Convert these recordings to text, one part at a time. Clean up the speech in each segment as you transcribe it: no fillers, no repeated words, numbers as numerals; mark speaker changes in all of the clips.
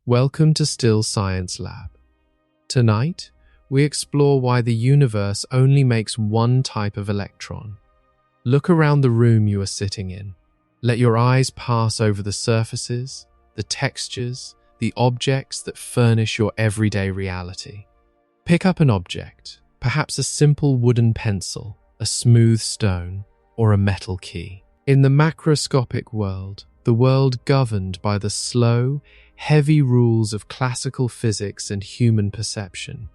Speaker 1: Welcome to Still Science Lab. Tonight, we explore why the universe only makes one type of electron. Look around the room you are sitting in. Let your eyes pass over the surfaces, the textures, the objects that furnish your everyday reality. Pick up an object, perhaps a simple wooden pencil, a smooth stone, or a metal key. In the macroscopic world, the world governed by the slow, heavy rules of classical physics and human perception,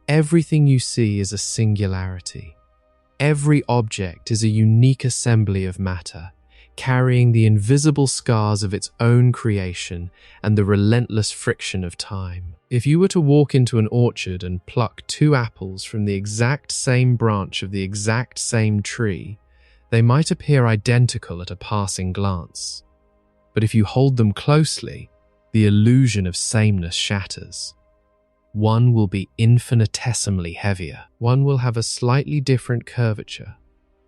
Speaker 1: everything you see is a singularity. Every object is a unique assembly of matter, carrying the invisible scars of its own creation and the relentless friction of time. If you were to walk into an orchard and pluck two apples from the exact same branch of the exact same tree, they might appear identical at a passing glance. But if you hold them closely, the illusion of sameness shatters. One will be infinitesimally heavier. One will have a slightly different curvature,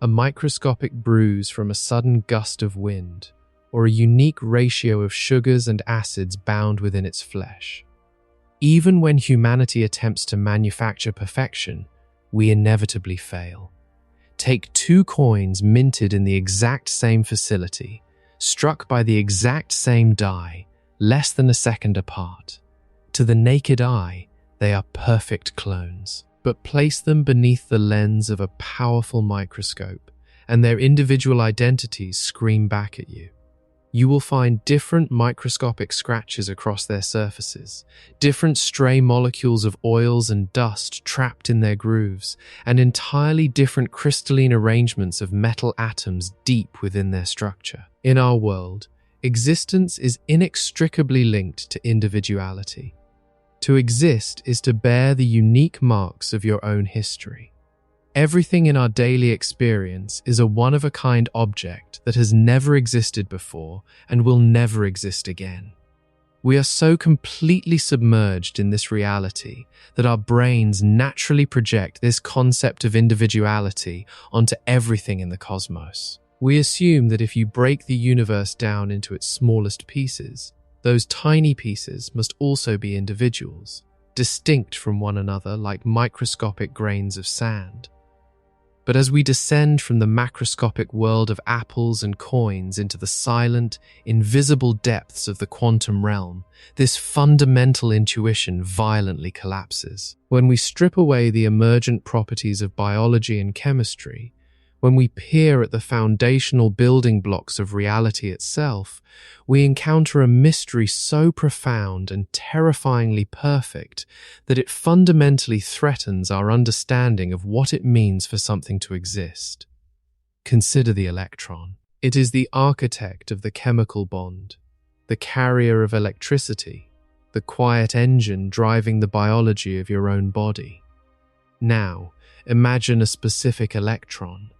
Speaker 1: a microscopic bruise from a sudden gust of wind, or a unique ratio of sugars and acids bound within its flesh. Even when humanity attempts to manufacture perfection, we inevitably fail. Take two coins minted in the exact same facility, struck by the exact same die, less than a second apart. To the naked eye, they are perfect clones, but place them beneath the lens of a powerful microscope, and their individual identities scream back at you. You will find different microscopic scratches across their surfaces, different stray molecules of oils and dust trapped in their grooves, and entirely different crystalline arrangements of metal atoms deep within their structure. In our world, existence is inextricably linked to individuality. To exist is to bear the unique marks of your own history. Everything in our daily experience is a one-of-a-kind object that has never existed before and will never exist again. We are so completely submerged in this reality that our brains naturally project this concept of individuality onto everything in the cosmos. We assume that if you break the universe down into its smallest pieces, those tiny pieces must also be individuals, distinct from one another like microscopic grains of sand. But as we descend from the macroscopic world of apples and coins into the silent, invisible depths of the quantum realm, this fundamental intuition violently collapses. When we strip away the emergent properties of biology and chemistry, when we peer at the foundational building blocks of reality itself, we encounter a mystery so profound and terrifyingly perfect that it fundamentally threatens our understanding of what it means for something to exist. Consider the electron. It is the architect of the chemical bond, the carrier of electricity, the quiet engine driving the biology of your own body. Now, imagine a specific electron,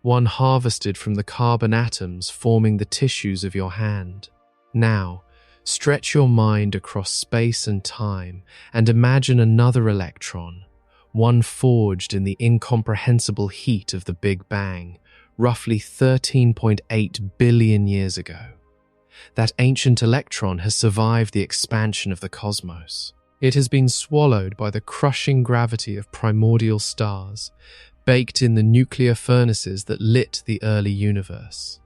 Speaker 1: one harvested from the carbon atoms forming the tissues of your hand. Now, stretch your mind across space and time and imagine another electron, one forged in the incomprehensible heat of the Big Bang, roughly 13.8 billion years ago. That ancient electron has survived the expansion of the cosmos. It has been swallowed by the crushing gravity of primordial stars, baked in the nuclear furnaces that lit the early universe.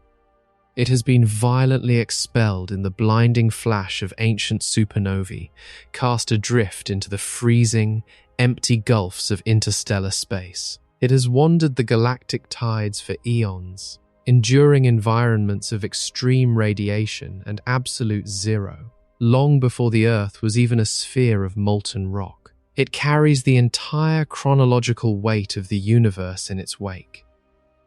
Speaker 1: It has been violently expelled in the blinding flash of ancient supernovae, cast adrift into the freezing, empty gulfs of interstellar space. It has wandered the galactic tides for eons, enduring environments of extreme radiation and absolute zero, long before the Earth was even a sphere of molten rock. It carries the entire chronological weight of the universe in its wake.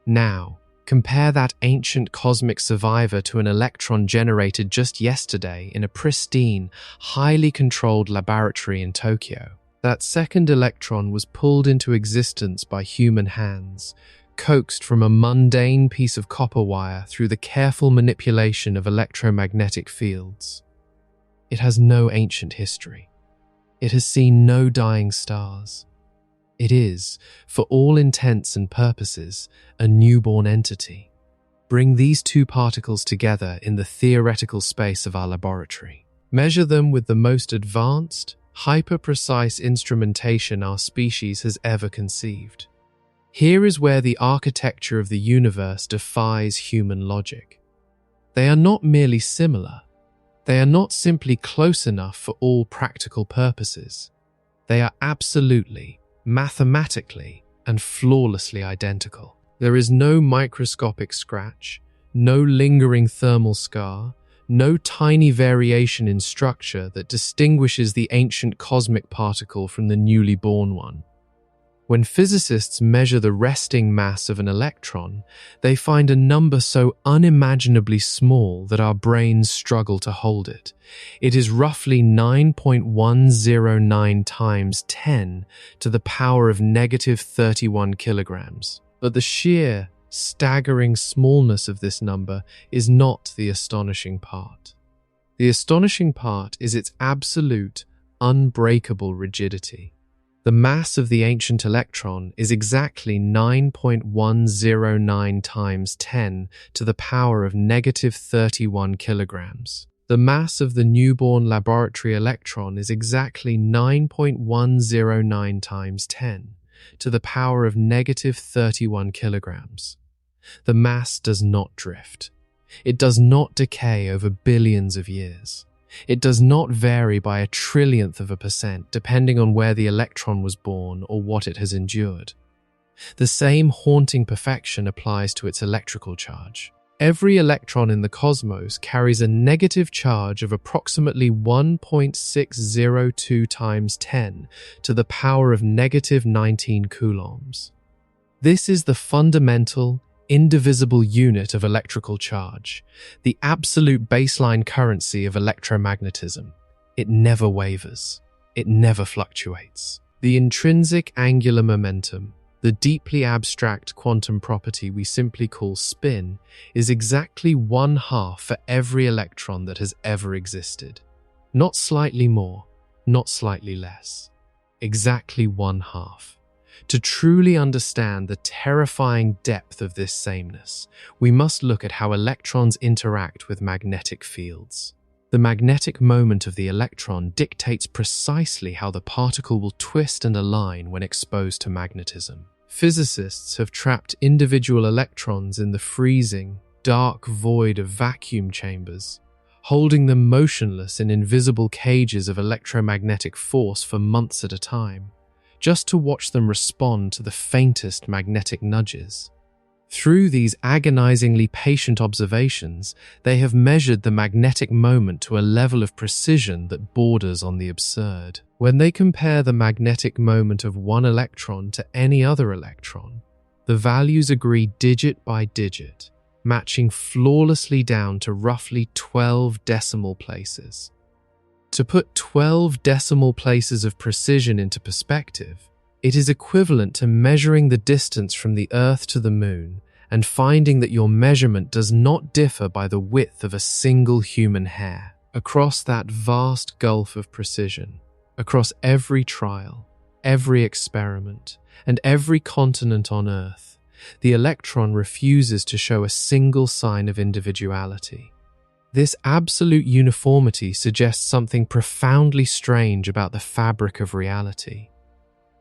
Speaker 1: Now, compare that ancient cosmic survivor to an electron generated just yesterday in a pristine, highly controlled laboratory in Tokyo. That second electron was pulled into existence by human hands, coaxed from a mundane piece of copper wire through the careful manipulation of electromagnetic fields. It has no ancient history. It has seen no dying stars. It is, for all intents and purposes, a newborn entity. Bring these two particles together in the theoretical space of our laboratory. Measure them with the most advanced, hyper-precise instrumentation our species has ever conceived. Here is where the architecture of the universe defies human logic. They are not merely similar. They are not simply close enough for all practical purposes. They are absolutely, mathematically, and flawlessly identical. There is no microscopic scratch, no lingering thermal scar, no tiny variation in structure that distinguishes the ancient cosmic particle from the newly born one. When physicists measure the resting mass of an electron, they find a number so unimaginably small that our brains struggle to hold it. It is roughly 9.109 times 10 to the power of negative 31 kilograms. But the sheer, staggering smallness of this number is not the astonishing part. The astonishing part is its absolute, unbreakable rigidity. The mass of the ancient electron is exactly 9.109 times 10 to the power of negative 31 kilograms. The mass of the newborn laboratory electron is exactly 9.109 times 10 to the power of negative 31 kilograms. The mass does not drift. It does not decay over billions of years. It does not vary by a trillionth of a percent depending on where the electron was born or what it has endured. The same haunting perfection applies to its electrical charge. Every electron in the cosmos carries a negative charge of approximately 1.602 times 10 to the power of negative 19 coulombs. This is the fundamental, indivisible unit of electrical charge, the absolute baseline currency of electromagnetism. It never wavers. It never fluctuates. The intrinsic angular momentum, the deeply abstract quantum property we simply call spin, is exactly 1/2 for every electron that has ever existed. Not slightly more, not slightly less. Exactly 1/2. To truly understand the terrifying depth of this sameness, we must look at how electrons interact with magnetic fields. The magnetic moment of the electron dictates precisely how the particle will twist and align when exposed to magnetism. Physicists have trapped individual electrons in the freezing, dark void of vacuum chambers, holding them motionless in invisible cages of electromagnetic force for months at a time, just to watch them respond to the faintest magnetic nudges. Through these agonizingly patient observations, they have measured the magnetic moment to a level of precision that borders on the absurd. When they compare the magnetic moment of one electron to any other electron, the values agree digit by digit, matching flawlessly down to roughly 12 decimal places. To put 12 decimal places of precision into perspective, it is equivalent to measuring the distance from the Earth to the Moon and finding that your measurement does not differ by the width of a single human hair. Across that vast gulf of precision, across every trial, every experiment, and every continent on Earth, the electron refuses to show a single sign of individuality. This absolute uniformity suggests something profoundly strange about the fabric of reality.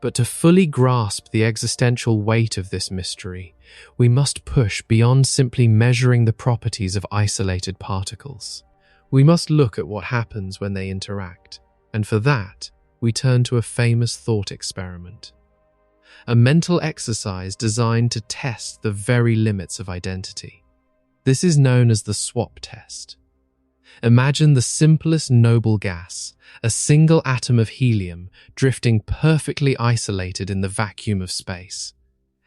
Speaker 1: But to fully grasp the existential weight of this mystery, we must push beyond simply measuring the properties of isolated particles. We must look at what happens when they interact, and for that, we turn to a famous thought experiment. A mental exercise designed to test the very limits of identity. This is known as the swap test. Imagine the simplest noble gas, a single atom of helium, drifting perfectly isolated in the vacuum of space.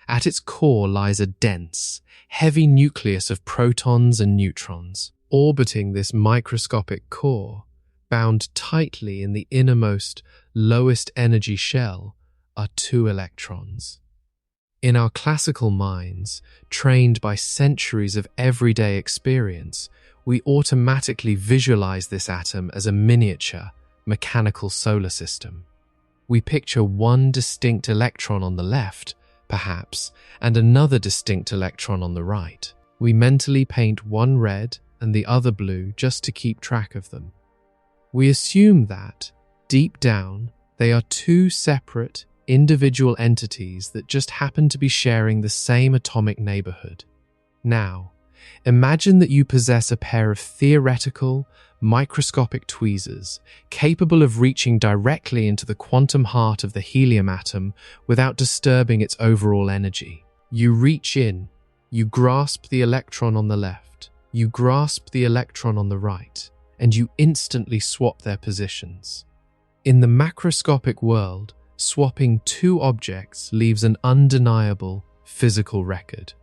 Speaker 1: At its core lies a dense, heavy nucleus of protons and neutrons. Orbiting this microscopic core, bound tightly in the innermost, lowest energy shell, are 2 electrons. In our classical minds, trained by centuries of everyday experience, we automatically visualize this atom as a miniature, mechanical solar system. We picture one distinct electron on the left, perhaps, and another distinct electron on the right. We mentally paint one red and the other blue just to keep track of them. We assume that, deep down, they are two separate, individual entities that just happen to be sharing the same atomic neighborhood. Now, imagine that you possess a pair of theoretical, microscopic tweezers capable of reaching directly into the quantum heart of the helium atom without disturbing its overall energy. You reach in, you grasp the electron on the left, you grasp the electron on the right, and you instantly swap their positions. In the macroscopic world, swapping two objects leaves an undeniable physical record.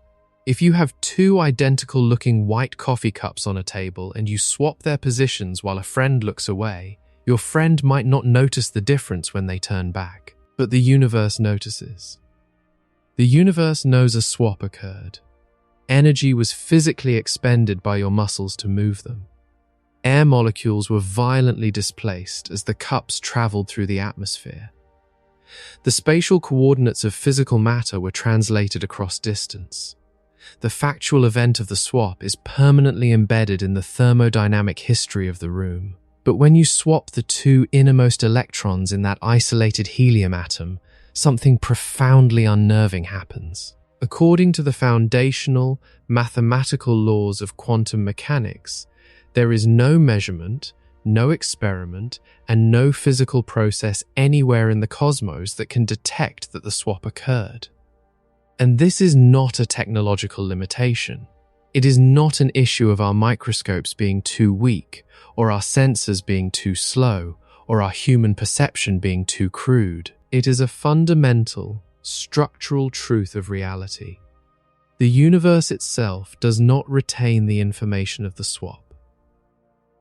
Speaker 1: If you have two identical-looking white coffee cups on a table and you swap their positions while a friend looks away, your friend might not notice the difference when they turn back, but the universe notices. The universe knows a swap occurred. Energy was physically expended by your muscles to move them. Air molecules were violently displaced as the cups traveled through the atmosphere. The spatial coordinates of physical matter were translated across distance. The factual event of the swap is permanently embedded in the thermodynamic history of the room. But when you swap the two innermost electrons in that isolated helium atom, something profoundly unnerving happens. According to the foundational, mathematical laws of quantum mechanics, there is no measurement, no experiment, and no physical process anywhere in the cosmos that can detect that the swap occurred. And this is not a technological limitation. It is not an issue of our microscopes being too weak, or our sensors being too slow, or our human perception being too crude. It is a fundamental, structural truth of reality. The universe itself does not retain the information of the swap.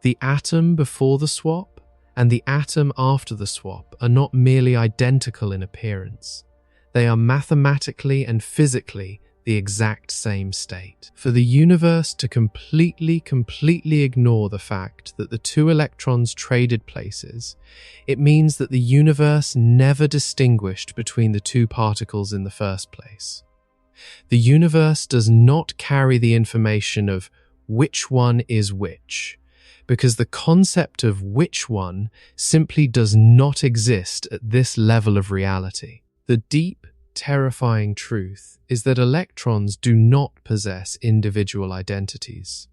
Speaker 1: The atom before the swap and the atom after the swap are not merely identical in appearance. They are mathematically and physically the exact same state. For the universe to completely ignore the fact that the two electrons traded places, it means that the universe never distinguished between the two particles in the first place. The universe does not carry the information of which one is which, because the concept of which one simply does not exist at this level of reality. The deep, terrifying truth is that electrons do not possess individual identities.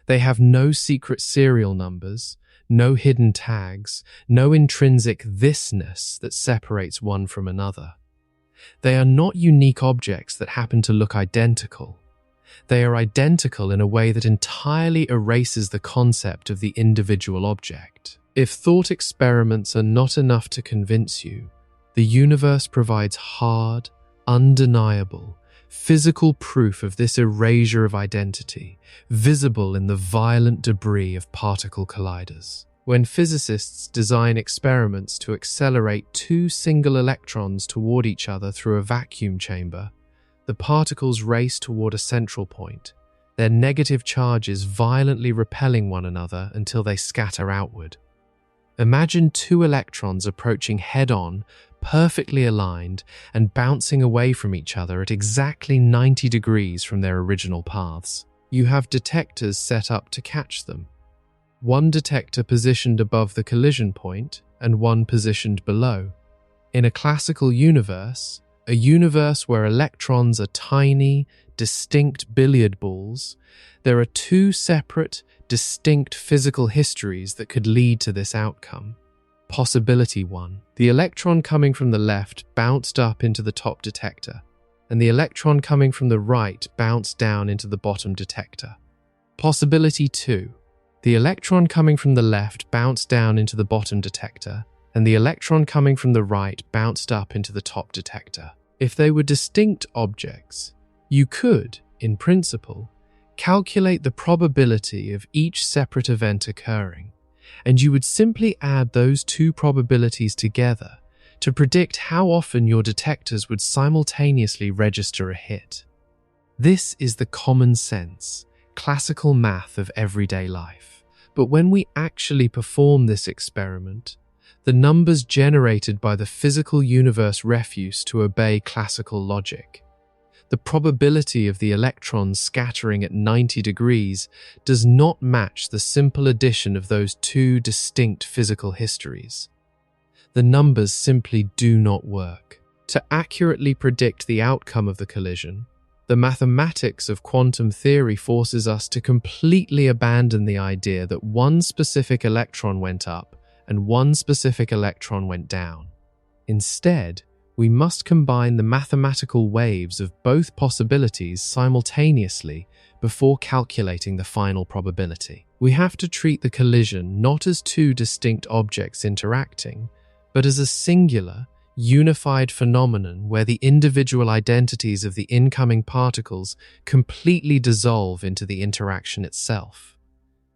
Speaker 1: They have no secret serial numbers, no hidden tags, no intrinsic thisness that separates one from another. They are not unique objects that happen to look identical. They are identical in a way that entirely erases the concept of the individual object. If thought experiments are not enough to convince you, the universe provides hard, undeniable, physical proof of this erasure of identity, visible in the violent debris of particle colliders. When physicists design experiments to accelerate two single electrons toward each other through a vacuum chamber, the particles race toward a central point, their negative charges violently repelling one another until they scatter outward. Imagine two electrons approaching head-on, perfectly aligned, and bouncing away from each other at exactly 90 degrees from their original paths. You have detectors set up to catch them. One detector positioned above the collision point and one positioned below. In a classical universe, a universe where electrons are tiny, distinct billiard balls, there are two separate, distinct physical histories that could lead to this outcome. Possibility 1. The electron coming from the left bounced up into the top detector, and the electron coming from the right bounced down into the bottom detector. Possibility 2. The electron coming from the left bounced down into the bottom detector, and the electron coming from the right bounced up into the top detector. If they were distinct objects, you could, in principle, calculate the probability of each separate event occurring, and you would simply add those two probabilities together to predict how often your detectors would simultaneously register a hit. This is the common sense, classical math of everyday life. But when we actually perform this experiment, the numbers generated by the physical universe refuse to obey classical logic. The probability of the electrons scattering at 90 degrees does not match the simple addition of those two distinct physical histories. The numbers simply do not work. To accurately predict the outcome of the collision, the mathematics of quantum theory forces us to completely abandon the idea that one specific electron went up and one specific electron went down. Instead, we must combine the mathematical waves of both possibilities simultaneously before calculating the final probability. We have to treat the collision not as two distinct objects interacting, but as a singular, unified phenomenon where the individual identities of the incoming particles completely dissolve into the interaction itself.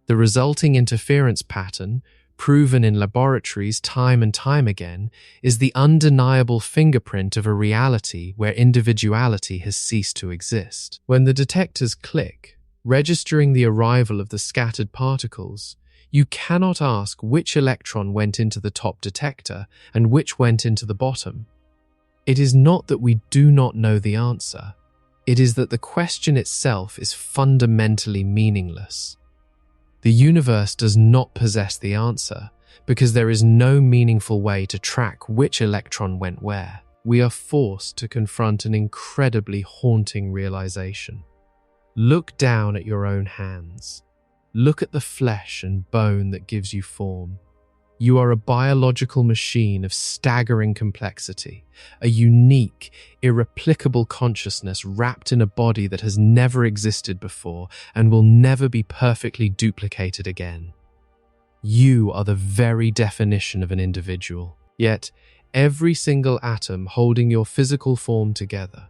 Speaker 1: The resulting interference pattern, proven in laboratories time and time again, is the undeniable fingerprint of a reality where individuality has ceased to exist. When the detectors click, registering the arrival of the scattered particles, you cannot ask which electron went into the top detector and which went into the bottom. It is not that we do not know the answer. It is that the question itself is fundamentally meaningless. The universe does not possess the answer because there is no meaningful way to track which electron went where. We are forced to confront an incredibly haunting realization. Look down at your own hands. Look at the flesh and bone that gives you form. You are a biological machine of staggering complexity, a unique, irreplicable consciousness wrapped in a body that has never existed before and will never be perfectly duplicated again. You are the very definition of an individual. Yet, every single atom holding your physical form together,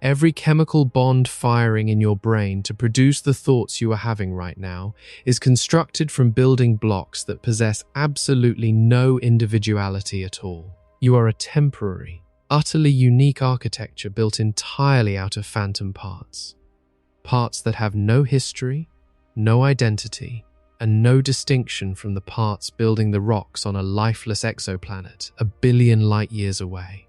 Speaker 1: every chemical bond firing in your brain to produce the thoughts you are having right now is constructed from building blocks that possess absolutely no individuality at all. You are a temporary, utterly unique architecture built entirely out of phantom parts. Parts that have no history, no identity, and no distinction from the parts building the rocks on a lifeless exoplanet a billion light years away.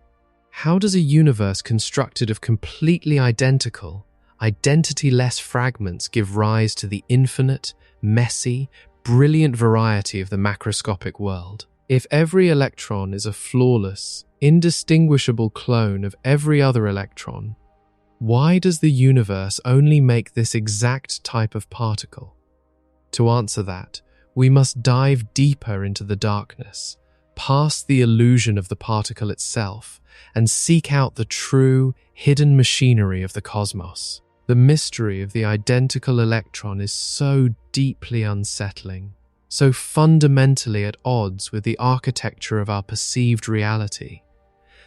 Speaker 1: How does a universe constructed of completely identical, identity-less fragments give rise to the infinite, messy, brilliant variety of the macroscopic world? If every electron is a flawless, indistinguishable clone of every other electron, why does the universe only make this exact type of particle? To answer that, we must dive deeper into the darkness, past the illusion of the particle itself, and seek out the true, hidden machinery of the cosmos. The mystery of the identical electron is so deeply unsettling, so fundamentally at odds with the architecture of our perceived reality,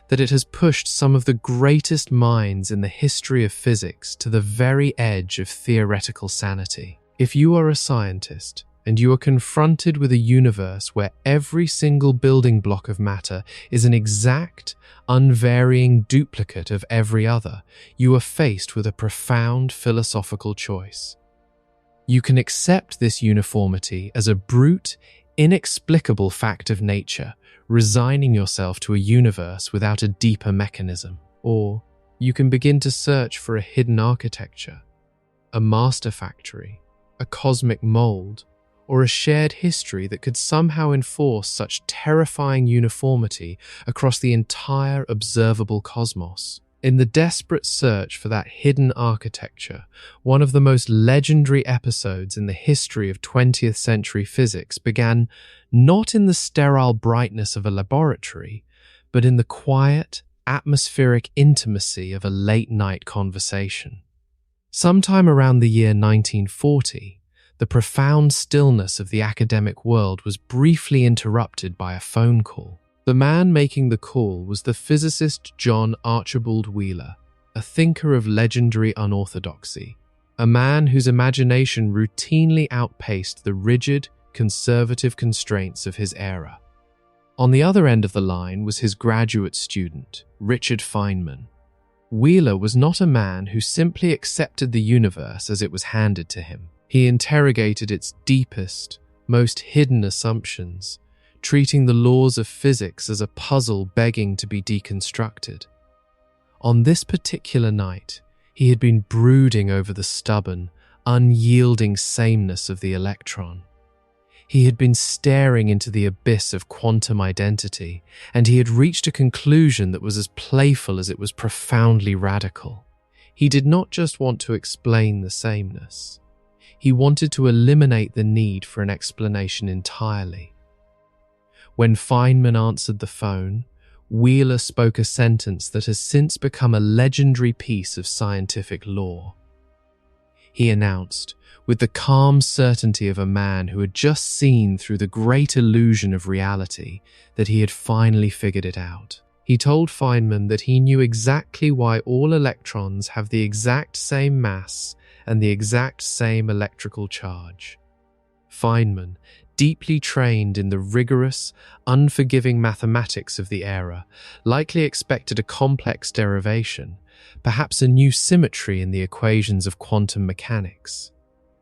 Speaker 1: that it has pushed some of the greatest minds in the history of physics to the very edge of theoretical sanity. If you are a scientist, and you are confronted with a universe where every single building block of matter is an exact, unvarying duplicate of every other, you are faced with a profound philosophical choice. You can accept this uniformity as a brute, inexplicable fact of nature, resigning yourself to a universe without a deeper mechanism. Or you can begin to search for a hidden architecture, a master factory, a cosmic mold, or a shared history that could somehow enforce such terrifying uniformity across the entire observable cosmos. In the desperate search for that hidden architecture, one of the most legendary episodes in the history of 20th century physics began not in the sterile brightness of a laboratory, but in the quiet, atmospheric intimacy of a late-night conversation. Sometime around the year 1940, the profound stillness of the academic world was briefly interrupted by a phone call. The man making the call was the physicist John Archibald Wheeler, a thinker of legendary unorthodoxy, a man whose imagination routinely outpaced the rigid, conservative constraints of his era. On the other end of the line was his graduate student, Richard Feynman. Wheeler was not a man who simply accepted the universe as it was handed to him. He interrogated its deepest, most hidden assumptions, treating the laws of physics as a puzzle begging to be deconstructed. On this particular night, He had been brooding over the stubborn, unyielding sameness of the electron. He had been staring into the abyss of quantum identity, and he had reached a conclusion that was as playful as it was profoundly radical. He did not just want to explain the sameness. He wanted to eliminate the need for an explanation entirely. When Feynman answered the phone, Wheeler spoke a sentence that has since become a legendary piece of scientific lore. He announced, with the calm certainty of a man who had just seen through the great illusion of reality, that he had finally figured it out. He told Feynman that he knew exactly why all electrons have the exact same mass and the exact same electrical charge. Feynman, deeply trained in the rigorous, unforgiving mathematics of the era, likely expected a complex derivation, perhaps a new symmetry in the equations of quantum mechanics.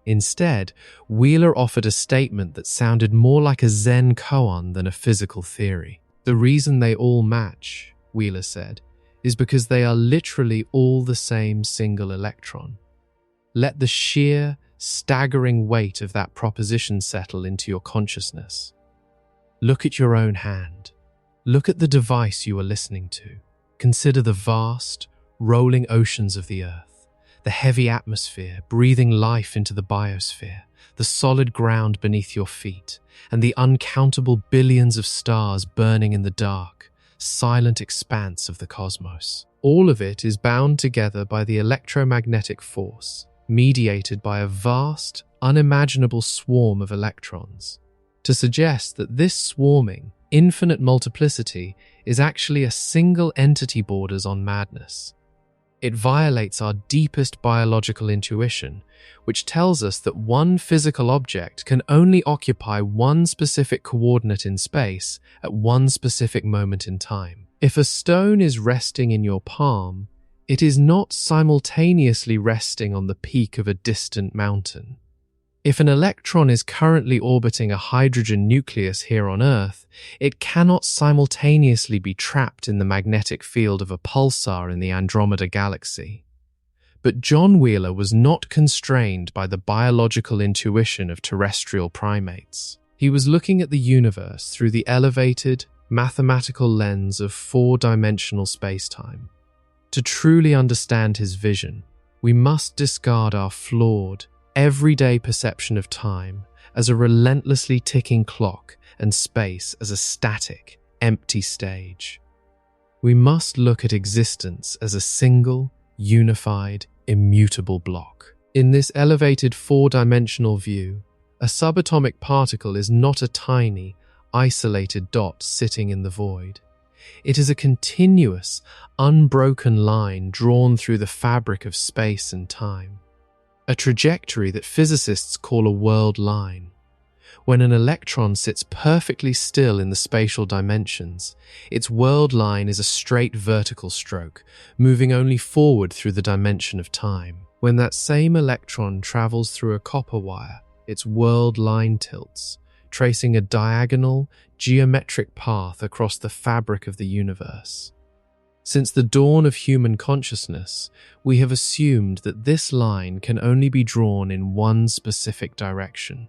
Speaker 1: Instead, Wheeler offered a statement that sounded more like a Zen koan than a physical theory. The reason they all match, Wheeler said, is because they are literally all the same single electron. Let the sheer, staggering weight of that proposition settle into your consciousness. Look at your own hand. Look at the device you are listening to. Consider the vast, rolling oceans of the Earth, the heavy atmosphere breathing life into the biosphere, the solid ground beneath your feet, and the uncountable billions of stars burning in the dark, silent expanse of the cosmos. All of it is bound together by the electromagnetic force, mediated by a vast, unimaginable swarm of electrons. To suggest that this swarming, infinite multiplicity is actually a single entity borders on madness. It violates our deepest biological intuition, which tells us that one physical object can only occupy one specific coordinate in space at one specific moment in time. If a stone is resting in your palm, it is not simultaneously resting on the peak of a distant mountain. If an electron is currently orbiting a hydrogen nucleus here on Earth, it cannot simultaneously be trapped in the magnetic field of a pulsar in the Andromeda galaxy. But John Wheeler was not constrained by the biological intuition of terrestrial primates. He was looking at the universe through the elevated, mathematical lens of four-dimensional spacetime. To truly understand his vision, we must discard our flawed, everyday perception of time as a relentlessly ticking clock and space as a static, empty stage. We must look at existence as a single, unified, immutable block. In this elevated four-dimensional view, a subatomic particle is not a tiny, isolated dot sitting in the void. It is a continuous, unbroken line drawn through the fabric of space and time. A trajectory that physicists call a world line. When an electron sits perfectly still in the spatial dimensions, its world line is a straight vertical stroke, moving only forward through the dimension of time. When that same electron travels through a copper wire, its world line tilts, tracing a diagonal, geometric path across the fabric of the universe. Since the dawn of human consciousness, we have assumed that this line can only be drawn in one specific direction.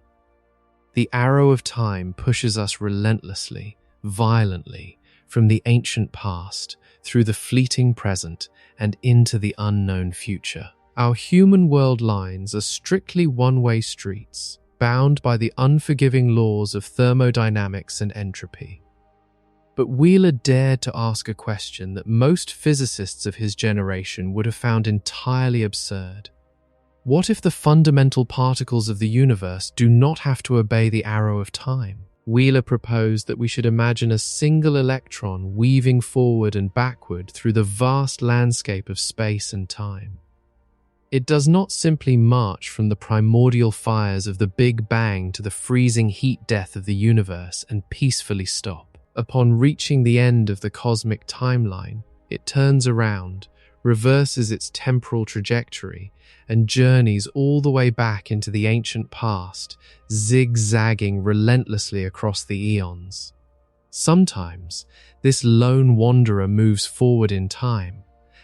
Speaker 1: The arrow of time pushes us relentlessly, violently, from the ancient past, through the fleeting present, and into the unknown future. Our human world lines are strictly one-way streets, bound by the unforgiving laws of thermodynamics and entropy. But Wheeler dared to ask a question that most physicists of his generation would have found entirely absurd. What if the fundamental particles of the universe do not have to obey the arrow of time? Wheeler proposed that we should imagine a single electron weaving forward and backward through the vast landscape of space and time. It does not simply march from the primordial fires of the Big Bang to the freezing heat death of the universe and peacefully stop. Upon reaching the end of the cosmic timeline, it turns around, reverses its temporal trajectory, and journeys all the way back into the ancient past, zigzagging relentlessly across the eons. Sometimes, this lone wanderer moves forward in time,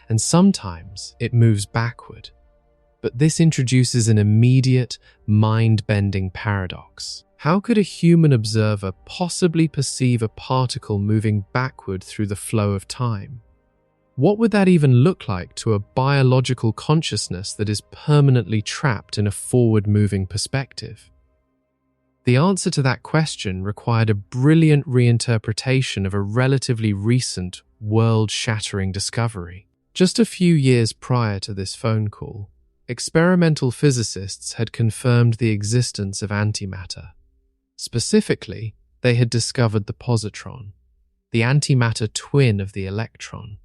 Speaker 1: and sometimes it moves backward. But this introduces an immediate, mind-bending paradox. How could a human observer possibly perceive a particle moving backward through the flow of time? What would that even look like to a biological consciousness that is permanently trapped in a forward-moving perspective? The answer to that question required a brilliant reinterpretation of a relatively recent, world-shattering discovery. Just a few years prior to this phone call, experimental physicists had confirmed the existence of antimatter. Specifically, they had discovered the positron, the antimatter twin of the electron.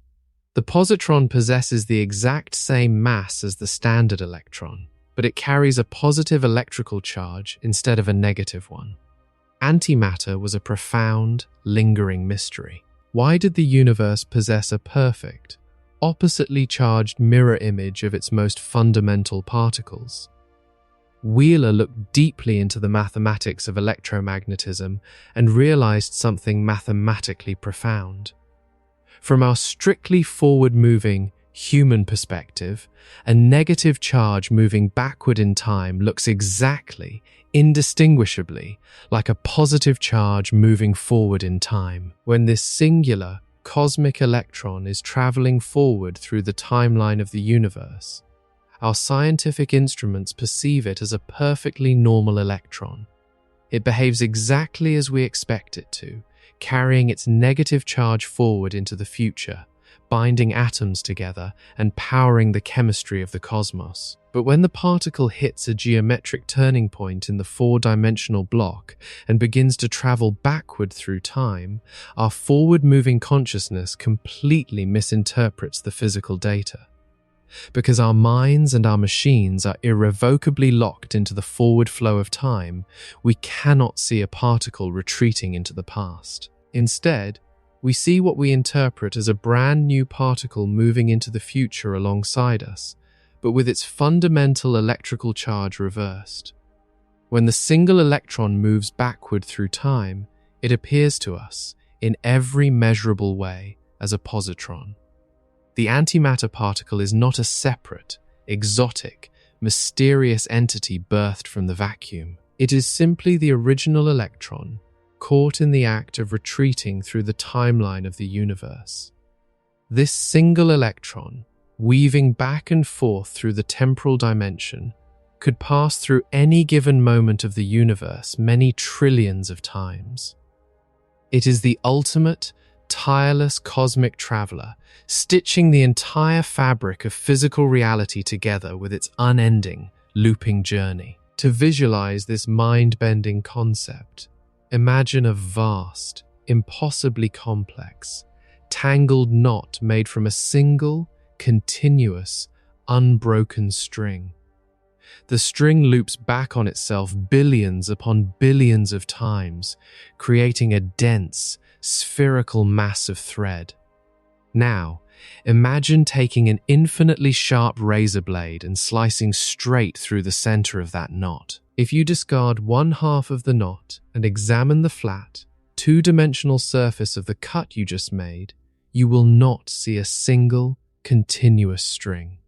Speaker 1: The positron possesses the exact same mass as the standard electron, but it carries a positive electrical charge instead of a negative one. Antimatter was a profound, lingering mystery. Why did the universe possess a perfect, oppositely charged mirror image of its most fundamental particles? Wheeler looked deeply into the mathematics of electromagnetism and realized something mathematically profound. From our strictly forward-moving, human perspective, a negative charge moving backward in time looks exactly, indistinguishably, like a positive charge moving forward in time. When this singular, cosmic electron is traveling forward through the timeline of the universe, our scientific instruments perceive it as a perfectly normal electron. It behaves exactly as we expect it to, carrying its negative charge forward into the future, binding atoms together and powering the chemistry of the cosmos. But when the particle hits a geometric turning point in the four-dimensional block and begins to travel backward through time, our forward-moving consciousness completely misinterprets the physical data. Because our minds and our machines are irrevocably locked into the forward flow of time, we cannot see a particle retreating into the past. Instead, we see what we interpret as a brand new particle moving into the future alongside us, but with its fundamental electrical charge reversed. When the single electron moves backward through time, it appears to us, in every measurable way, as a positron. The antimatter particle is not a separate, exotic, mysterious entity birthed from the vacuum. It is simply the original electron, caught in the act of retreating through the timeline of the universe. This single electron, weaving back and forth through the temporal dimension, could pass through any given moment of the universe many trillions of times. It is the ultimate, tireless cosmic traveler, stitching the entire fabric of physical reality together with its unending, looping journey. To visualize this mind-bending concept, imagine a vast, impossibly complex, tangled knot made from a single, continuous, unbroken string. The string loops back on itself billions upon billions of times, creating a dense, spherical mass of thread. Now, imagine taking an infinitely sharp razor blade and slicing straight through the center of that knot. If you discard one half of the knot and examine the flat, two-dimensional surface of the cut you just made, you will not see a single, continuous string.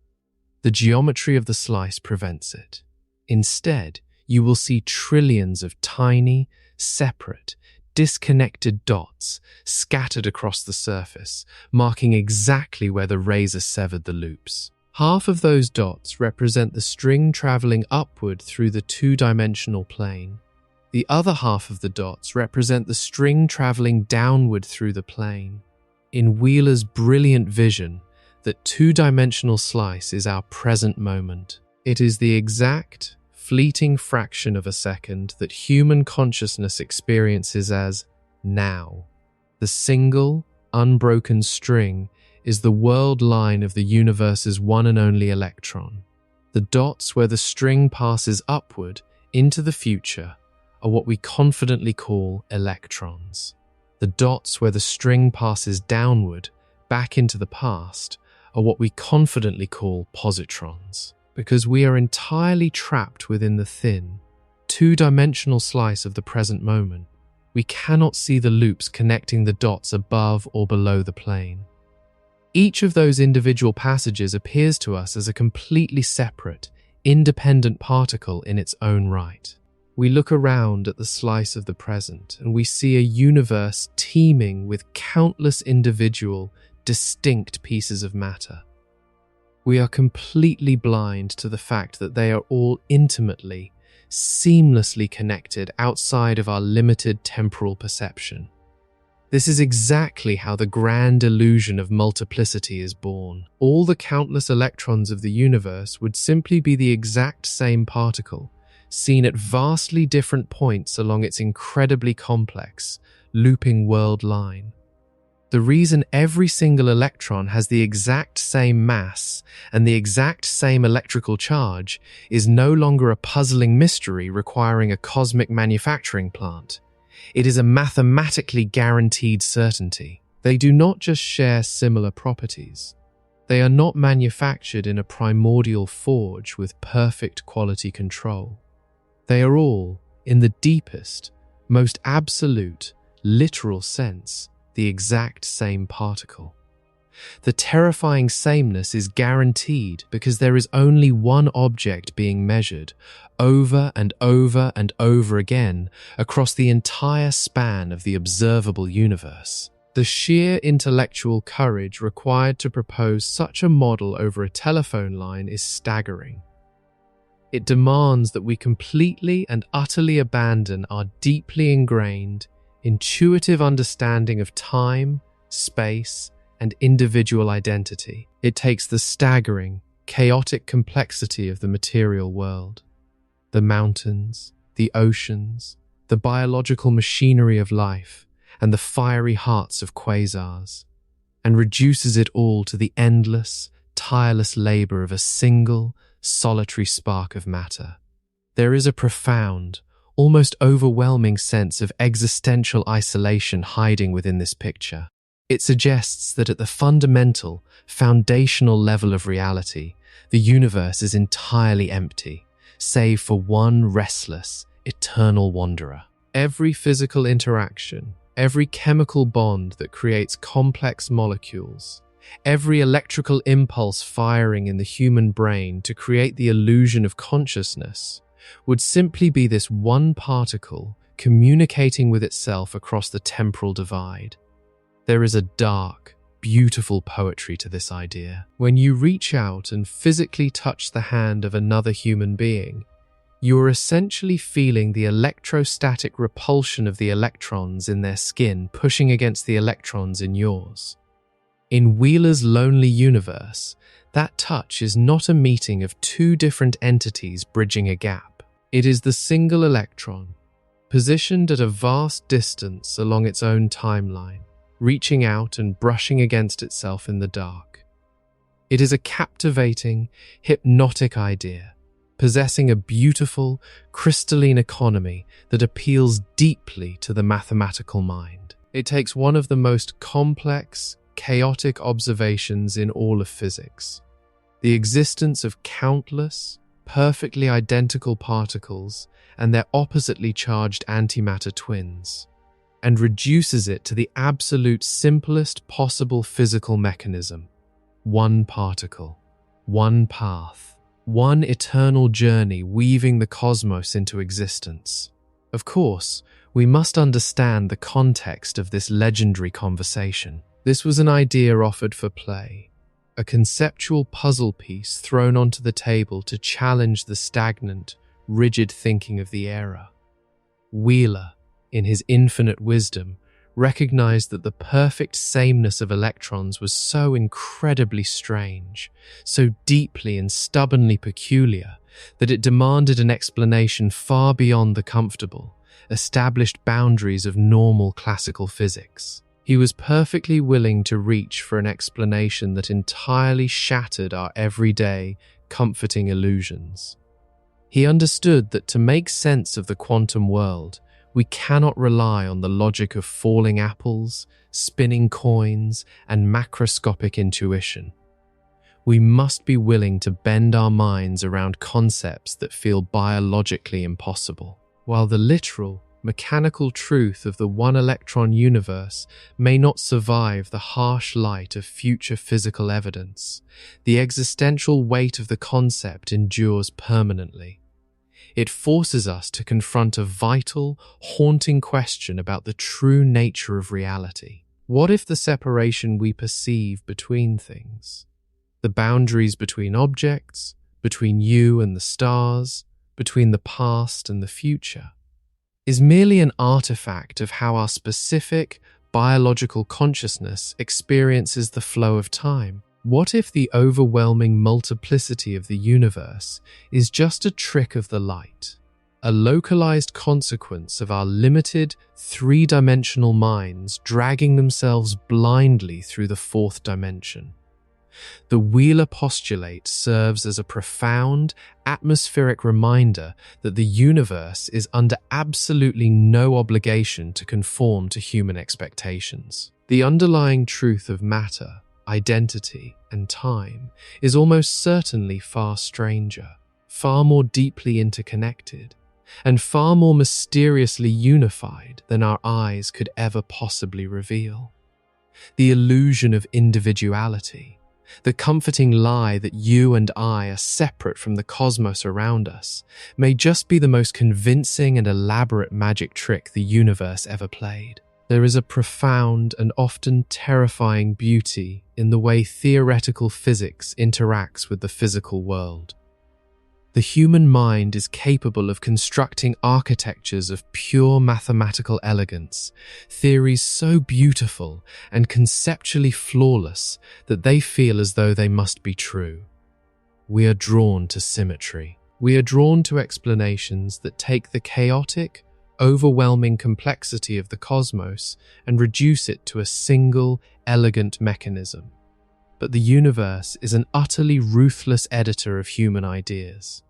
Speaker 1: The geometry of the slice prevents it. Instead, you will see trillions of tiny, separate, disconnected dots scattered across the surface, marking exactly where the razor severed the loops. Half of those dots represent the string traveling upward through the two-dimensional plane. The other half of the dots represent the string traveling downward through the plane. In Wheeler's brilliant vision, that two-dimensional slice is our present moment. It is the exact, fleeting fraction of a second that human consciousness experiences as now. The single, unbroken string is the world line of the universe's one and only electron. The dots where the string passes upward into the future are what we confidently call electrons. The dots where the string passes downward, back into the past, are what we confidently call positrons. Because we are entirely trapped within the thin, two-dimensional slice of the present moment, we cannot see the loops connecting the dots above or below the plane. Each of those individual passages appears to us as a completely separate, independent particle in its own right. We look around at the slice of the present and we see a universe teeming with countless individual, distinct pieces of matter. We are completely blind to the fact that they are all intimately, seamlessly connected outside of our limited temporal perception. This is exactly how the grand illusion of multiplicity is born. All the countless electrons of the universe would simply be the exact same particle, seen at vastly different points along its incredibly complex, looping world line. The reason every single electron has the exact same mass and the exact same electrical charge is no longer a puzzling mystery requiring a cosmic manufacturing plant. It is a mathematically guaranteed certainty. They do not just share similar properties. They are not manufactured in a primordial forge with perfect quality control. They are all, in the deepest, most absolute, literal sense, the exact same particle. The terrifying sameness is guaranteed because there is only one object being measured over and over and over again across the entire span of the observable universe. The sheer intellectual courage required to propose such a model over a telephone line is staggering. It demands that we completely and utterly abandon our deeply ingrained, intuitive understanding of time, space, and individual identity. It takes the staggering, chaotic complexity of the material world, the mountains, the oceans, the biological machinery of life, and the fiery hearts of quasars, and reduces it all to the endless, tireless labor of a single, solitary spark of matter. There is a profound, almost overwhelming sense of existential isolation hiding within this picture. It suggests that at the fundamental, foundational level of reality, the universe is entirely empty, save for one restless, eternal wanderer. Every physical interaction, every chemical bond that creates complex molecules, every electrical impulse firing in the human brain to create the illusion of consciousness, would simply be this one particle communicating with itself across the temporal divide. There is a dark, beautiful poetry to this idea. When you reach out and physically touch the hand of another human being, you are essentially feeling the electrostatic repulsion of the electrons in their skin pushing against the electrons in yours. In Wheeler's lonely universe, that touch is not a meeting of two different entities bridging a gap. It is the single electron, positioned at a vast distance along its own timeline, reaching out and brushing against itself in the dark. It is a captivating, hypnotic idea, possessing a beautiful, crystalline economy that appeals deeply to the mathematical mind. It takes one of the most complex, chaotic observations in all of physics, the existence of countless, perfectly identical particles and their oppositely charged antimatter twins, and reduces it to the absolute simplest possible physical mechanism: one particle, one path, one eternal journey weaving the cosmos into existence. Of course, we must understand the context of this legendary conversation. This was an idea offered for play, a conceptual puzzle piece thrown onto the table to challenge the stagnant, rigid thinking of the era. Wheeler, in his infinite wisdom, recognized that the perfect sameness of electrons was so incredibly strange, so deeply and stubbornly peculiar, that it demanded an explanation far beyond the comfortable, established boundaries of normal classical physics. He was perfectly willing to reach for an explanation that entirely shattered our everyday, comforting illusions. He understood that to make sense of the quantum world, we cannot rely on the logic of falling apples, spinning coins, and macroscopic intuition. We must be willing to bend our minds around concepts that feel biologically impossible. While the literal, mechanical truth of the one-electron universe may not survive the harsh light of future physical evidence, the existential weight of the concept endures permanently. It forces us to confront a vital, haunting question about the true nature of reality. What if the separation we perceive between things, the boundaries between objects, between you and the stars, between the past and the future, is merely an artifact of how our specific biological consciousness experiences the flow of time? What if the overwhelming multiplicity of the universe is just a trick of the light, a localized consequence of our limited, three-dimensional minds dragging themselves blindly through the fourth dimension? The Wheeler Postulate serves as a profound, atmospheric reminder that the universe is under absolutely no obligation to conform to human expectations. The underlying truth of matter, identity, and time is almost certainly far stranger, far more deeply interconnected, and far more mysteriously unified than our eyes could ever possibly reveal. The illusion of individuality, the comforting lie that you and I are separate from the cosmos around us, may just be the most convincing and elaborate magic trick the universe ever played. There is a profound and often terrifying beauty in the way theoretical physics interacts with the physical world. The human mind is capable of constructing architectures of pure mathematical elegance, theories so beautiful and conceptually flawless that they feel as though they must be true. We are drawn to symmetry. We are drawn to explanations that take the chaotic, overwhelming complexity of the cosmos and reduce it to a single, elegant mechanism. But the universe is an utterly ruthless editor of human ideas.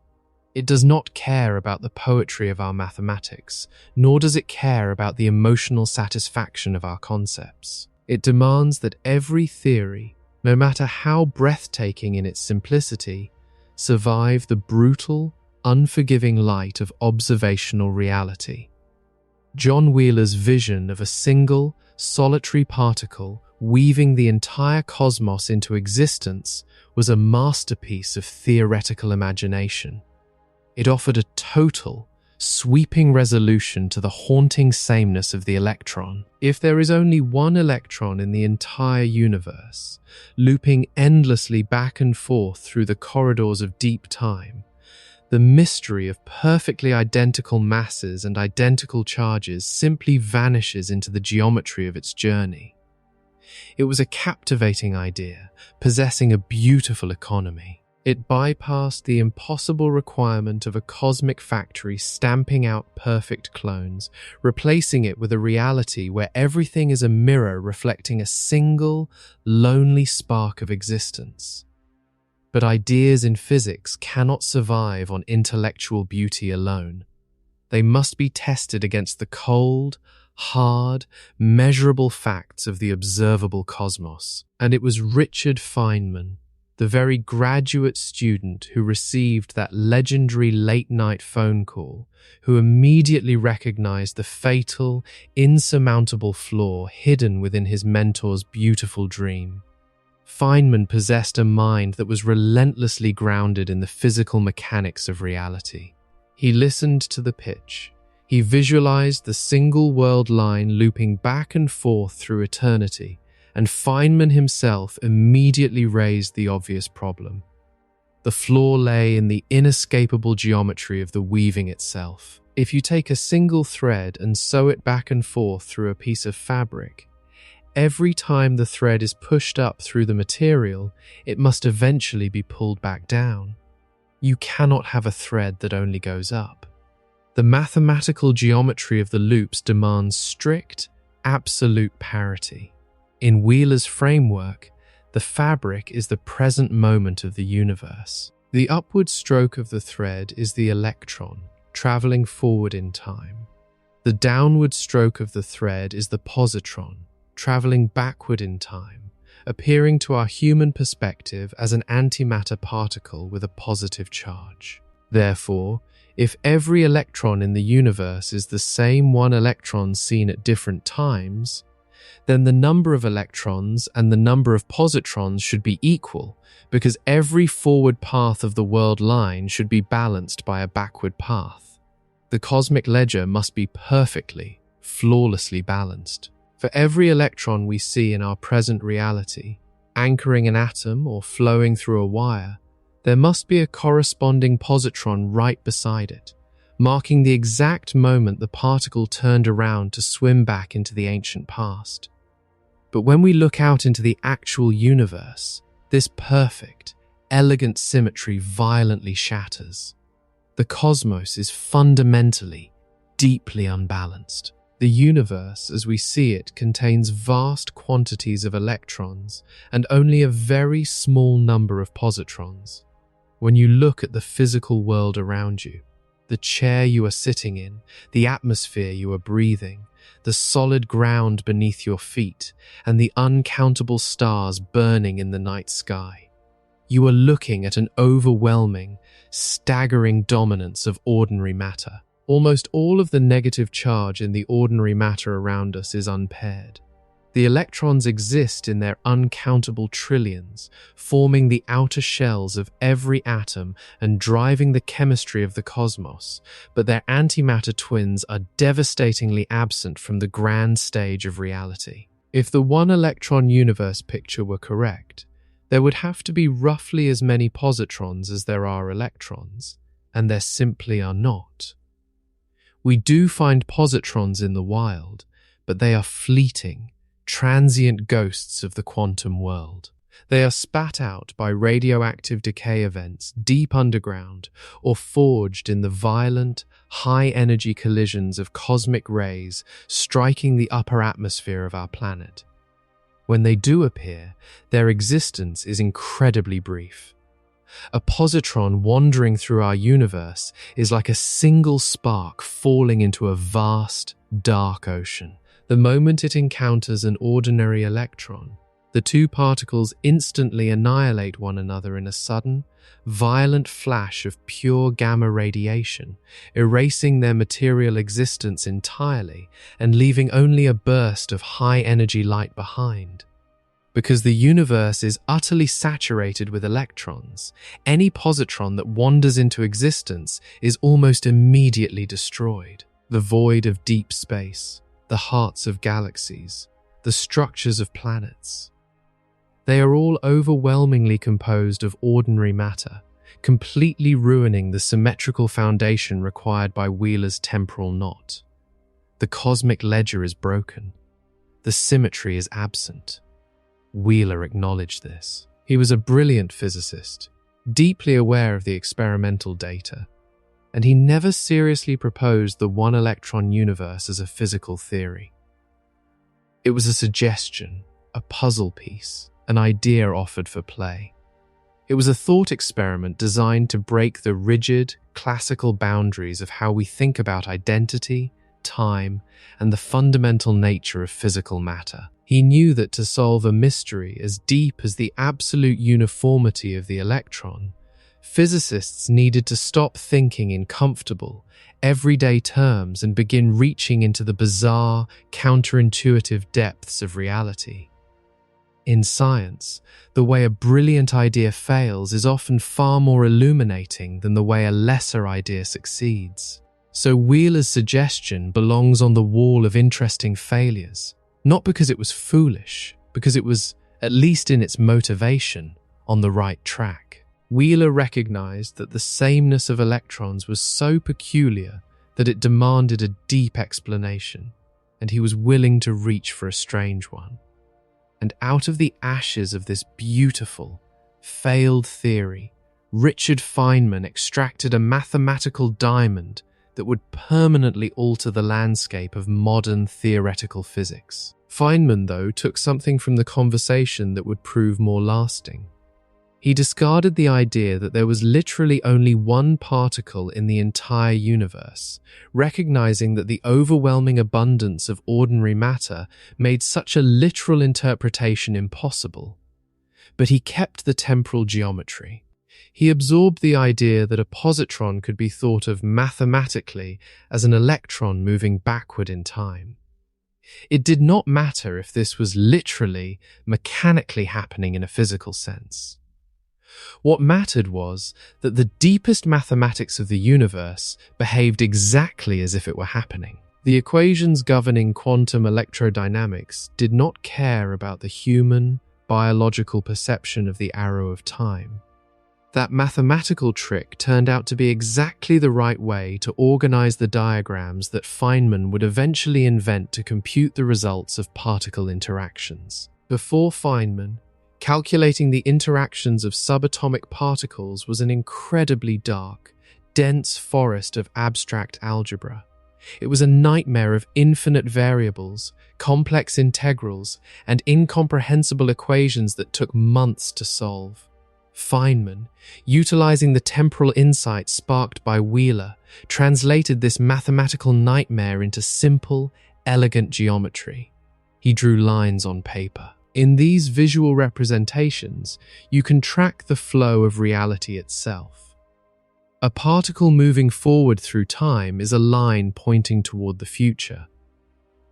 Speaker 1: It does not care about the poetry of our mathematics, nor does it care about the emotional satisfaction of our concepts. It demands that every theory, no matter how breathtaking in its simplicity, survive the brutal, unforgiving light of observational reality. John Wheeler's vision of a single, solitary particle weaving the entire cosmos into existence was a masterpiece of theoretical imagination. It offered a total, sweeping resolution to the haunting sameness of the electron. If there is only one electron in the entire universe, looping endlessly back and forth through the corridors of deep time, the mystery of perfectly identical masses and identical charges simply vanishes into the geometry of its journey. It was a captivating idea, possessing a beautiful economy. It bypassed the impossible requirement of a cosmic factory stamping out perfect clones, replacing it with a reality where everything is a mirror reflecting a single, lonely spark of existence. But ideas in physics cannot survive on intellectual beauty alone. They must be tested against the cold, hard, measurable facts of the observable cosmos. And it was Richard Feynman, the very graduate student who received that legendary late-night phone call, who immediately recognized the fatal, insurmountable flaw hidden within his mentor's beautiful dream. Feynman possessed a mind that was relentlessly grounded in the physical mechanics of reality. He listened to the pitch. He visualized the single world line looping back and forth through eternity, and Feynman himself immediately raised the obvious problem. The flaw lay in the inescapable geometry of the weaving itself. If you take a single thread and sew it back and forth through a piece of fabric, every time the thread is pushed up through the material, it must eventually be pulled back down. You cannot have a thread that only goes up. The mathematical geometry of the loops demands strict, absolute parity. In Wheeler's framework, the fabric is the present moment of the universe. The upward stroke of the thread is the electron, traveling forward in time. The downward stroke of the thread is the positron, traveling backward in time, appearing to our human perspective as an antimatter particle with a positive charge. Therefore, If every electron in the universe is the same one electron seen at different times, then the number of electrons and the number of positrons should be equal, because every forward path of the world line should be balanced by a backward path. The cosmic ledger must be perfectly, flawlessly balanced. For every electron we see in our present reality, anchoring an atom or flowing through a wire, there must be a corresponding positron right beside it, marking the exact moment the particle turned around to swim back into the ancient past. But when we look out into the actual universe, this perfect, elegant symmetry violently shatters. The cosmos is fundamentally, deeply unbalanced. The universe, as we see it, contains vast quantities of electrons and only a very small number of positrons. When you look at the physical world around you, the chair you are sitting in, the atmosphere you are breathing, the solid ground beneath your feet, and the uncountable stars burning in the night sky, you are looking at an overwhelming, staggering dominance of ordinary matter. Almost all of the negative charge in the ordinary matter around us is unpaired. The electrons exist in their uncountable trillions, forming the outer shells of every atom and driving the chemistry of the cosmos, but their antimatter twins are devastatingly absent from the grand stage of reality. If the one-electron universe picture were correct, there would have to be roughly as many positrons as there are electrons, and there simply are not. We do find positrons in the wild, but they are fleeting, transient ghosts of the quantum world. They are spat out by radioactive decay events deep underground or forged in the violent, high-energy collisions of cosmic rays striking the upper atmosphere of our planet. When they do appear, their existence is incredibly brief. A positron wandering through our universe is like a single spark falling into a vast, dark ocean. The moment it encounters an ordinary electron, the two particles instantly annihilate one another in a sudden, violent flash of pure gamma radiation, erasing their material existence entirely and leaving only a burst of high-energy light behind. Because the universe is utterly saturated with electrons, any positron that wanders into existence is almost immediately destroyed. The void of deep space, the hearts of galaxies, the structures of planets. They are all overwhelmingly composed of ordinary matter, completely ruining the symmetrical foundation required by Wheeler's temporal knot. The cosmic ledger is broken. The symmetry is absent. Wheeler acknowledged this. He was a brilliant physicist, deeply aware of the experimental data, and he never seriously proposed the one-electron universe as a physical theory. It was a suggestion, a puzzle piece, an idea offered for play. It was a thought experiment designed to break the rigid, classical boundaries of how we think about identity, time, and the fundamental nature of physical matter. He knew that to solve a mystery as deep as the absolute uniformity of the electron, physicists needed to stop thinking in comfortable, everyday terms and begin reaching into the bizarre, counterintuitive depths of reality. In science, the way a brilliant idea fails is often far more illuminating than the way a lesser idea succeeds. So Wheeler's suggestion belongs on the wall of interesting failures, not because it was foolish, because it was, at least in its motivation, on the right track. Wheeler recognized that the sameness of electrons was so peculiar that it demanded a deep explanation, and he was willing to reach for a strange one. And out of the ashes of this beautiful, failed theory, Richard Feynman extracted a mathematical diamond that would permanently alter the landscape of modern theoretical physics. Feynman, though, took something from the conversation that would prove more lasting. He discarded the idea that there was literally only one particle in the entire universe, recognizing that the overwhelming abundance of ordinary matter made such a literal interpretation impossible. But he kept the temporal geometry. He absorbed the idea that a positron could be thought of mathematically as an electron moving backward in time. It did not matter if this was literally, mechanically happening in a physical sense. What mattered was that the deepest mathematics of the universe behaved exactly as if it were happening. The equations governing quantum electrodynamics did not care about the human, biological perception of the arrow of time. That mathematical trick turned out to be exactly the right way to organize the diagrams that Feynman would eventually invent to compute the results of particle interactions. Before Feynman, calculating the interactions of subatomic particles was an incredibly dark, dense forest of abstract algebra. It was a nightmare of infinite variables, complex integrals, and incomprehensible equations that took months to solve. Feynman, utilizing the temporal insight sparked by Wheeler, translated this mathematical nightmare into simple, elegant geometry. He drew lines on paper. In these visual representations, you can track the flow of reality itself. A particle moving forward through time is a line pointing toward the future.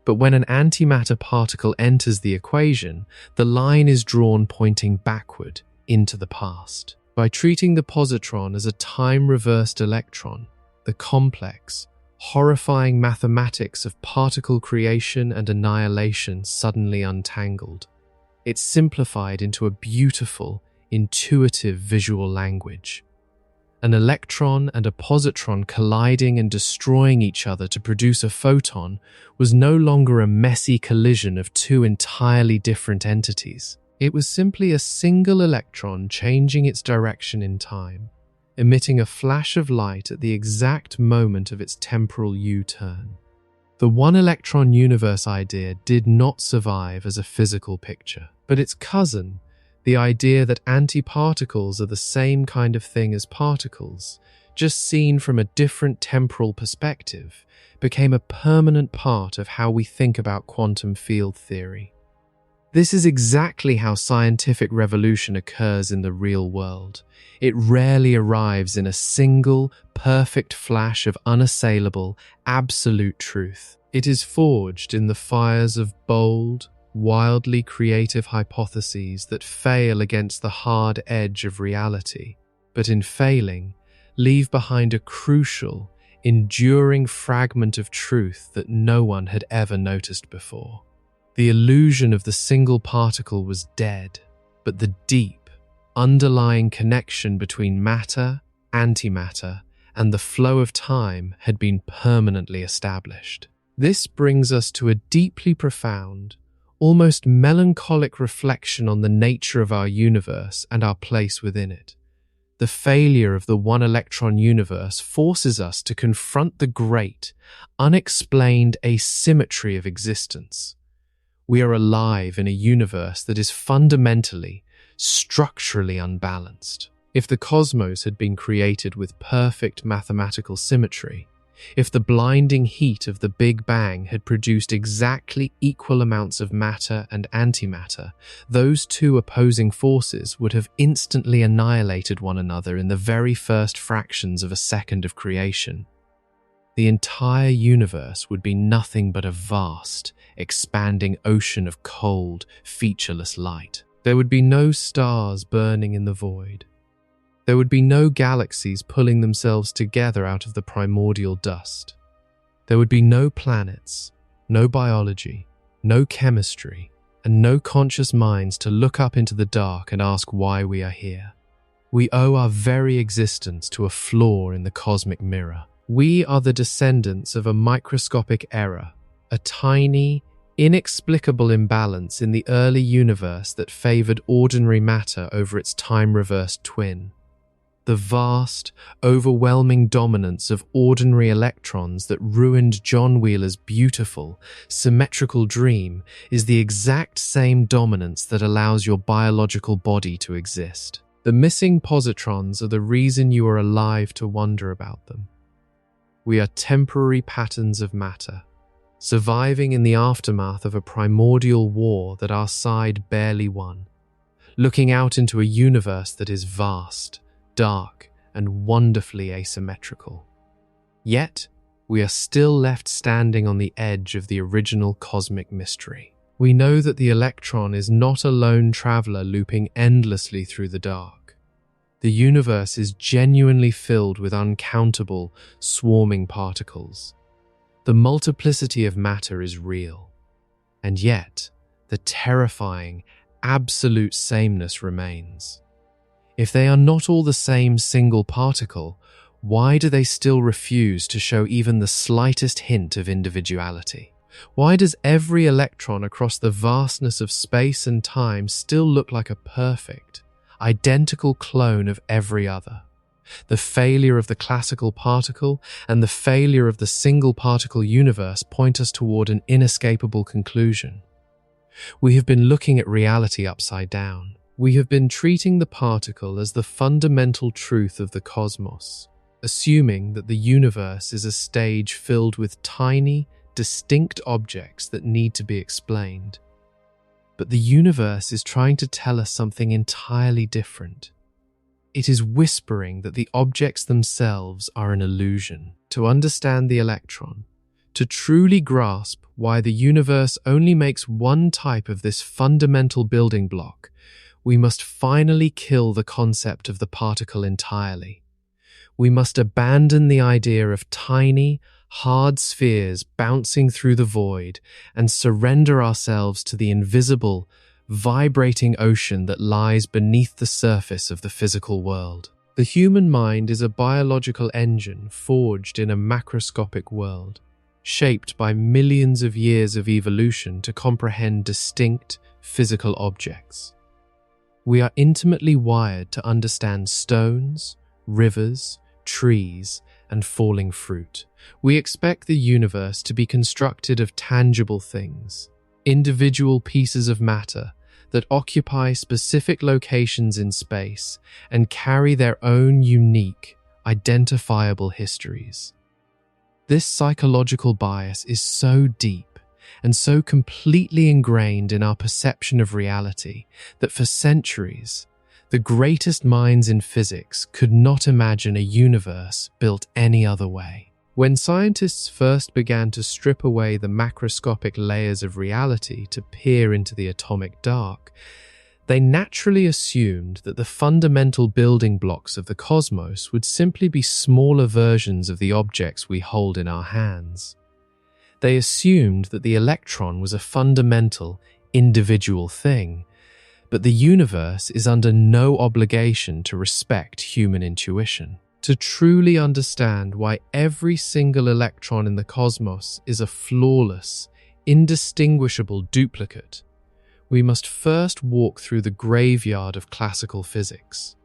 Speaker 1: But when an antimatter particle enters the equation, the line is drawn pointing backward, into the past. By treating the positron as a time-reversed electron, the complex, horrifying mathematics of particle creation and annihilation suddenly untangled. It simplified into a beautiful, intuitive visual language. An electron and a positron colliding and destroying each other to produce a photon was no longer a messy collision of two entirely different entities. It was simply a single electron changing its direction in time, emitting a flash of light at the exact moment of its temporal U-turn. The one-electron universe idea did not survive as a physical picture, but its cousin, the idea that antiparticles are the same kind of thing as particles, just seen from a different temporal perspective, became a permanent part of how we think about quantum field theory. This is exactly how scientific revolution occurs in the real world. It rarely arrives in a single, perfect flash of unassailable, absolute truth. It is forged in the fires of bold, wildly creative hypotheses that fail against the hard edge of reality, but in failing, leave behind a crucial, enduring fragment of truth that no one had ever noticed before. The illusion of the single particle was dead, but the deep, underlying connection between matter, antimatter, and the flow of time had been permanently established. This brings us to a deeply profound, almost melancholic reflection on the nature of our universe and our place within it. The failure of the one-electron universe forces us to confront the great, unexplained asymmetry of existence. We are alive in a universe that is fundamentally, structurally unbalanced. If the cosmos had been created with perfect mathematical symmetry, if the blinding heat of the Big Bang had produced exactly equal amounts of matter and antimatter, those two opposing forces would have instantly annihilated one another in the very first fractions of a second of creation. The entire universe would be nothing but a vast, expanding ocean of cold, featureless light. There would be no stars burning in the void. There would be no galaxies pulling themselves together out of the primordial dust. There would be no planets, no biology, no chemistry, and no conscious minds to look up into the dark and ask why we are here. We owe our very existence to a flaw in the cosmic mirror. We are the descendants of a microscopic error, a tiny, inexplicable imbalance in the early universe that favored ordinary matter over its time-reversed twin. The vast, overwhelming dominance of ordinary electrons that ruined John Wheeler's beautiful, symmetrical dream is the exact same dominance that allows your biological body to exist. The missing positrons are the reason you are alive to wonder about them. We are temporary patterns of matter, surviving in the aftermath of a primordial war that our side barely won, looking out into a universe that is vast, dark, and wonderfully asymmetrical. Yet, we are still left standing on the edge of the original cosmic mystery. We know that the electron is not a lone traveler looping endlessly through the dark. The universe is genuinely filled with uncountable, swarming particles. The multiplicity of matter is real, and yet the terrifying, absolute sameness remains. If they are not all the same single particle, why do they still refuse to show even the slightest hint of individuality? Why does every electron across the vastness of space and time still look like a perfect, identical clone of every other? The failure of the classical particle and the failure of the single particle universe point us toward an inescapable conclusion. We have been looking at reality upside down. We have been treating the particle as the fundamental truth of the cosmos, assuming that the universe is a stage filled with tiny, distinct objects that need to be explained. But the universe is trying to tell us something entirely different. It is whispering that the objects themselves are an illusion. To understand the electron, to truly grasp why the universe only makes one type of this fundamental building block, we must finally kill the concept of the particle entirely. We must abandon the idea of tiny, hard spheres bouncing through the void and surrender ourselves to the invisible, vibrating ocean that lies beneath the surface of the physical world. The human mind is a biological engine forged in a macroscopic world, shaped by millions of years of evolution to comprehend distinct physical objects. We are intimately wired to understand stones, rivers, trees, and falling fruit. We expect the universe to be constructed of tangible things, individual pieces of matter that occupy specific locations in space and carry their own unique, identifiable histories. This psychological bias is so deep and so completely ingrained in our perception of reality that for centuries, the greatest minds in physics could not imagine a universe built any other way. When scientists first began to strip away the macroscopic layers of reality to peer into the atomic dark, they naturally assumed that the fundamental building blocks of the cosmos would simply be smaller versions of the objects we hold in our hands. They assumed that the electron was a fundamental, individual thing, but the universe is under no obligation to respect human intuition. To truly understand why every single electron in the cosmos is a flawless, indistinguishable duplicate, we must first walk through the graveyard of classical physics.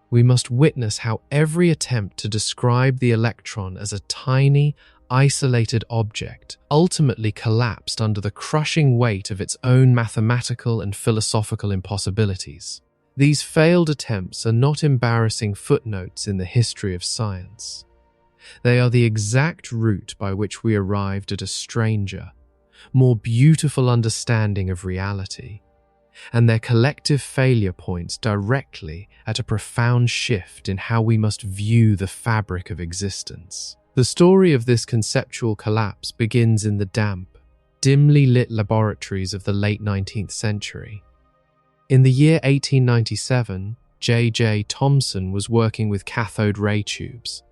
Speaker 1: We must witness how every attempt to describe the electron as a tiny, isolated object ultimately collapsed under the crushing weight of its own mathematical and philosophical impossibilities. These failed attempts are not embarrassing footnotes in the history of science. They are the exact route by which we arrived at a stranger, more beautiful understanding of reality, and their collective failure points directly at a profound shift in how we must view the fabric of existence. The story of this conceptual collapse begins in the damp, dimly lit laboratories of the late 19th century. In the year 1897, J.J. Thomson was working with cathode ray tubes,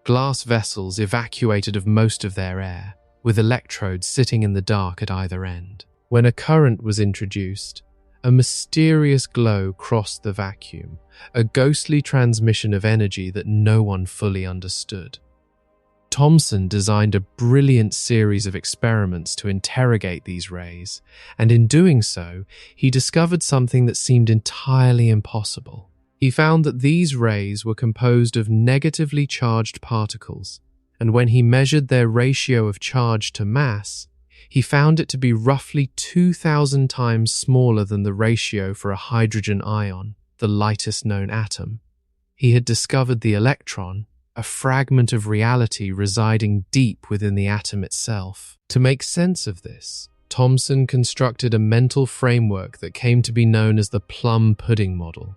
Speaker 1: glass vessels evacuated of most of their air, with electrodes sitting in the dark at either end. When a current was introduced, a mysterious glow crossed the vacuum, a ghostly transmission of energy that no one fully understood. Thomson designed a brilliant series of experiments to interrogate these rays, and in doing so, he discovered something that seemed entirely impossible. He found that these rays were composed of negatively charged particles, and when he measured their ratio of charge to mass, he found it to be roughly 2,000 times smaller than the ratio for a hydrogen ion, the lightest known atom. He had discovered the electron, a fragment of reality residing deep within the atom itself. To make sense of this, Thomson constructed a mental framework that came to be known as the plum pudding model.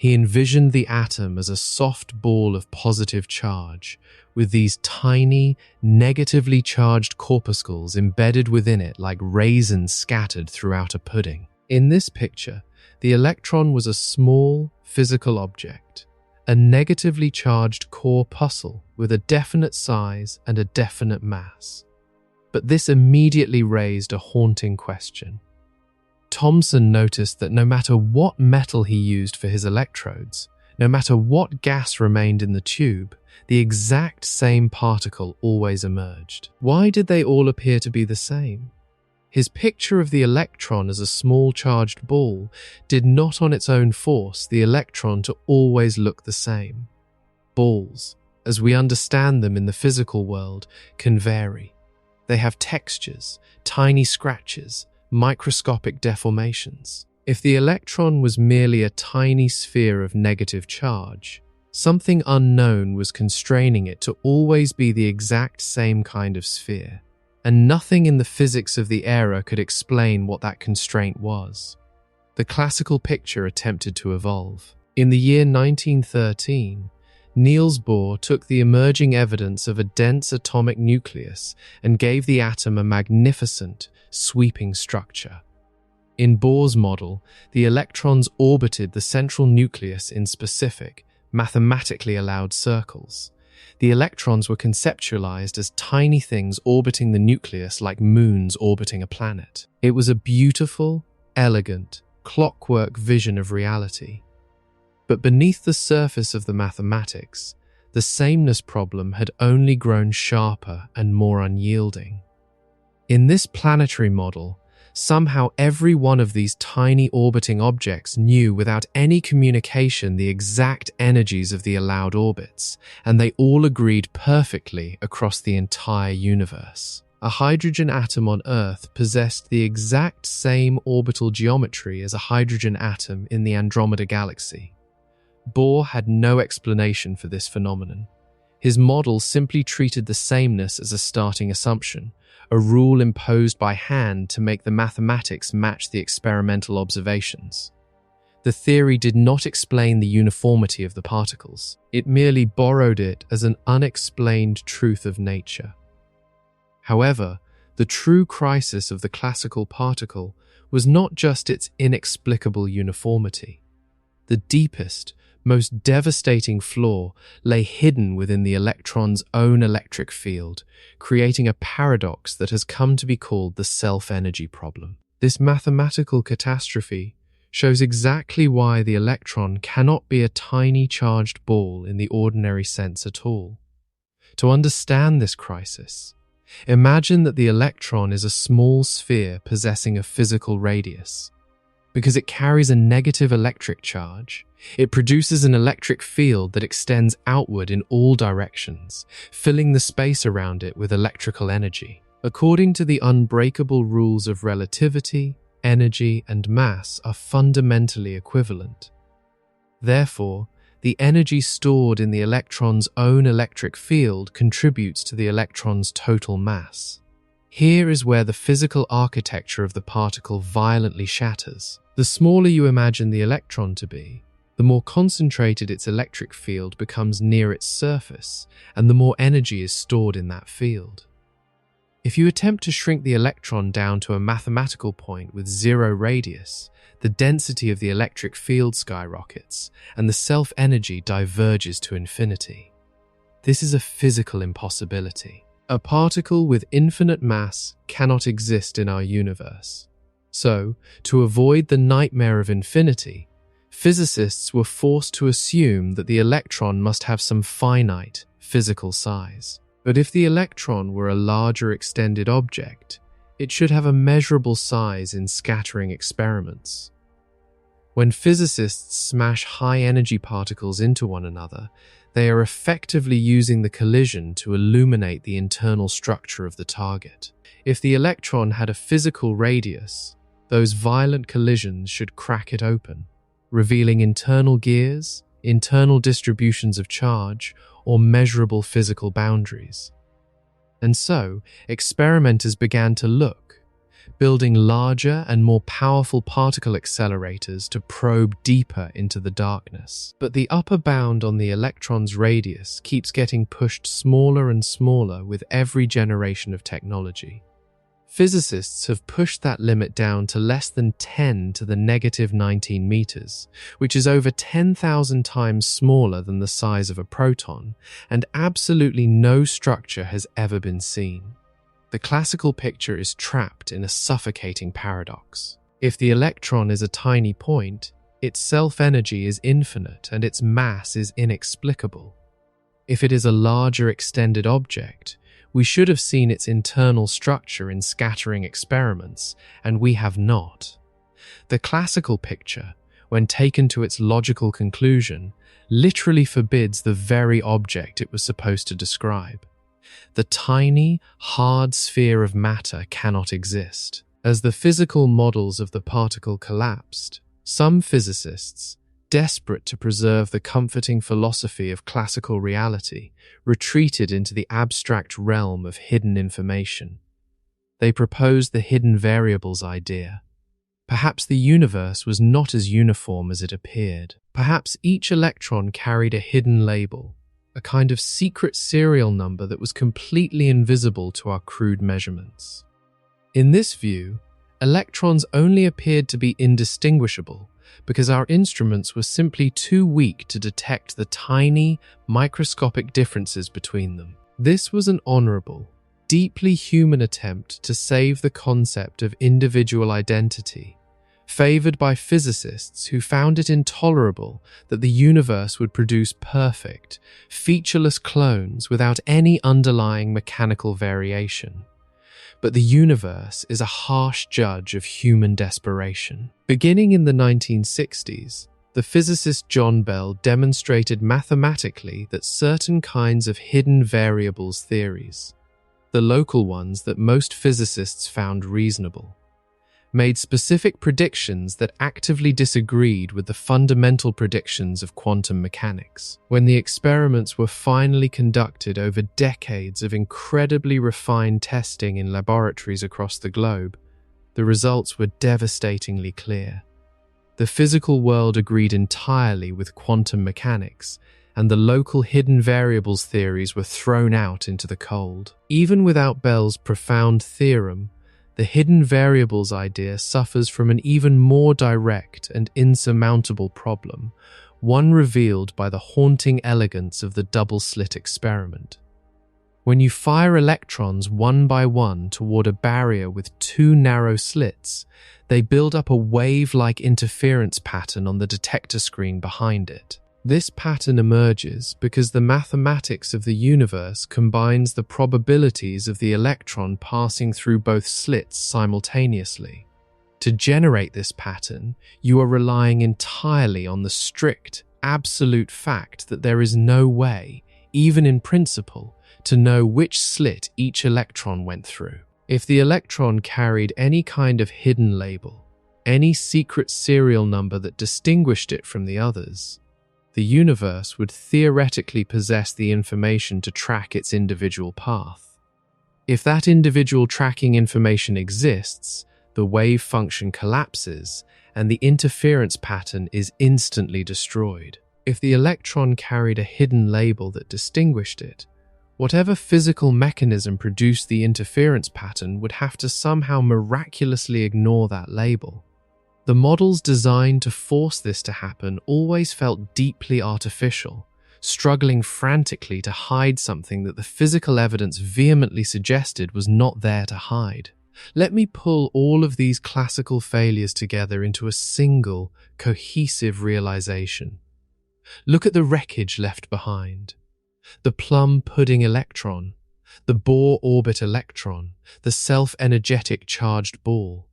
Speaker 1: He envisioned the atom as a soft ball of positive charge, with these tiny, negatively charged corpuscles embedded within it like raisins scattered throughout a pudding. In this picture, the electron was a small, physical object, a negatively charged corpuscle with a definite size and a definite mass. But this immediately raised a haunting question. Thomson noticed that no matter what metal he used for his electrodes, no matter what gas remained in the tube, the exact same particle always emerged. Why did they all appear to be the same? His picture of the electron as a small charged ball did not on its own force the electron to always look the same. Balls, as we understand them in the physical world, can vary. They have textures, tiny scratches, microscopic deformations. If the electron was merely a tiny sphere of negative charge, something unknown was constraining it to always be the exact same kind of sphere, and nothing in the physics of the era could explain what that constraint was. The classical picture attempted to evolve. In the year 1913, Niels Bohr took the emerging evidence of a dense atomic nucleus and gave the atom a magnificent, sweeping structure. In Bohr's model, the electrons orbited the central nucleus in specific, mathematically allowed circles. The electrons were conceptualized as tiny things orbiting the nucleus like moons orbiting a planet. It was a beautiful, elegant, clockwork vision of reality. But beneath the surface of the mathematics, the sameness problem had only grown sharper and more unyielding. In this planetary model, somehow every one of these tiny orbiting objects knew without any communication the exact energies of the allowed orbits, and they all agreed perfectly across the entire universe. A hydrogen atom on Earth possessed the exact same orbital geometry as a hydrogen atom in the Andromeda Galaxy. Bohr had no explanation for this phenomenon. His model simply treated the sameness as a starting assumption, a rule imposed by hand to make the mathematics match the experimental observations. The theory did not explain the uniformity of the particles. It merely borrowed it as an unexplained truth of nature. However, the true crisis of the classical particle was not just its inexplicable uniformity. The deepest, most devastating flaw lay hidden within the electron's own electric field, creating a paradox that has come to be called the self-energy problem. This mathematical catastrophe shows exactly why the electron cannot be a tiny charged ball in the ordinary sense at all. To understand this crisis, imagine that the electron is a small sphere possessing a physical radius. Because it carries a negative electric charge, it produces an electric field that extends outward in all directions, filling the space around it with electrical energy. According to the unbreakable rules of relativity, energy and mass are fundamentally equivalent. Therefore, the energy stored in the electron's own electric field contributes to the electron's total mass. Here is where the physical architecture of the particle violently shatters. The smaller you imagine the electron to be, the more concentrated its electric field becomes near its surface, and the more energy is stored in that field. If you attempt to shrink the electron down to a mathematical point with zero radius, the density of the electric field skyrockets, and the self-energy diverges to infinity. This is a physical impossibility. A particle with infinite mass cannot exist in our universe. So, to avoid the nightmare of infinity, physicists were forced to assume that the electron must have some finite, physical size. But if the electron were a larger extended object, it should have a measurable size in scattering experiments. When physicists smash high-energy particles into one another, they are effectively using the collision to illuminate the internal structure of the target. If the electron had a physical radius, those violent collisions should crack it open, revealing internal gears, internal distributions of charge, or measurable physical boundaries. And so, experimenters began to look, building larger and more powerful particle accelerators to probe deeper into the darkness. But the upper bound on the electron's radius keeps getting pushed smaller and smaller with every generation of technology. Physicists have pushed that limit down to less than 10 to the negative 19 meters, which is over 10,000 times smaller than the size of a proton, and absolutely no structure has ever been seen. The classical picture is trapped in a suffocating paradox. If the electron is a tiny point, its self-energy is infinite and its mass is inexplicable. If it is a larger extended object, we should have seen its internal structure in scattering experiments, and we have not. The classical picture, when taken to its logical conclusion, literally forbids the very object it was supposed to describe. The tiny, hard sphere of matter cannot exist. As the physical models of the particle collapsed, some physicists, desperate to preserve the comforting philosophy of classical reality, retreated into the abstract realm of hidden information. They proposed the hidden variables idea. Perhaps the universe was not as uniform as it appeared. Perhaps each electron carried a hidden label, a kind of secret serial number that was completely invisible to our crude measurements. In this view, electrons only appeared to be indistinguishable because our instruments were simply too weak to detect the tiny, microscopic differences between them. This was an honorable, deeply human attempt to save the concept of individual identity, favored by physicists who found it intolerable that the universe would produce perfect, featureless clones without any underlying mechanical variation. But the universe is a harsh judge of human desperation. Beginning in the 1960s, the physicist John Bell demonstrated mathematically that certain kinds of hidden variables theories, the local ones that most physicists found reasonable, made specific predictions that actively disagreed with the fundamental predictions of quantum mechanics. When the experiments were finally conducted over decades of incredibly refined testing in laboratories across the globe, the results were devastatingly clear. The physical world agreed entirely with quantum mechanics, and the local hidden variables theories were thrown out into the cold. Even without Bell's profound theorem, the hidden variables idea suffers from an even more direct and insurmountable problem, one revealed by the haunting elegance of the double-slit experiment. When you fire electrons one by one toward a barrier with two narrow slits, they build up a wave-like interference pattern on the detector screen behind it. This pattern emerges because the mathematics of the universe combines the probabilities of the electron passing through both slits simultaneously. To generate this pattern, you are relying entirely on the strict, absolute fact that there is no way, even in principle, to know which slit each electron went through. If the electron carried any kind of hidden label, any secret serial number that distinguished it from the others, the universe would theoretically possess the information to track its individual path. If that individual tracking information exists, the wave function collapses and the interference pattern is instantly destroyed. If the electron carried a hidden label that distinguished it, whatever physical mechanism produced the interference pattern would have to somehow miraculously ignore that label. The models designed to force this to happen always felt deeply artificial, struggling frantically to hide something that the physical evidence vehemently suggested was not there to hide. Let me pull all of these classical failures together into a single, cohesive realization. Look at the wreckage left behind. The plum pudding electron, the Bohr orbit electron, the self-energetic charged ball,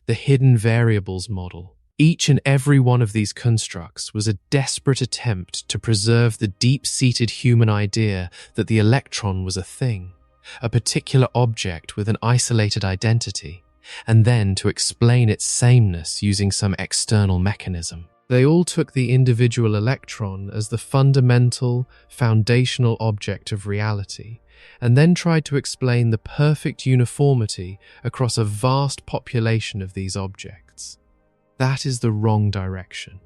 Speaker 1: the hidden variables model. Each and every one of these constructs was a desperate attempt to preserve the deep-seated human idea that the electron was a thing, a particular object with an isolated identity, and then to explain its sameness using some external mechanism. They all took the individual electron as the fundamental, foundational object of reality, and then tried to explain the perfect uniformity across a vast population of these objects. That is the wrong direction.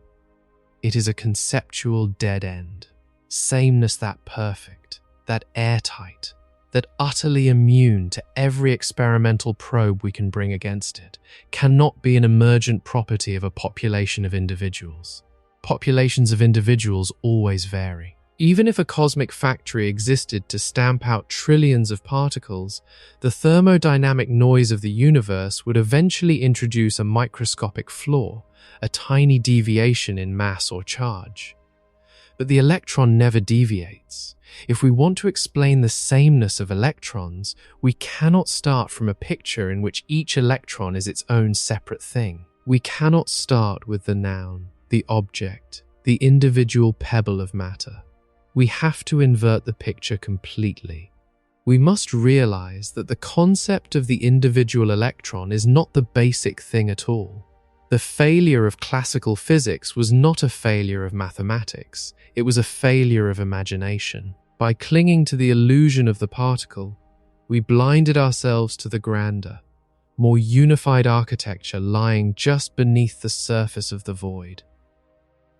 Speaker 1: It is a conceptual dead end. Sameness that perfect, that airtight, that utterly immune to every experimental probe we can bring against it, cannot be an emergent property of a population of individuals. Populations of individuals always vary. Even if a cosmic factory existed to stamp out trillions of particles, the thermodynamic noise of the universe would eventually introduce a microscopic flaw, a tiny deviation in mass or charge. But the electron never deviates. If we want to explain the sameness of electrons, we cannot start from a picture in which each electron is its own separate thing. We cannot start with the noun, the object, the individual pebble of matter. We have to invert the picture completely. We must realize that the concept of the individual electron is not the basic thing at all. The failure of classical physics was not a failure of mathematics, it was a failure of imagination. By clinging to the illusion of the particle, we blinded ourselves to the grander, more unified architecture lying just beneath the surface of the void.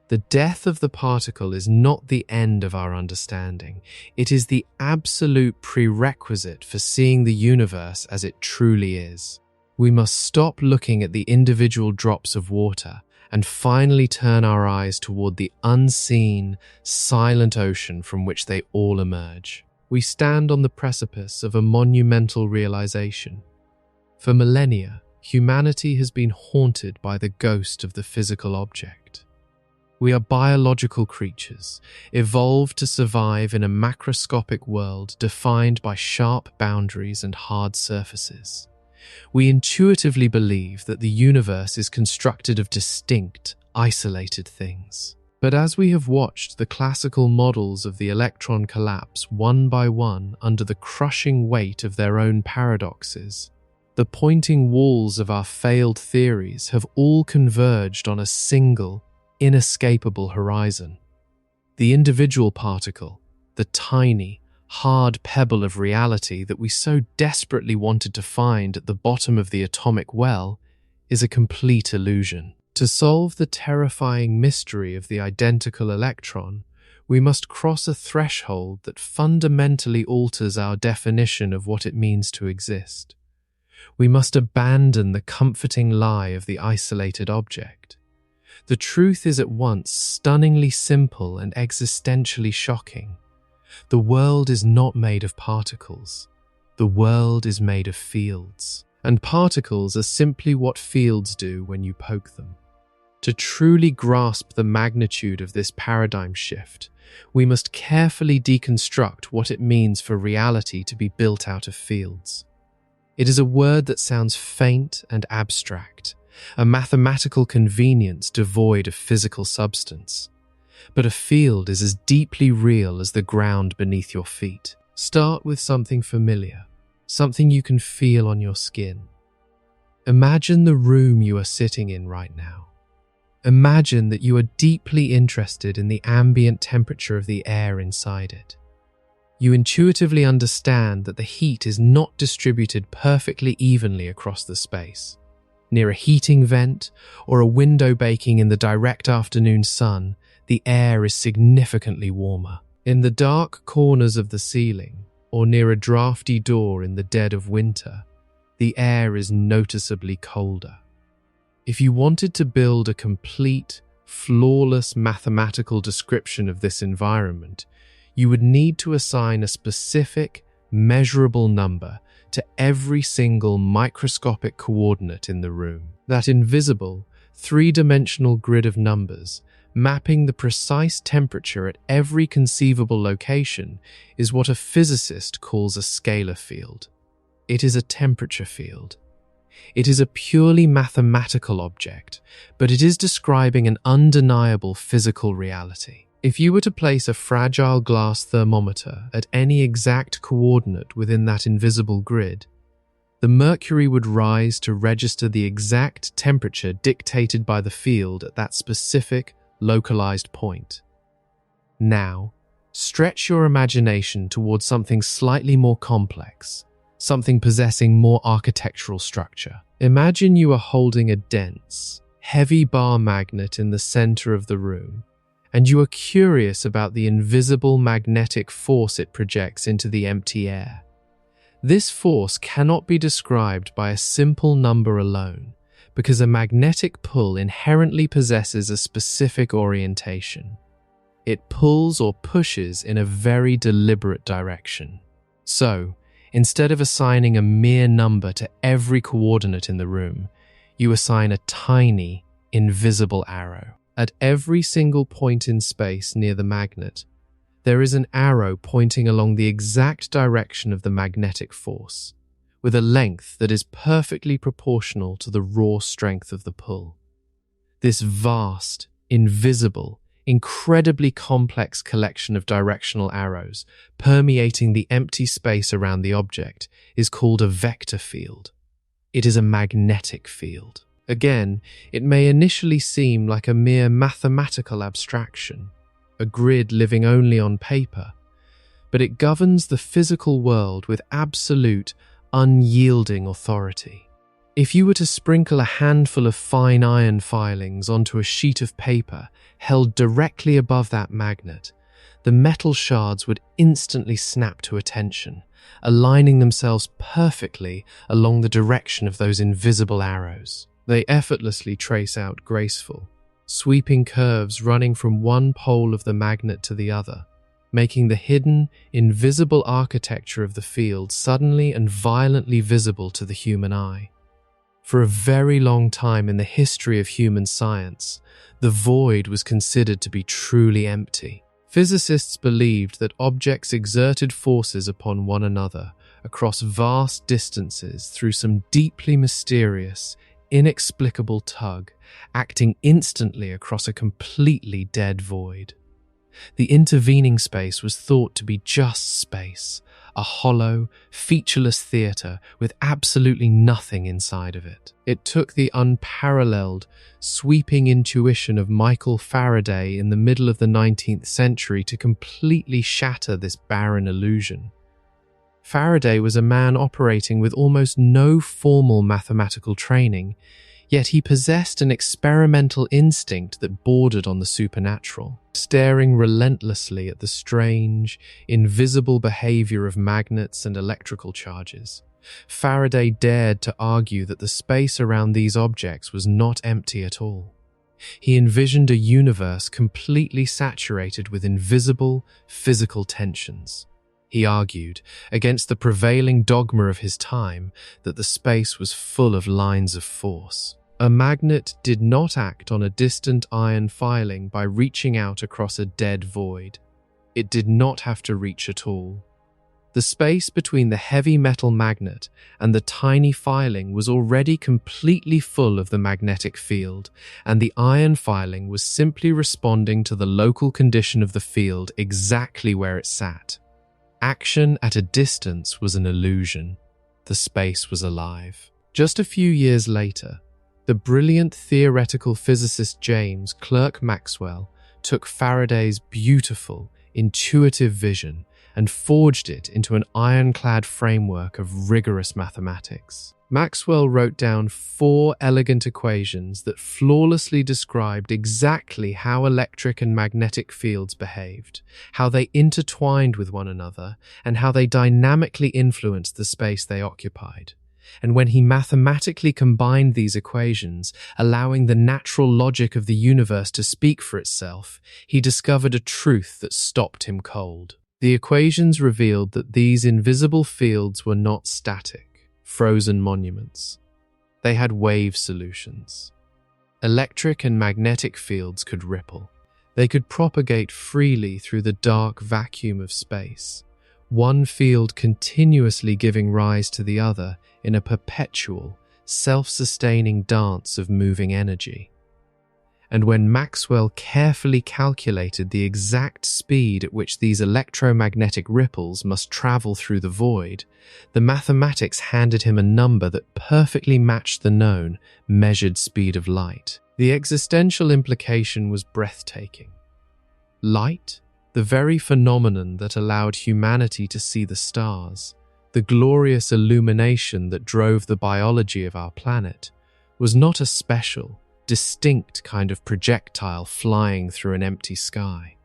Speaker 1: The death of the particle is not the end of our understanding. It is the absolute prerequisite for seeing the universe as it truly is. We must stop looking at the individual drops of water and finally turn our eyes toward the unseen, silent ocean from which they all emerge. We stand on the precipice of a monumental realization. For millennia, humanity has been haunted by the ghost of the physical object. We are biological creatures, evolved to survive in a macroscopic world defined by sharp boundaries and hard surfaces. We intuitively believe that the universe is constructed of distinct, isolated things. But as we have watched the classical models of the electron collapse one by one under the crushing weight of their own paradoxes, the pointing walls of our failed theories have all converged on a single, inescapable horizon. The individual particle, the tiny, hard pebble of reality that we so desperately wanted to find at the bottom of the atomic well, is a complete illusion. To solve the terrifying mystery of the identical electron, we must cross a threshold that fundamentally alters our definition of what it means to exist. We must abandon the comforting lie of the isolated object. The truth is at once stunningly simple and existentially shocking. The world is not made of particles. The world is made of fields, and particles are simply what fields do when you poke them. To truly grasp the magnitude of this paradigm shift, we must carefully deconstruct what it means for reality to be built out of fields. It is a word that sounds faint and abstract, a mathematical convenience devoid of physical substance. But a field is as deeply real as the ground beneath your feet. Start with something familiar, something you can feel on your skin. Imagine the room you are sitting in right now. Imagine that you are deeply interested in the ambient temperature of the air inside it. You intuitively understand that the heat is not distributed perfectly evenly across the space. Near a heating vent or a window baking in the direct afternoon sun, the air is significantly warmer. In the dark corners of the ceiling, or near a drafty door in the dead of winter, the air is noticeably colder. If you wanted to build a complete, flawless mathematical description of this environment, you would need to assign a specific, measurable number to every single microscopic coordinate in the room. That invisible, three-dimensional grid of numbers mapping the precise temperature at every conceivable location is what a physicist calls a scalar field. It is a temperature field. It is a purely mathematical object, but it is describing an undeniable physical reality. If you were to place a fragile glass thermometer at any exact coordinate within that invisible grid, The mercury would rise to register the exact temperature dictated by the field at that specific, localized point. Now, stretch your imagination towards something slightly more complex, something possessing more architectural structure. Imagine you are holding a dense, heavy bar magnet in the center of the room, and you are curious about the invisible magnetic force it projects into the empty air. This force cannot be described by a simple number alone, because a magnetic pull inherently possesses a specific orientation. It pulls or pushes in a very deliberate direction. So, instead of assigning a mere number to every coordinate in the room, you assign a tiny, invisible arrow. At every single point in space near the magnet, there is an arrow pointing along the exact direction of the magnetic force, with a length that is perfectly proportional to the raw strength of the pull. This vast, invisible, incredibly complex collection of directional arrows permeating the empty space around the object is called a vector field. It is a magnetic field. Again, it may initially seem like a mere mathematical abstraction, a grid living only on paper, but it governs the physical world with absolute, unyielding authority. If you were to sprinkle a handful of fine iron filings onto a sheet of paper held directly above that magnet, the metal shards would instantly snap to attention, aligning themselves perfectly along the direction of those invisible arrows. They effortlessly trace out graceful, sweeping curves running from one pole of the magnet to the other, making the hidden, invisible architecture of the field suddenly and violently visible to the human eye. For a very long time in the history of human science, the void was considered to be truly empty. Physicists believed that objects exerted forces upon one another across vast distances through some deeply mysterious, inexplicable tug, acting instantly across a completely dead void. The intervening space was thought to be just space, a hollow, featureless theatre with absolutely nothing inside of it. It took the unparalleled, sweeping intuition of Michael Faraday in the middle of the 19th century to completely shatter this barren illusion. Faraday was a man operating with almost no formal mathematical training, yet he possessed an experimental instinct that bordered on the supernatural. Staring relentlessly at the strange, invisible behavior of magnets and electrical charges, Faraday dared to argue that the space around these objects was not empty at all. He envisioned a universe completely saturated with invisible, physical tensions. He argued, against the prevailing dogma of his time, that the space was full of lines of force. A magnet did not act on a distant iron filing by reaching out across a dead void. It did not have to reach at all. The space between the heavy metal magnet and the tiny filing was already completely full of the magnetic field, and the iron filing was simply responding to the local condition of the field exactly where it sat. Action at a distance was an illusion. The space was alive. Just a few years later, the brilliant theoretical physicist James Clerk Maxwell took Faraday's beautiful, intuitive vision and forged it into an ironclad framework of rigorous mathematics. Maxwell wrote down 4 elegant equations that flawlessly described exactly how electric and magnetic fields behaved, how they intertwined with one another, and how they dynamically influenced the space they occupied. And when he mathematically combined these equations, allowing the natural logic of the universe to speak for itself, he discovered a truth that stopped him cold. The equations revealed that these invisible fields were not static, frozen monuments. They had wave solutions. Electric and magnetic fields could ripple. They could propagate freely through the dark vacuum of space, one field continuously giving rise to the other in a perpetual, self-sustaining dance of moving energy. And when Maxwell carefully calculated the exact speed at which these electromagnetic ripples must travel through the void, the mathematics handed him a number that perfectly matched the known, measured speed of light. The existential implication was breathtaking. Light, the very phenomenon that allowed humanity to see the stars, the glorious illumination that drove the biology of our planet, was not a special, distinct kind of projectile flying through an empty sky.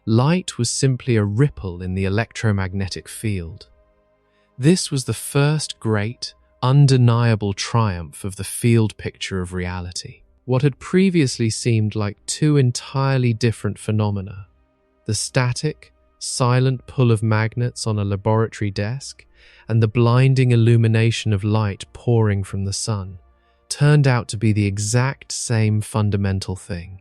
Speaker 1: Light was simply a ripple in the electromagnetic field. This was the first great, undeniable triumph of the field picture of reality. What had previously seemed like two entirely different phenomena, the static, silent pull of magnets on a laboratory desk and the blinding illumination of light pouring from the sun, turned out to be the exact same fundamental thing.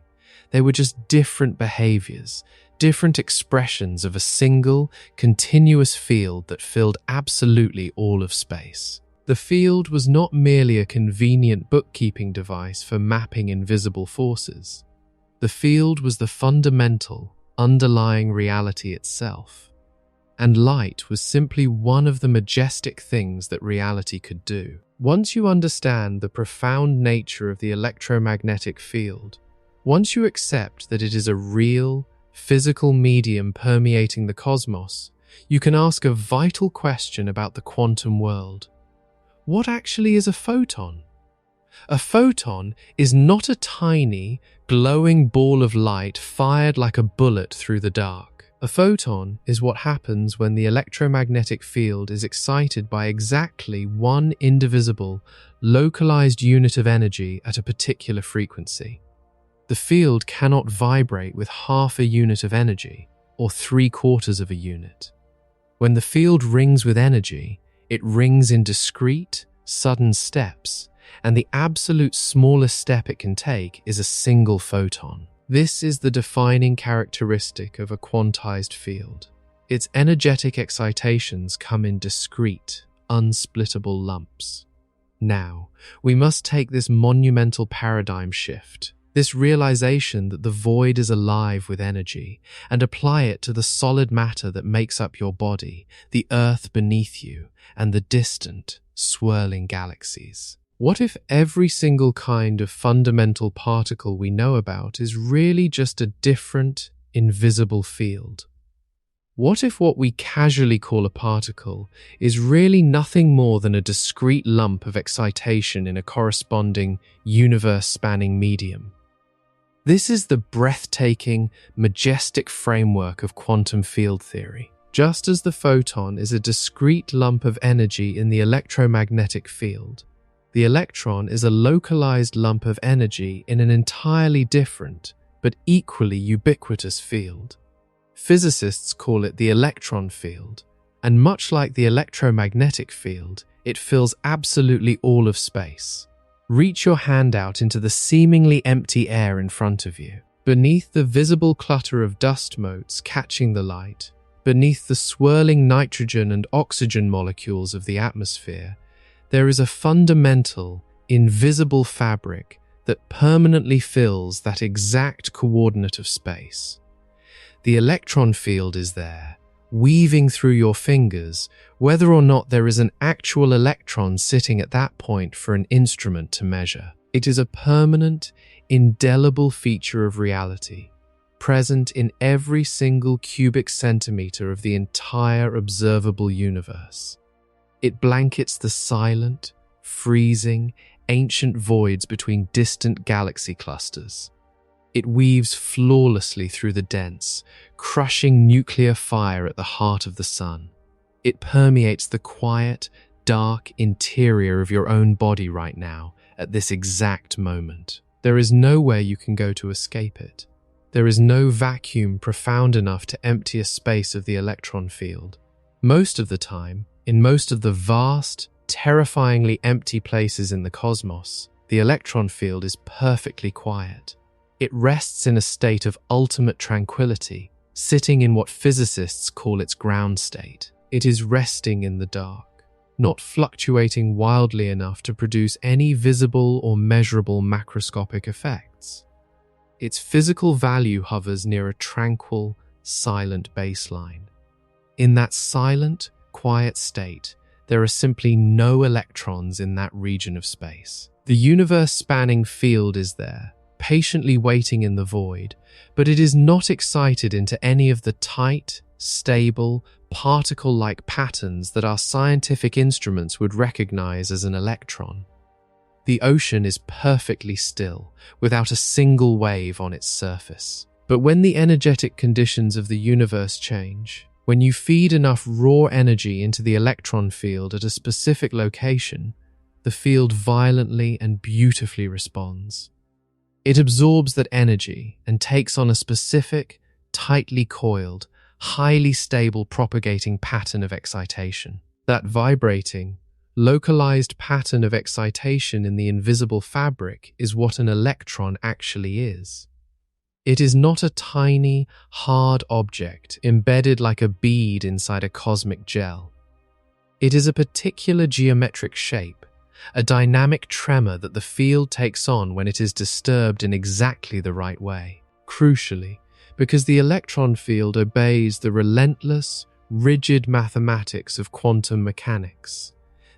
Speaker 1: They were just different behaviors, different expressions of a single, continuous field that filled absolutely all of space. The field was not merely a convenient bookkeeping device for mapping invisible forces. The field was the fundamental, underlying reality itself. And light was simply one of the majestic things that reality could do. Once you understand the profound nature of the electromagnetic field, once you accept that it is a real, physical medium permeating the cosmos, you can ask a vital question about the quantum world. What actually is a photon? A photon is not a tiny, glowing ball of light fired like a bullet through the dark. A photon is what happens when the electromagnetic field is excited by exactly one indivisible, localized unit of energy at a particular frequency. The field cannot vibrate with half a unit of energy or 3/4 of a unit. When the field rings with energy, it rings in discrete, sudden steps, and the absolute smallest step it can take is a single photon. This is the defining characteristic of a quantized field. Its energetic excitations come in discrete, unsplittable lumps. Now, we must take this monumental paradigm shift, this realization that the void is alive with energy, and apply it to the solid matter that makes up your body, the earth beneath you, and the distant, swirling galaxies. What if every single kind of fundamental particle we know about is really just a different, invisible field? What if what we casually call a particle is really nothing more than a discrete lump of excitation in a corresponding, universe-spanning medium? This is the breathtaking, majestic framework of quantum field theory. Just as the photon is a discrete lump of energy in the electromagnetic field, the electron is a localized lump of energy in an entirely different, but equally ubiquitous field. Physicists call it the electron field, and much like the electromagnetic field, it fills absolutely all of space. Reach your hand out into the seemingly empty air in front of you. Beneath the visible clutter of dust motes catching the light, beneath the swirling nitrogen and oxygen molecules of the atmosphere, there is a fundamental, invisible fabric that permanently fills that exact coordinate of space. The electron field is there, weaving through your fingers, whether or not there is an actual electron sitting at that point for an instrument to measure. It is a permanent, indelible feature of reality, present in every single cubic centimeter of the entire observable universe. It blankets the silent, freezing, ancient voids between distant galaxy clusters. It weaves flawlessly through the dense, crushing nuclear fire at the heart of the sun. It permeates the quiet, dark interior of your own body right now, at this exact moment. There is nowhere you can go to escape it. There is no vacuum profound enough to empty a space of the electron field. Most of the time, in most of the vast, terrifyingly empty places in the cosmos, the electron field is perfectly quiet. It rests in a state of ultimate tranquility, sitting in what physicists call its ground state. It is resting in the dark, not fluctuating wildly enough to produce any visible or measurable macroscopic effects. Its physical value hovers near a tranquil, silent baseline. In that silent, quiet state, there are simply no electrons in that region of space. The universe-spanning field is there, patiently waiting in the void, but it is not excited into any of the tight, stable, particle-like patterns that our scientific instruments would recognize as an electron. The ocean is perfectly still, without a single wave on its surface. But when the energetic conditions of the universe change, when you feed enough raw energy into the electron field at a specific location, the field violently and beautifully responds. It absorbs that energy and takes on a specific, tightly coiled, highly stable propagating pattern of excitation. That vibrating, localized pattern of excitation in the invisible fabric is what an electron actually is. It is not a tiny, hard object embedded like a bead inside a cosmic gel. It is a particular geometric shape, a dynamic tremor that the field takes on when it is disturbed in exactly the right way. Crucially, because the electron field obeys the relentless, rigid mathematics of quantum mechanics,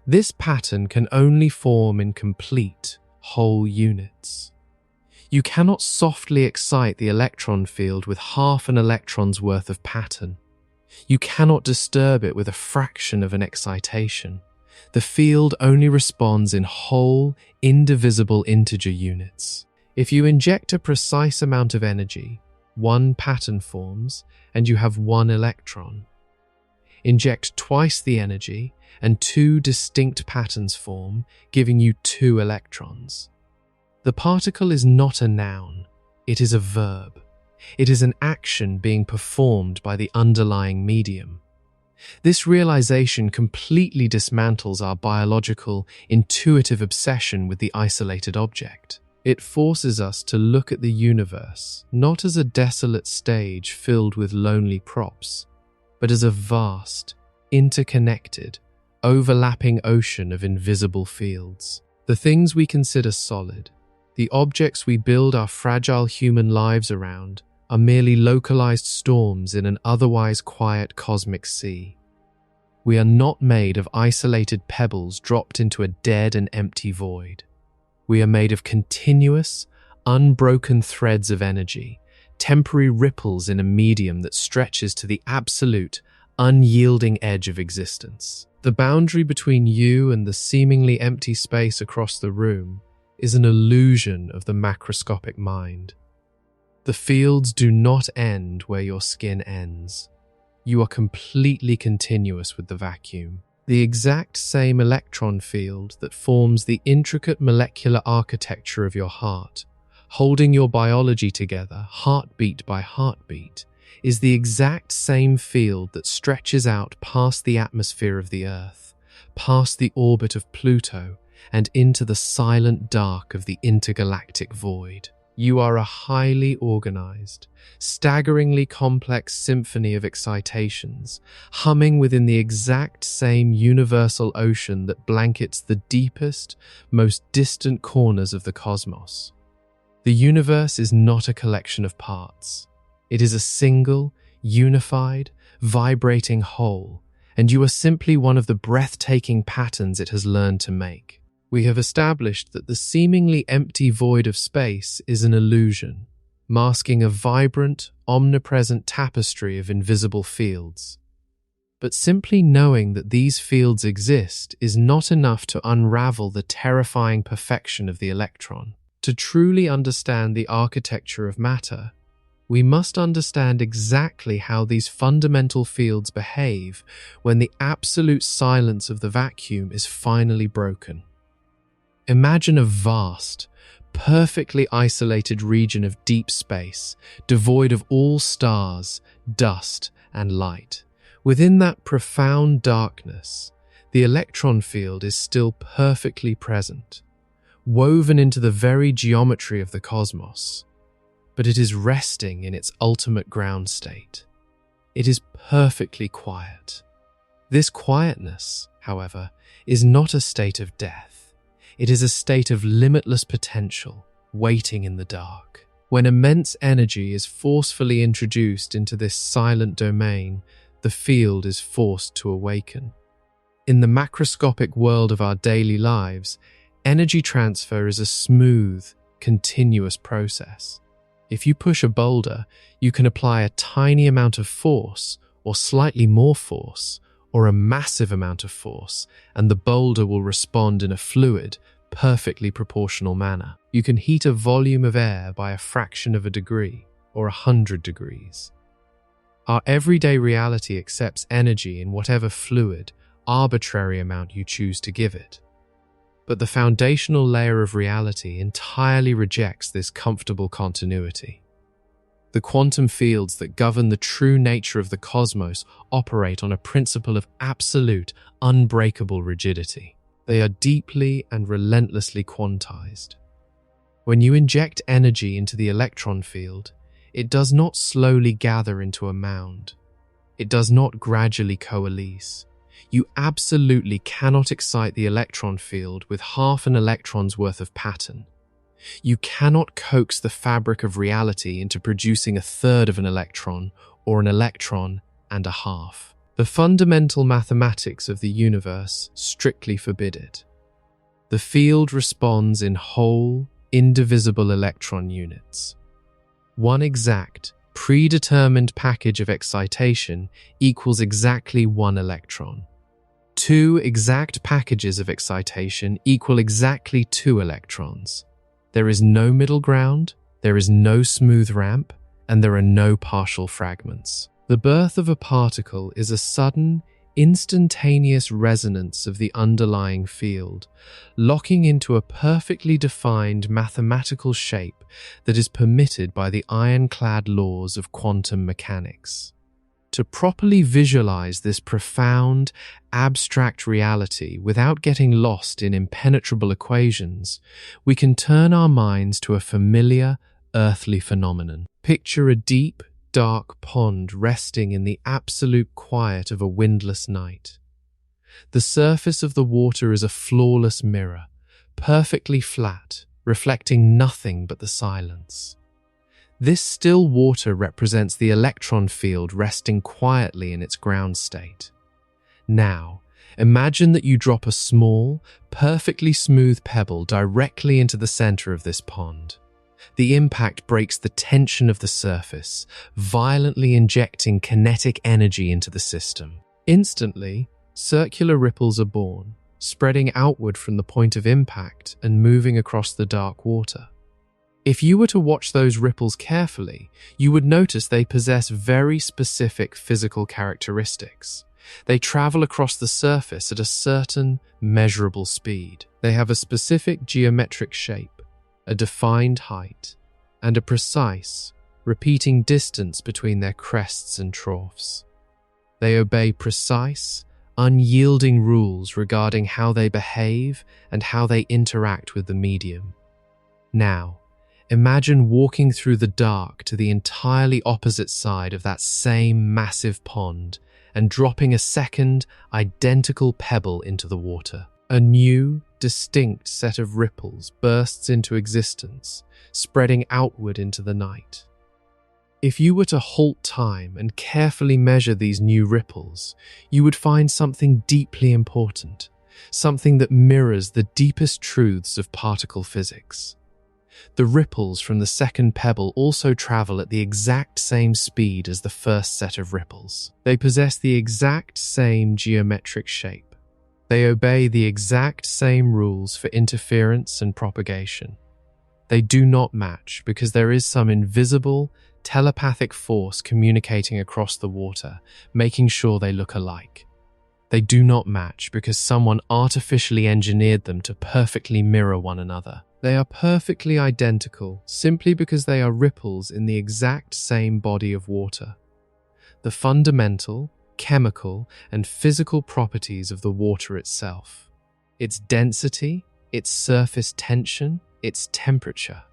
Speaker 1: this pattern can only form in complete, whole units. You cannot softly excite the electron field with half an electron's worth of pattern. You cannot disturb it with a fraction of an excitation. The field only responds in whole, indivisible integer units. If you inject a precise amount of energy, one pattern forms, and you have one electron. Inject twice the energy, and two distinct patterns form, giving you two electrons. The particle is not a noun, it is a verb. It is an action being performed by the underlying medium. This realization completely dismantles our biological, intuitive obsession with the isolated object. It forces us to look at the universe not as a desolate stage filled with lonely props, but as a vast, interconnected, overlapping ocean of invisible fields. The things we consider solid, the objects we build our fragile human lives around, are merely localized storms in an otherwise quiet cosmic sea. We are not made of isolated pebbles dropped into a dead and empty void. We are made of continuous, unbroken threads of energy, temporary ripples in a medium that stretches to the absolute, unyielding edge of existence. The boundary between you and the seemingly empty space across the room is an illusion of the macroscopic mind. The fields do not end where your skin ends. You are completely continuous with the vacuum. The exact same electron field that forms the intricate molecular architecture of your heart, holding your biology together, heartbeat by heartbeat, is the exact same field that stretches out past the atmosphere of the Earth, past the orbit of Pluto, and into the silent dark of the intergalactic void. You are a highly organized, staggeringly complex symphony of excitations, humming within the exact same universal ocean that blankets the deepest, most distant corners of the cosmos. The universe is not a collection of parts. It is a single, unified, vibrating whole, and you are simply one of the breathtaking patterns it has learned to make. We have established that the seemingly empty void of space is an illusion, masking a vibrant, omnipresent tapestry of invisible fields. But simply knowing that these fields exist is not enough to unravel the terrifying perfection of the electron. To truly understand the architecture of matter, we must understand exactly how these fundamental fields behave when the absolute silence of the vacuum is finally broken. Imagine a vast, perfectly isolated region of deep space, devoid of all stars, dust, and light. Within that profound darkness, the electron field is still perfectly present, woven into the very geometry of the cosmos, but it is resting in its ultimate ground state. It is perfectly quiet. This quietness, however, is not a state of death. It is a state of limitless potential, waiting in the dark. When immense energy is forcefully introduced into this silent domain, the field is forced to awaken. In the macroscopic world of our daily lives, energy transfer is a smooth, continuous process. If you push a boulder, you can apply a tiny amount of force, or slightly more force, or a massive amount of force, and the boulder will respond in a fluid, perfectly proportional manner. You can heat a volume of air by a fraction of a degree, or 100 degrees. Our everyday reality accepts energy in whatever fluid, arbitrary amount you choose to give it. But the foundational layer of reality entirely rejects this comfortable continuity. The quantum fields that govern the true nature of the cosmos operate on a principle of absolute, unbreakable rigidity. They are deeply and relentlessly quantized. When you inject energy into the electron field, it does not slowly gather into a mound. It does not gradually coalesce. You absolutely cannot excite the electron field with half an electron's worth of pattern. You cannot coax the fabric of reality into producing a third of an electron or an electron and a half. The fundamental mathematics of the universe strictly forbid it. The field responds in whole, indivisible electron units. One exact, predetermined package of excitation equals exactly one electron. Two exact packages of excitation equal exactly two electrons. There is no middle ground, there is no smooth ramp, and there are no partial fragments. The birth of a particle is a sudden, instantaneous resonance of the underlying field, locking into a perfectly defined mathematical shape that is permitted by the ironclad laws of quantum mechanics. To properly visualize this profound, abstract reality without getting lost in impenetrable equations, we can turn our minds to a familiar, earthly phenomenon. Picture a deep, dark pond resting in the absolute quiet of a windless night. The surface of the water is a flawless mirror, perfectly flat, reflecting nothing but the silence. This still water represents the electron field resting quietly in its ground state. Now, imagine that you drop a small, perfectly smooth pebble directly into the center of this pond. The impact breaks the tension of the surface, violently injecting kinetic energy into the system. Instantly, circular ripples are born, spreading outward from the point of impact and moving across the dark water. If you were to watch those ripples carefully, you would notice they possess very specific physical characteristics. They travel across the surface at a certain, measurable speed. They have a specific geometric shape, a defined height, and a precise, repeating distance between their crests and troughs. They obey precise, unyielding rules regarding how they behave and how they interact with the medium. Now, imagine walking through the dark to the entirely opposite side of that same massive pond and dropping a second, identical pebble into the water. A new, distinct set of ripples bursts into existence, spreading outward into the night. If you were to halt time and carefully measure these new ripples, you would find something deeply important, something that mirrors the deepest truths of particle physics. The ripples from the second pebble also travel at the exact same speed as the first set of ripples. They possess the exact same geometric shape. They obey the exact same rules for interference and propagation. They do not match because there is some invisible, telepathic force communicating across the water, making sure they look alike. They do not match because someone artificially engineered them to perfectly mirror one another. They are perfectly identical simply because they are ripples in the exact same body of water. The fundamental, chemical, and physical properties of the water itself, its density, its surface tension, its temperature,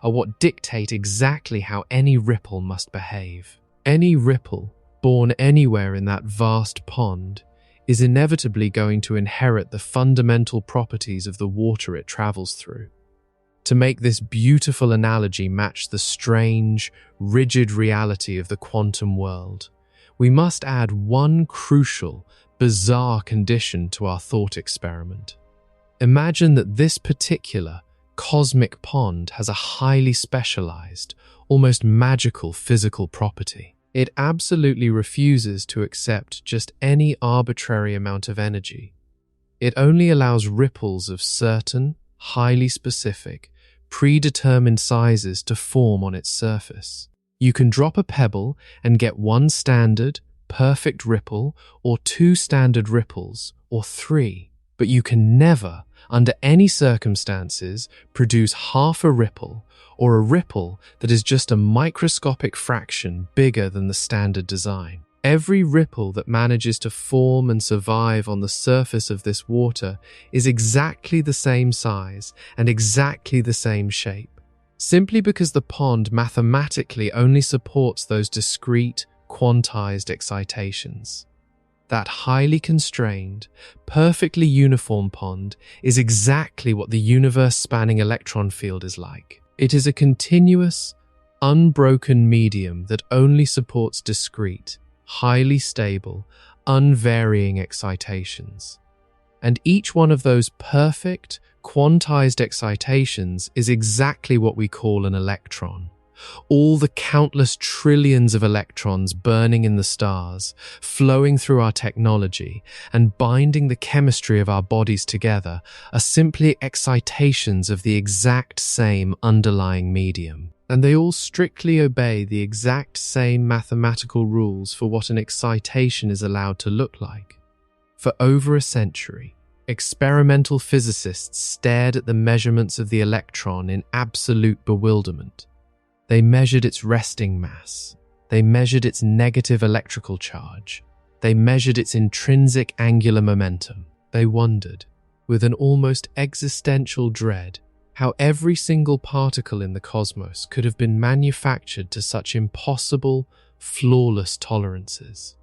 Speaker 1: are what dictate exactly how any ripple must behave. Any ripple, born anywhere in that vast pond, is inevitably going to inherit the fundamental properties of the water it travels through. To make this beautiful analogy match the strange, rigid reality of the quantum world, we must add one crucial, bizarre condition to our thought experiment. Imagine that this particular cosmic pond has a highly specialized, almost magical physical property. It absolutely refuses to accept just any arbitrary amount of energy. It only allows ripples of certain, highly specific, predetermined sizes to form on its surface. You can drop a pebble and get one standard, perfect ripple, or two standard ripples, or three, but you can never, under any circumstances, produce half a ripple or a ripple that is just a microscopic fraction bigger than the standard design. Every ripple that manages to form and survive on the surface of this water is exactly the same size and exactly the same shape, simply because the pond mathematically only supports those discrete, quantized excitations. That highly constrained, perfectly uniform pond is exactly what the universe-spanning electron field is like. It is a continuous, unbroken medium that only supports discrete, highly stable, unvarying excitations. And each one of those perfect, quantized excitations is exactly what we call an electron. All the countless trillions of electrons burning in the stars, flowing through our technology, and binding the chemistry of our bodies together are simply excitations of the exact same underlying medium. And they all strictly obey the exact same mathematical rules for what an excitation is allowed to look like. For over a century, experimental physicists stared at the measurements of the electron in absolute bewilderment. They measured its resting mass. They measured its negative electrical charge. They measured its intrinsic angular momentum. They wondered, with an almost existential dread, how every single particle in the cosmos could have been manufactured to such impossible, flawless tolerances.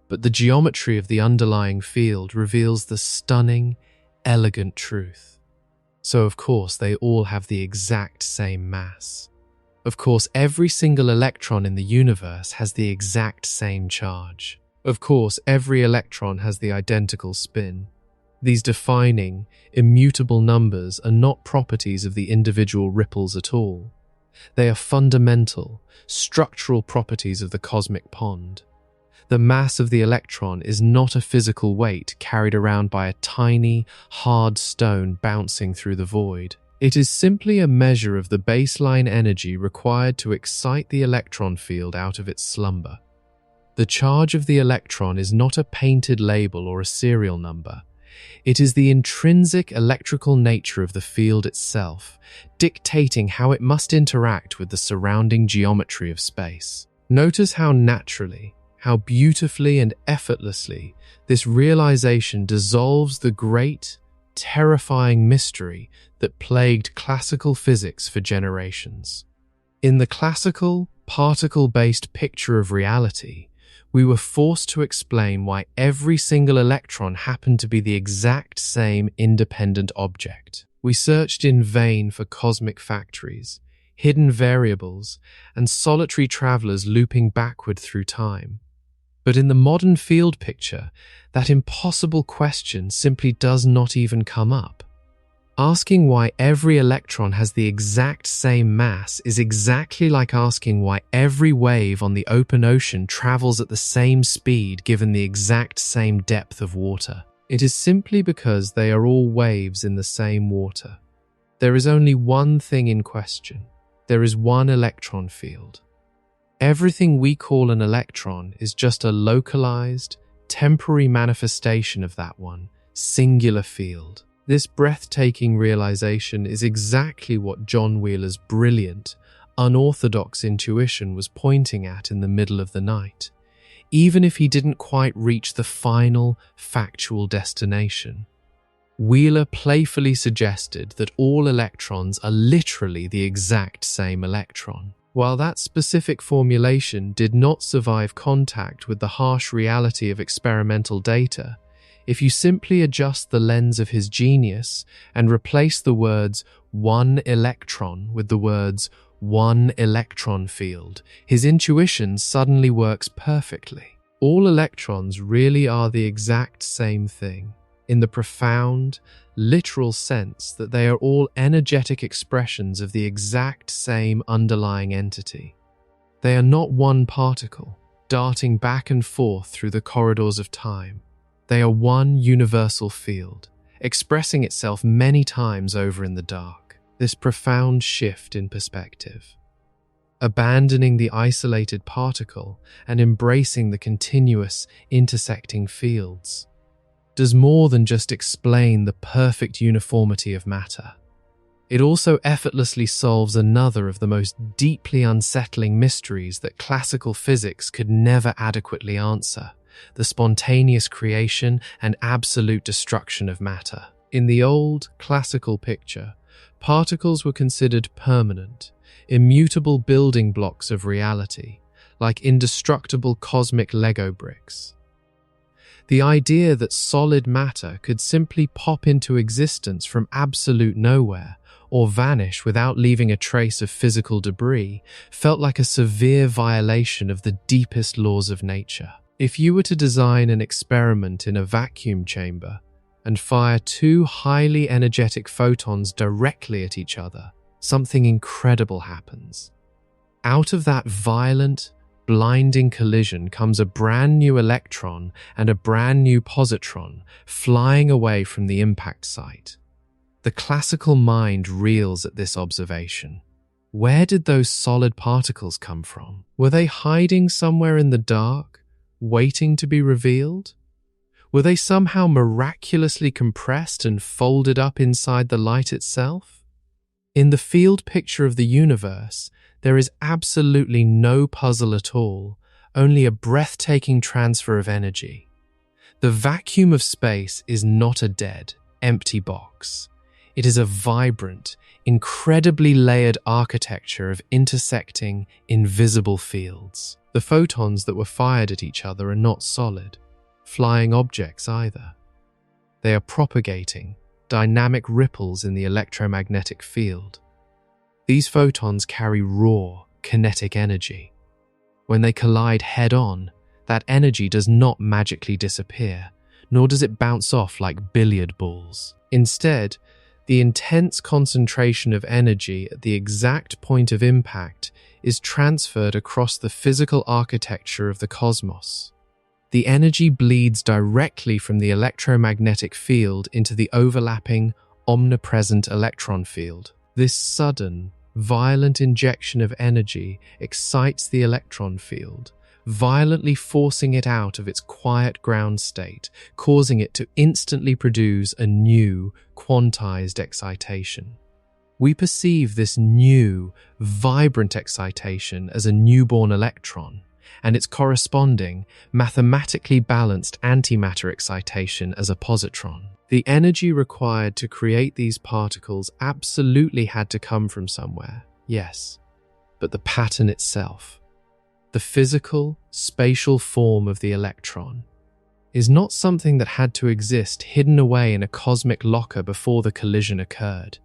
Speaker 1: But the geometry of the underlying field reveals the stunning, elegant truth. So of course they all have the exact same mass. Of course, every single electron in the universe has the exact same charge. Of course, every electron has the identical spin. These defining, immutable numbers are not properties of the individual ripples at all. They are fundamental, structural properties of the cosmic pond. The mass of the electron is not a physical weight carried around by a tiny, hard stone bouncing through the void. It is simply a measure of the baseline energy required to excite the electron field out of its slumber. The charge of the electron is not a painted label or a serial number. It is the intrinsic electrical nature of the field itself, dictating how it must interact with the surrounding geometry of space. Notice how naturally, how beautifully and effortlessly this realization dissolves the great, terrifying mystery that plagued classical physics for generations. In the classical, particle-based picture of reality, we were forced to explain why every single electron happened to be the exact same independent object. We searched in vain for cosmic factories, hidden variables, and solitary travelers looping backward through time. But in the modern field picture, that impossible question simply does not even come up. Asking why every electron has the exact same mass is exactly like asking why every wave on the open ocean travels at the same speed given the exact same depth of water. It is simply because they are all waves in the same water. There is only one thing in question. There is one electron field. Everything we call an electron is just a localized, temporary manifestation of that one, singular field. This breathtaking realization is exactly what John Wheeler's brilliant, unorthodox intuition was pointing at in the middle of the night, even if he didn't quite reach the final, factual destination. Wheeler playfully suggested that all electrons are literally the exact same electron. While that specific formulation did not survive contact with the harsh reality of experimental data, If you simply adjust the lens of his genius and replace the words one electron with the words one electron field, his intuition suddenly works perfectly. All electrons really are the exact same thing, in the profound, literal sense that they are all energetic expressions of the exact same underlying entity. They are not one particle, darting back and forth through the corridors of time. They are one universal field, expressing itself many times over in the dark. This profound shift in perspective, abandoning the isolated particle and embracing the continuous, intersecting fields, does more than just explain the perfect uniformity of matter. It also effortlessly solves another of the most deeply unsettling mysteries that classical physics could never adequately answer: the spontaneous creation and absolute destruction of matter. In the old classical picture, particles were considered permanent, immutable building blocks of reality, like indestructible cosmic Lego bricks. The idea that solid matter could simply pop into existence from absolute nowhere or vanish without leaving a trace of physical debris felt like a severe violation of the deepest laws of nature. If you were to design an experiment in a vacuum chamber and fire two highly energetic photons directly at each other, something incredible happens. Out of that violent, blinding collision comes a brand new electron and a brand new positron flying away from the impact site. The classical mind reels at this observation. Where did those solid particles come from? Were they hiding somewhere in the dark, waiting to be revealed? Were they somehow miraculously compressed and folded up inside the light itself? In the field picture of the universe, there is absolutely no puzzle at all, only a breathtaking transfer of energy. The vacuum of space is not a dead, empty box. It is a vibrant, incredibly layered architecture of intersecting, invisible fields. The photons that were fired at each other are not solid, flying objects either. They are propagating dynamic ripples in the electromagnetic field. These photons carry raw, kinetic energy. When they collide head-on, that energy does not magically disappear, nor does it bounce off like billiard balls. Instead, the intense concentration of energy at the exact point of impact is transferred across the physical architecture of the cosmos. The energy bleeds directly from the electromagnetic field into the overlapping, omnipresent electron field. This sudden, violent injection of energy excites the electron field, violently forcing it out of its quiet ground state, causing it to instantly produce a new, quantized excitation. We perceive this new, vibrant excitation as a newborn electron, and its corresponding, mathematically balanced antimatter excitation as a positron. The energy required to create these particles absolutely had to come from somewhere, yes, but the pattern itself, the physical, spatial form of the electron, is not something that had to exist hidden away in a cosmic locker before the collision occurred.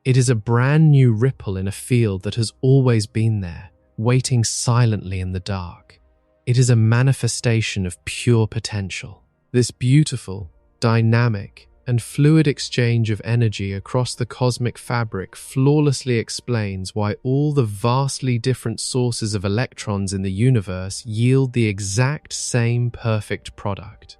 Speaker 1: It is a brand new ripple in a field that has always been there, waiting silently in the dark. It is a manifestation of pure potential. This beautiful, dynamic, and fluid exchange of energy across the cosmic fabric flawlessly explains why all the vastly different sources of electrons in the universe yield the exact same perfect product.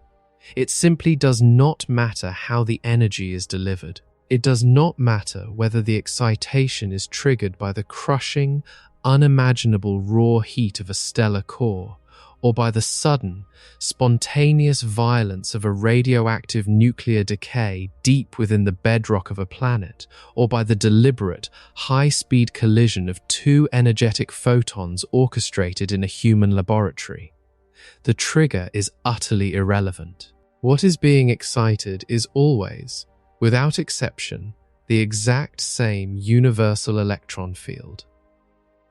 Speaker 1: It simply does not matter how the energy is delivered. It does not matter whether the excitation is triggered by the crushing, unimaginable raw heat of a stellar core, or by the sudden, spontaneous violence of a radioactive nuclear decay deep within the bedrock of a planet, or by the deliberate, high-speed collision of two energetic photons orchestrated in a human laboratory. The trigger is utterly irrelevant. What is being excited is always, without exception, the exact same universal electron field.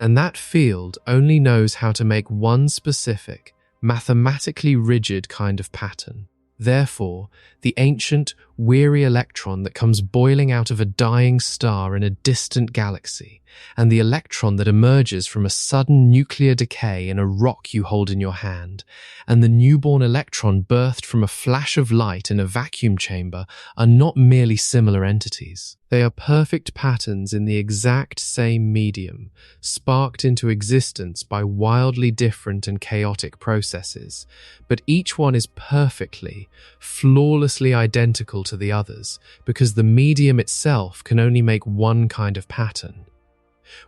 Speaker 1: And that field only knows how to make one specific, mathematically rigid kind of pattern. Therefore, the ancient, weary electron that comes boiling out of a dying star in a distant galaxy, and the electron that emerges from a sudden nuclear decay in a rock you hold in your hand, and the newborn electron birthed from a flash of light in a vacuum chamber are not merely similar entities. They are perfect patterns in the exact same medium, sparked into existence by wildly different and chaotic processes, but each one is perfectly, flawlessly identical to the others because the medium itself can only make one kind of pattern.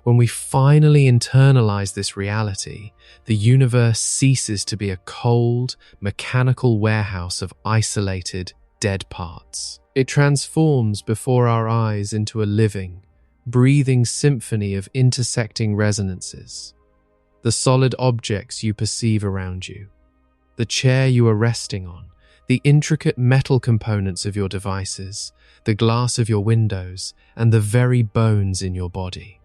Speaker 1: When we finally internalize this reality, the universe ceases to be a cold, mechanical warehouse of isolated, dead parts. It transforms before our eyes into a living, breathing symphony of intersecting resonances. The solid objects you perceive around you, the chair you are resting on, the intricate metal components of your devices, the glass of your windows, and the very bones in your body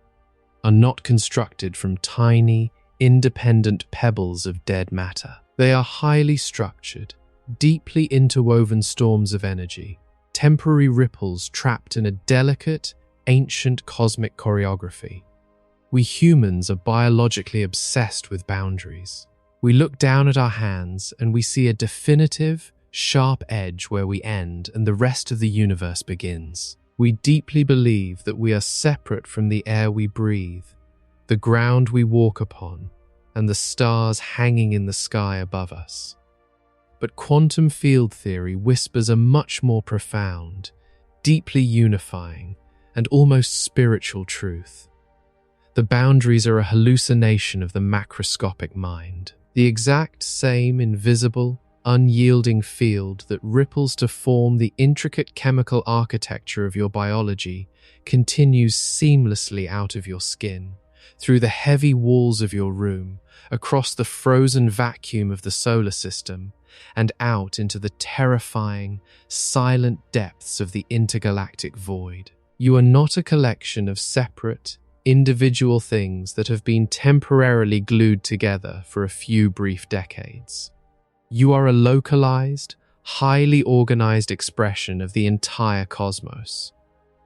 Speaker 1: are not constructed from tiny, independent pebbles of dead matter. They are highly structured, deeply interwoven storms of energy, temporary ripples trapped in a delicate, ancient cosmic choreography. We humans are biologically obsessed with boundaries. We look down at our hands and we see a definitive, sharp edge where we end and the rest of the universe begins. We deeply believe that we are separate from the air we breathe, the ground we walk upon, and the stars hanging in the sky above us. But quantum field theory whispers a much more profound, deeply unifying, and almost spiritual truth. The boundaries are a hallucination of the macroscopic mind. The exact same invisible, unyielding field that ripples to form the intricate chemical architecture of your biology continues seamlessly out of your skin, through the heavy walls of your room, across the frozen vacuum of the solar system, and out into the terrifying, silent depths of the intergalactic void. You are not a collection of separate, individual things that have been temporarily glued together for a few brief decades. You are a localized, highly organized expression of the entire cosmos.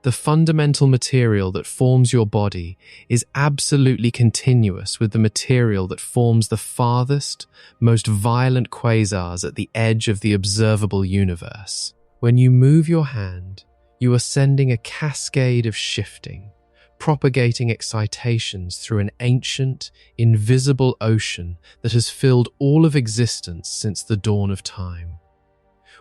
Speaker 1: The fundamental material that forms your body is absolutely continuous with the material that forms the farthest, most violent quasars at the edge of the observable universe. When you move your hand, you are sending a cascade of shifting, propagating excitations through an ancient, invisible ocean that has filled all of existence since the dawn of time.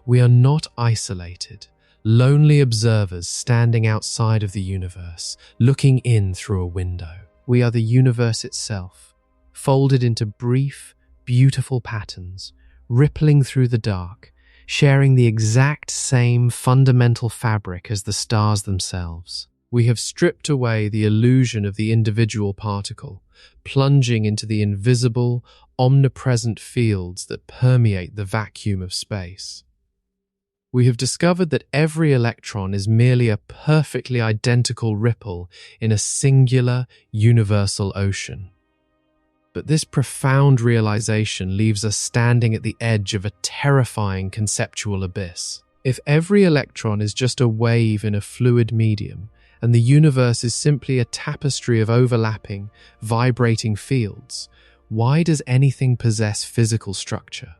Speaker 1: We are not isolated, lonely observers standing outside of the universe, looking in through a window. We are the universe itself, folded into brief, beautiful patterns, rippling through the dark, sharing the exact same fundamental fabric as the stars themselves. We have stripped away the illusion of the individual particle, plunging into the invisible, omnipresent fields that permeate the vacuum of space. We have discovered that every electron is merely a perfectly identical ripple in a singular, universal ocean. But this profound realization leaves us standing at the edge of a terrifying conceptual abyss. If every electron is just a wave in a fluid medium, and the universe is simply a tapestry of overlapping, vibrating fields, why does anything possess physical structure?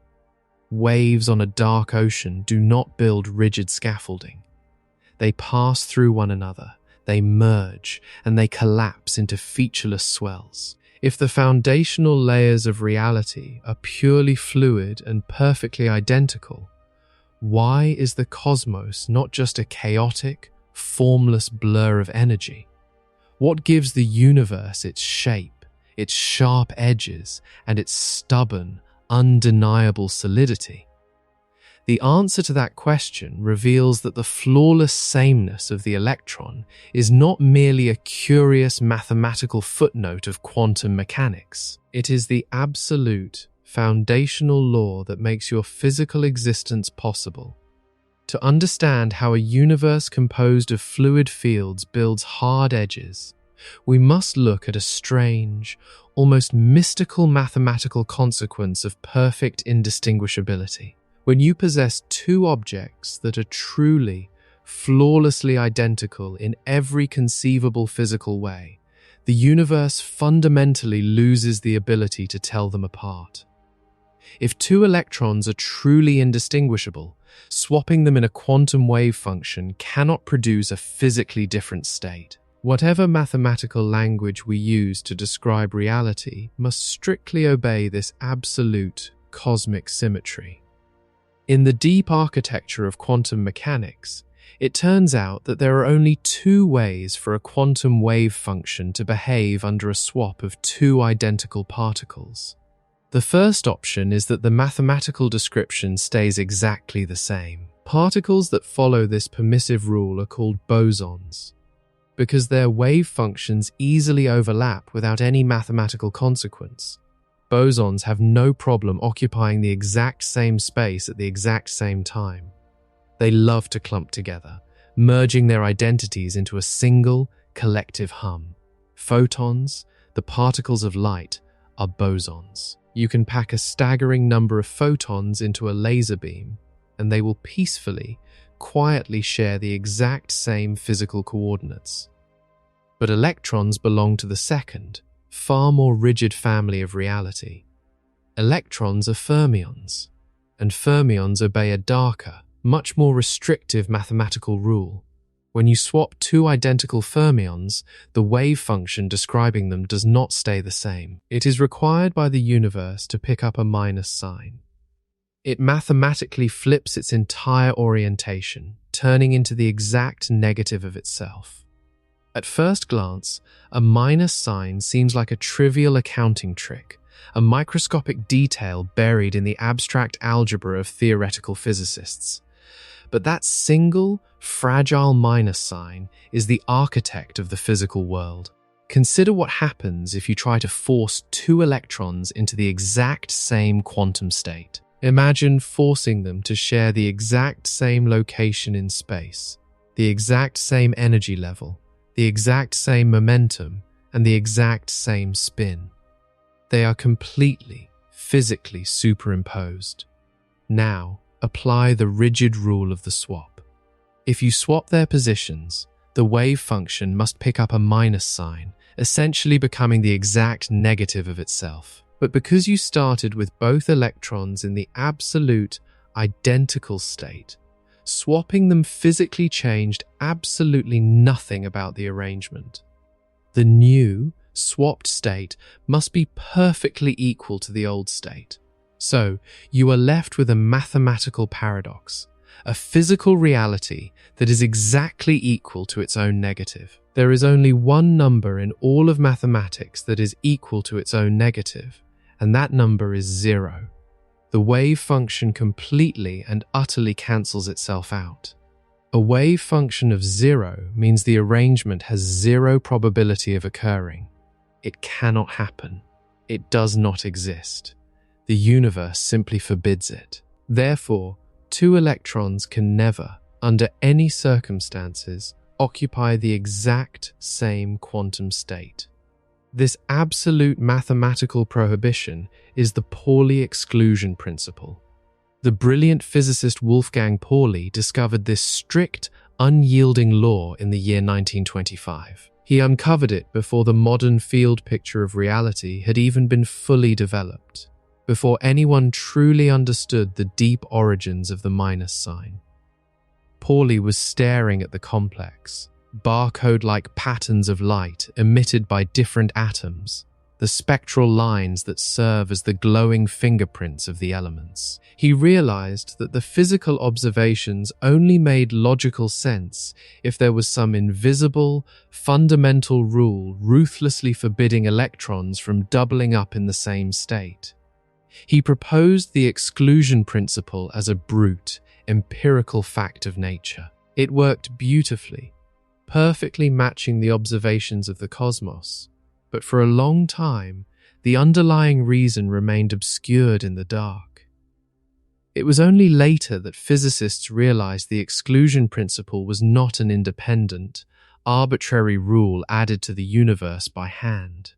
Speaker 1: Waves on a dark ocean do not build rigid scaffolding. They pass through one another, they merge, and they collapse into featureless swells. If the foundational layers of reality are purely fluid and perfectly identical, why is the cosmos not just a chaotic, formless blur of energy? What gives the universe its shape, its sharp edges, and its stubborn, undeniable solidity? The answer to that question reveals that the flawless sameness of the electron is not merely a curious mathematical footnote of quantum mechanics. It is the absolute, foundational law that makes your physical existence possible. To understand how a universe composed of fluid fields builds hard edges, we must look at a strange, almost mystical mathematical consequence of perfect indistinguishability. When you possess two objects that are truly, flawlessly identical in every conceivable physical way, the universe fundamentally loses the ability to tell them apart. If two electrons are truly indistinguishable, swapping them in a quantum wave function cannot produce a physically different state. Whatever mathematical language we use to describe reality must strictly obey this absolute cosmic symmetry. In the deep architecture of quantum mechanics, it turns out that there are only two ways for a quantum wave function to behave under a swap of two identical particles. The first option is that the mathematical description stays exactly the same. Particles that follow this permissive rule are called bosons, because their wave functions easily overlap without any mathematical consequence. Bosons have no problem occupying the exact same space at the exact same time. They love to clump together, merging their identities into a single, collective hum. Photons, the particles of light, are bosons. You can pack a staggering number of photons into a laser beam, and they will peacefully, quietly share the exact same physical coordinates. But electrons belong to the second, far more rigid family of reality. Electrons are fermions, and fermions obey a darker, much more restrictive mathematical rule. When you swap two identical fermions, the wave function describing them does not stay the same. It is required by the universe to pick up a minus sign. It mathematically flips its entire orientation, turning into the exact negative of itself. At first glance, a minus sign seems like a trivial accounting trick, a microscopic detail buried in the abstract algebra of theoretical physicists. But that single, fragile minus sign is the architect of the physical world. Consider what happens if you try to force two electrons into the exact same quantum state. Imagine forcing them to share the exact same location in space, the exact same energy level, the exact same momentum, and the exact same spin. They are completely, physically superimposed. Now, apply the rigid rule of the swap. If you swap their positions, the wave function must pick up a minus sign, essentially becoming the exact negative of itself. But because you started with both electrons in the absolute, identical state, swapping them physically changed absolutely nothing about the arrangement. The new, swapped state must be perfectly equal to the old state. So, you are left with a mathematical paradox, a physical reality that is exactly equal to its own negative. There is only one number in all of mathematics that is equal to its own negative, and that number is 0. The wave function completely and utterly cancels itself out. A wave function of 0 means the arrangement has 0 probability of occurring. It cannot happen. It does not exist. The universe simply forbids it. Therefore, two electrons can never, under any circumstances, occupy the exact same quantum state. This absolute mathematical prohibition is the Pauli exclusion principle. The brilliant physicist Wolfgang Pauli discovered this strict, unyielding law in the year 1925. He uncovered it before the modern field picture of reality had even been fully developed, before anyone truly understood the deep origins of the minus sign. Pauli was staring at the complex, barcode-like patterns of light emitted by different atoms, the spectral lines that serve as the glowing fingerprints of the elements. He realized that the physical observations only made logical sense if there was some invisible, fundamental rule ruthlessly forbidding electrons from doubling up in the same state. He proposed the exclusion principle as a brute, empirical fact of nature. It worked beautifully, perfectly matching the observations of the cosmos, but for a long time, the underlying reason remained obscured in the dark. It was only later that physicists realized the exclusion principle was not an independent, arbitrary rule added to the universe by hand.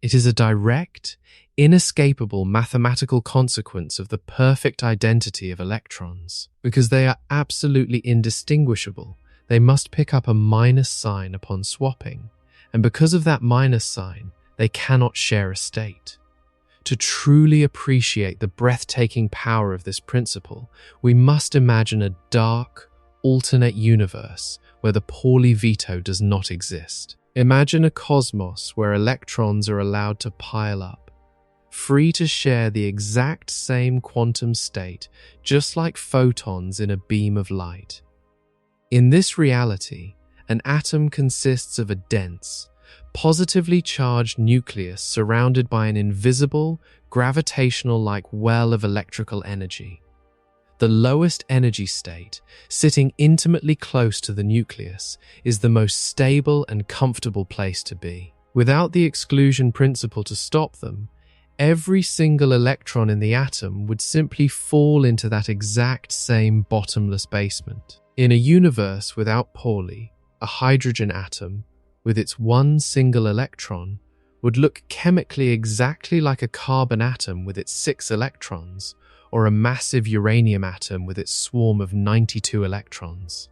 Speaker 1: It is a direct, inescapable mathematical consequence of the perfect identity of electrons. Because they are absolutely indistinguishable, they must pick up a minus sign upon swapping, and because of that minus sign, they cannot share a state. To truly appreciate the breathtaking power of this principle, we must imagine a dark, alternate universe where the Pauli Veto does not exist. Imagine a cosmos where electrons are allowed to pile up, free to share the exact same quantum state, just like photons in a beam of light. In this reality, an atom consists of a dense, positively charged nucleus surrounded by an invisible, gravitational-like well of electrical energy. The lowest energy state, sitting intimately close to the nucleus, is the most stable and comfortable place to be. Without the exclusion principle to stop them, every single electron in the atom would simply fall into that exact same bottomless basement. In a universe without Pauli, a hydrogen atom, with its one single electron, would look chemically exactly like a carbon atom with its 6 electrons, or a massive uranium atom with its swarm of 92 electrons.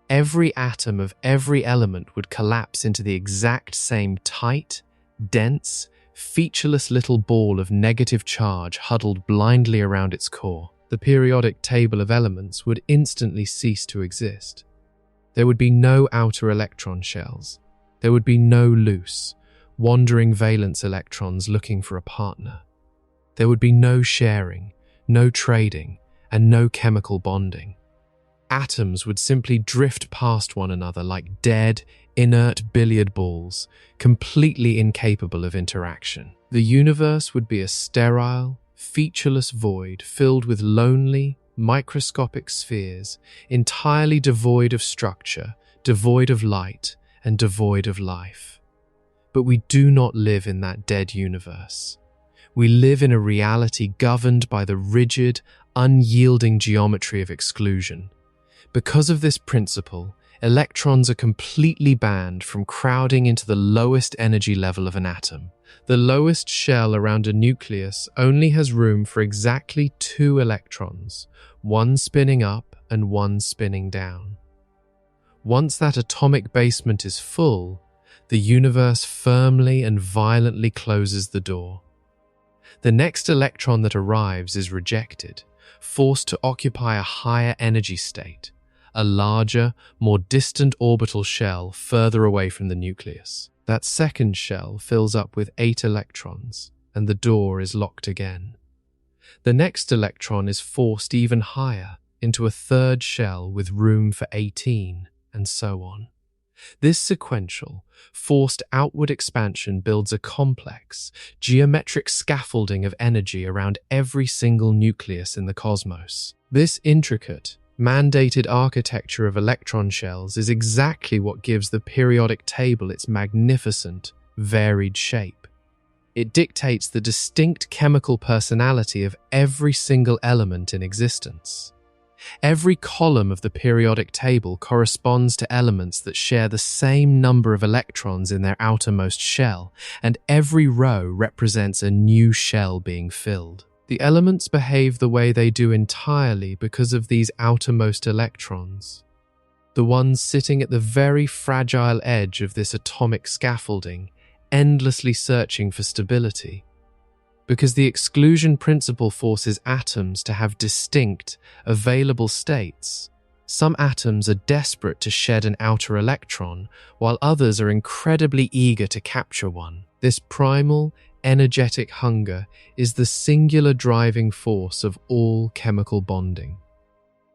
Speaker 1: Every atom of every element would collapse into the exact same tight, dense, featureless little ball of negative charge huddled blindly around its core. The periodic table of elements would instantly cease to exist. There would be no outer electron shells. There would be no loose, wandering valence electrons looking for a partner. There would be no sharing, no trading, and no chemical bonding. Atoms would simply drift past one another like dead, inert billiard balls, completely incapable of interaction. The universe would be a sterile, featureless void filled with lonely, microscopic spheres, entirely devoid of structure, devoid of light, and devoid of life. But we do not live in that dead universe. We live in a reality governed by the rigid, unyielding geometry of exclusion. Because of this principle, electrons are completely banned from crowding into the lowest energy level of an atom. The lowest shell around a nucleus only has room for exactly 2 electrons, one spinning up and one spinning down. Once that atomic basement is full, the universe firmly and violently closes the door. The next electron that arrives is rejected, forced to occupy a higher energy state, a larger, more distant orbital shell further away from the nucleus. That second shell fills up with 8 electrons, and the door is locked again. The next electron is forced even higher, into a third shell with room for 18, and so on. This sequential, forced outward expansion builds a complex, geometric scaffolding of energy around every single nucleus in the cosmos. This intricate, mandated architecture of electron shells is exactly what gives the periodic table its magnificent, varied shape. It dictates the distinct chemical personality of every single element in existence. Every column of the periodic table corresponds to elements that share the same number of electrons in their outermost shell, and every row represents a new shell being filled. The elements behave the way they do entirely because of these outermost electrons, the ones sitting at the very fragile edge of this atomic scaffolding, endlessly searching for stability. Because the exclusion principle forces atoms to have distinct, available states, some atoms are desperate to shed an outer electron, while others are incredibly eager to capture one. This primal, energetic hunger is the singular driving force of all chemical bonding.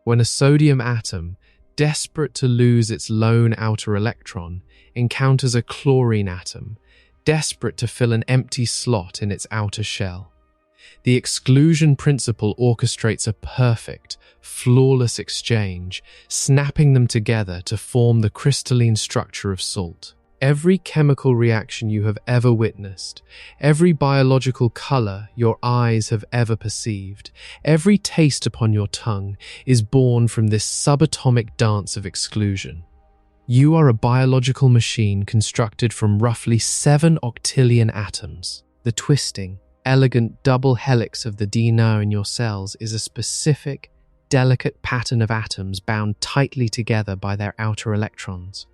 Speaker 1: When a sodium atom, desperate to lose its lone outer electron, encounters a chlorine atom, desperate to fill an empty slot in its outer shell, the exclusion principle orchestrates a perfect, flawless exchange, snapping them together to form the crystalline structure of salt. Every chemical reaction you have ever witnessed, every biological color your eyes have ever perceived, every taste upon your tongue is born from this subatomic dance of exclusion. You are a biological machine constructed from roughly 7 octillion atoms. The twisting, elegant double helix of the DNA in your cells is a specific, delicate pattern of atoms bound tightly together by their outer electrons.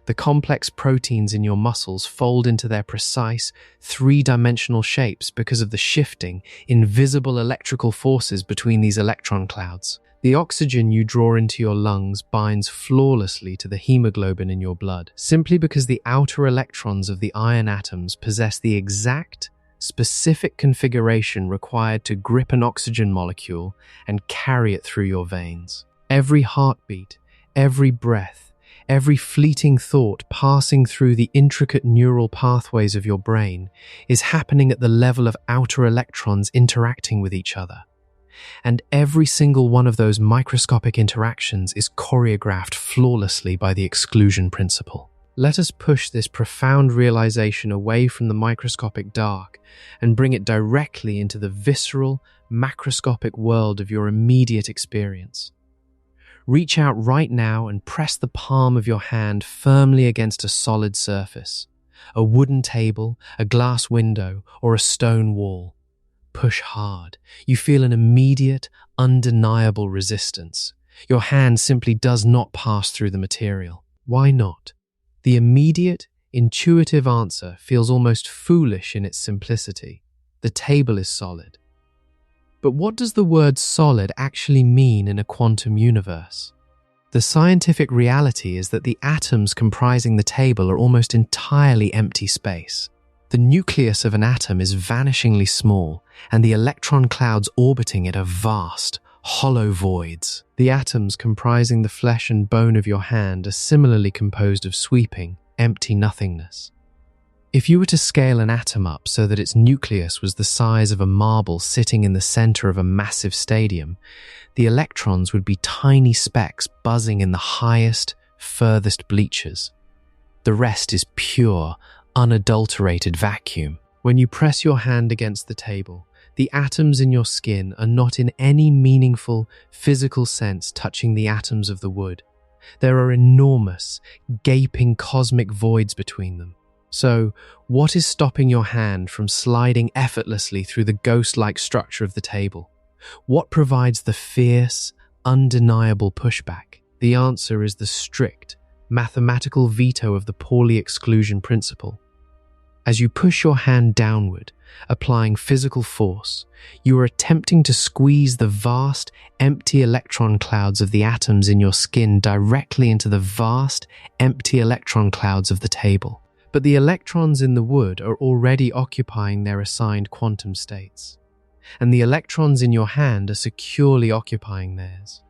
Speaker 1: The complex proteins in your muscles fold into their precise, three-dimensional shapes because of the shifting, invisible electrical forces between these electron clouds. The oxygen you draw into your lungs binds flawlessly to the hemoglobin in your blood, simply because the outer electrons of the iron atoms possess the exact, specific configuration required to grip an oxygen molecule and carry it through your veins. Every heartbeat, every breath, every fleeting thought passing through the intricate neural pathways of your brain is happening at the level of outer electrons interacting with each other. And every single one of those microscopic interactions is choreographed flawlessly by the exclusion principle. Let us push this profound realization away from the microscopic dark and bring it directly into the visceral, macroscopic world of your immediate experience. Reach out right now and press the palm of your hand firmly against a solid surface, a wooden table, a glass window, or a stone wall. Push hard. You feel an immediate, undeniable resistance. Your hand simply does not pass through the material. Why not? The immediate, intuitive answer feels almost foolish in its simplicity. The table is solid. But what does the word solid actually mean in a quantum universe? The scientific reality is that the atoms comprising the table are almost entirely empty space. The nucleus of an atom is vanishingly small, and the electron clouds orbiting it are vast, hollow voids. The atoms comprising the flesh and bone of your hand are similarly composed of sweeping, empty nothingness. If you were to scale an atom up so that its nucleus was the size of a marble sitting in the center of a massive stadium, the electrons would be tiny specks buzzing in the highest, furthest bleachers. The rest is pure, unadulterated vacuum. When you press your hand against the table, the atoms in your skin are not in any meaningful, physical sense touching the atoms of the wood. There are enormous, gaping cosmic voids between them. So, what is stopping your hand from sliding effortlessly through the ghost-like structure of the table? What provides the fierce, undeniable pushback? The answer is the strict, mathematical veto of the Pauli exclusion principle. As you push your hand downward, applying physical force, you are attempting to squeeze the vast, empty electron clouds of the atoms in your skin directly into the vast, empty electron clouds of the table. But the electrons in the wood are already occupying their assigned quantum states, and the electrons in your hand are securely occupying theirs.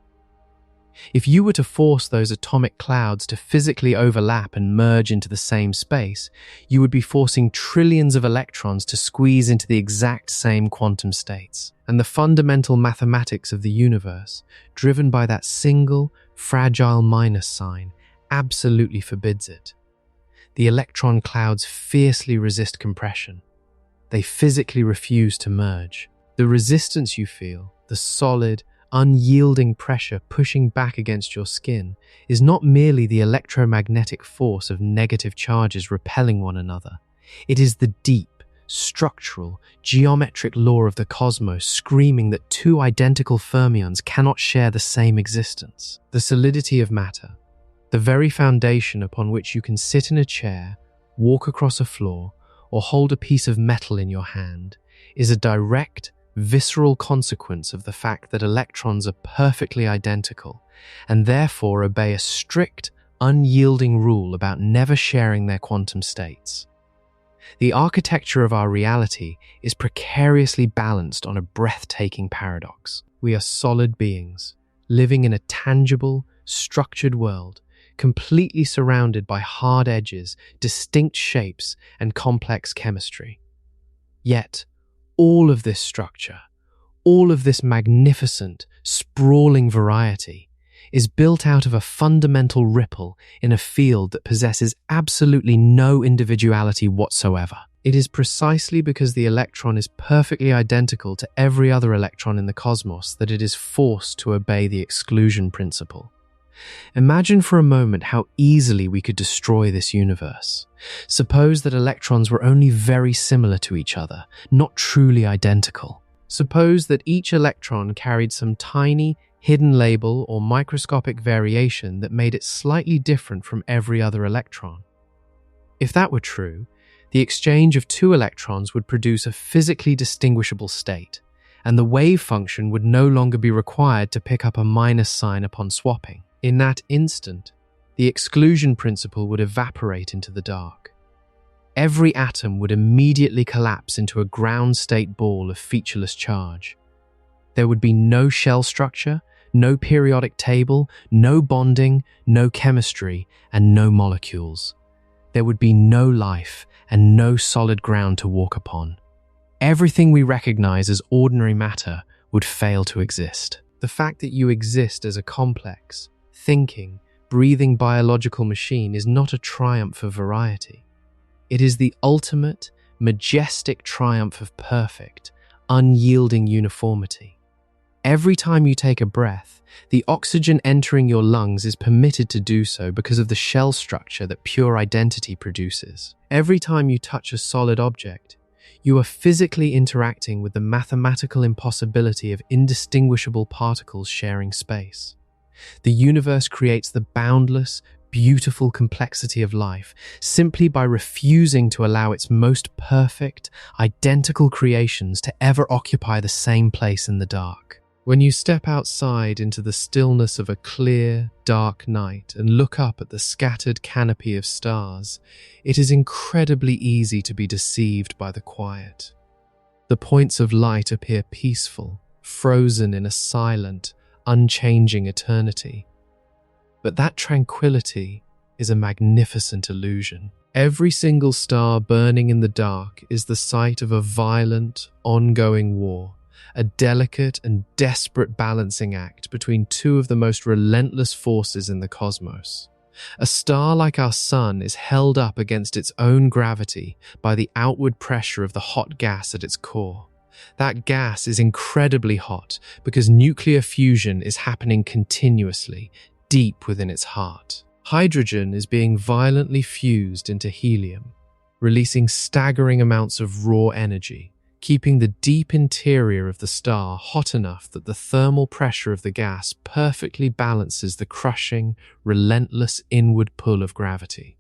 Speaker 1: If you were to force those atomic clouds to physically overlap and merge into the same space, you would be forcing trillions of electrons to squeeze into the exact same quantum states. And the fundamental mathematics of the universe, driven by that single, fragile minus sign, absolutely forbids it. The electron clouds fiercely resist compression. They physically refuse to merge. The resistance you feel, the solid, unyielding pressure pushing back against your skin, is not merely the electromagnetic force of negative charges repelling one another. It is the deep, structural, geometric law of the cosmos screaming that two identical fermions cannot share the same existence. The solidity of matter, the very foundation upon which you can sit in a chair, walk across a floor, or hold a piece of metal in your hand, is a direct, visceral consequence of the fact that electrons are perfectly identical and therefore obey a strict, unyielding rule about never sharing their quantum states. The architecture of our reality is precariously balanced on a breathtaking paradox. We are solid beings, living in a tangible, structured world, completely surrounded by hard edges, distinct shapes, and complex chemistry. Yet, all of this structure, all of this magnificent, sprawling variety, is built out of a fundamental ripple in a field that possesses absolutely no individuality whatsoever. It is precisely because the electron is perfectly identical to every other electron in the cosmos that it is forced to obey the exclusion principle. Imagine for a moment how easily we could destroy this universe. Suppose that electrons were only very similar to each other, not truly identical. Suppose that each electron carried some tiny, hidden label or microscopic variation that made it slightly different from every other electron. If that were true, the exchange of two electrons would produce a physically distinguishable state, and the wave function would no longer be required to pick up a minus sign upon swapping. In that instant, the exclusion principle would evaporate into the dark. Every atom would immediately collapse into a ground state ball of featureless charge. There would be no shell structure, no periodic table, no bonding, no chemistry, and no molecules. There would be no life and no solid ground to walk upon. Everything we recognize as ordinary matter would fail to exist. The fact that you exist as a complex, thinking, breathing biological machine is not a triumph of variety. It is the ultimate, majestic triumph of perfect, unyielding uniformity. Every time you take a breath, the oxygen entering your lungs is permitted to do so because of the shell structure that pure identity produces. Every time you touch a solid object, you are physically interacting with the mathematical impossibility of indistinguishable particles sharing space. The universe creates the boundless, beautiful complexity of life simply by refusing to allow its most perfect, identical creations to ever occupy the same place in the dark. When you step outside into the stillness of a clear, dark night and look up at the scattered canopy of stars, it is incredibly easy to be deceived by the quiet. The points of light appear peaceful, frozen in a silent, unchanging eternity. But that tranquility is a magnificent illusion. Every single star burning in the dark is the site of a violent, ongoing war, a delicate and desperate balancing act between two of the most relentless forces in the cosmos. A star like our sun is held up against its own gravity by the outward pressure of the hot gas at its core. That gas is incredibly hot because nuclear fusion is happening continuously, deep within its heart. Hydrogen is being violently fused into helium, releasing staggering amounts of raw energy, keeping the deep interior of the star hot enough that the thermal pressure of the gas perfectly balances the crushing, relentless inward pull of gravity.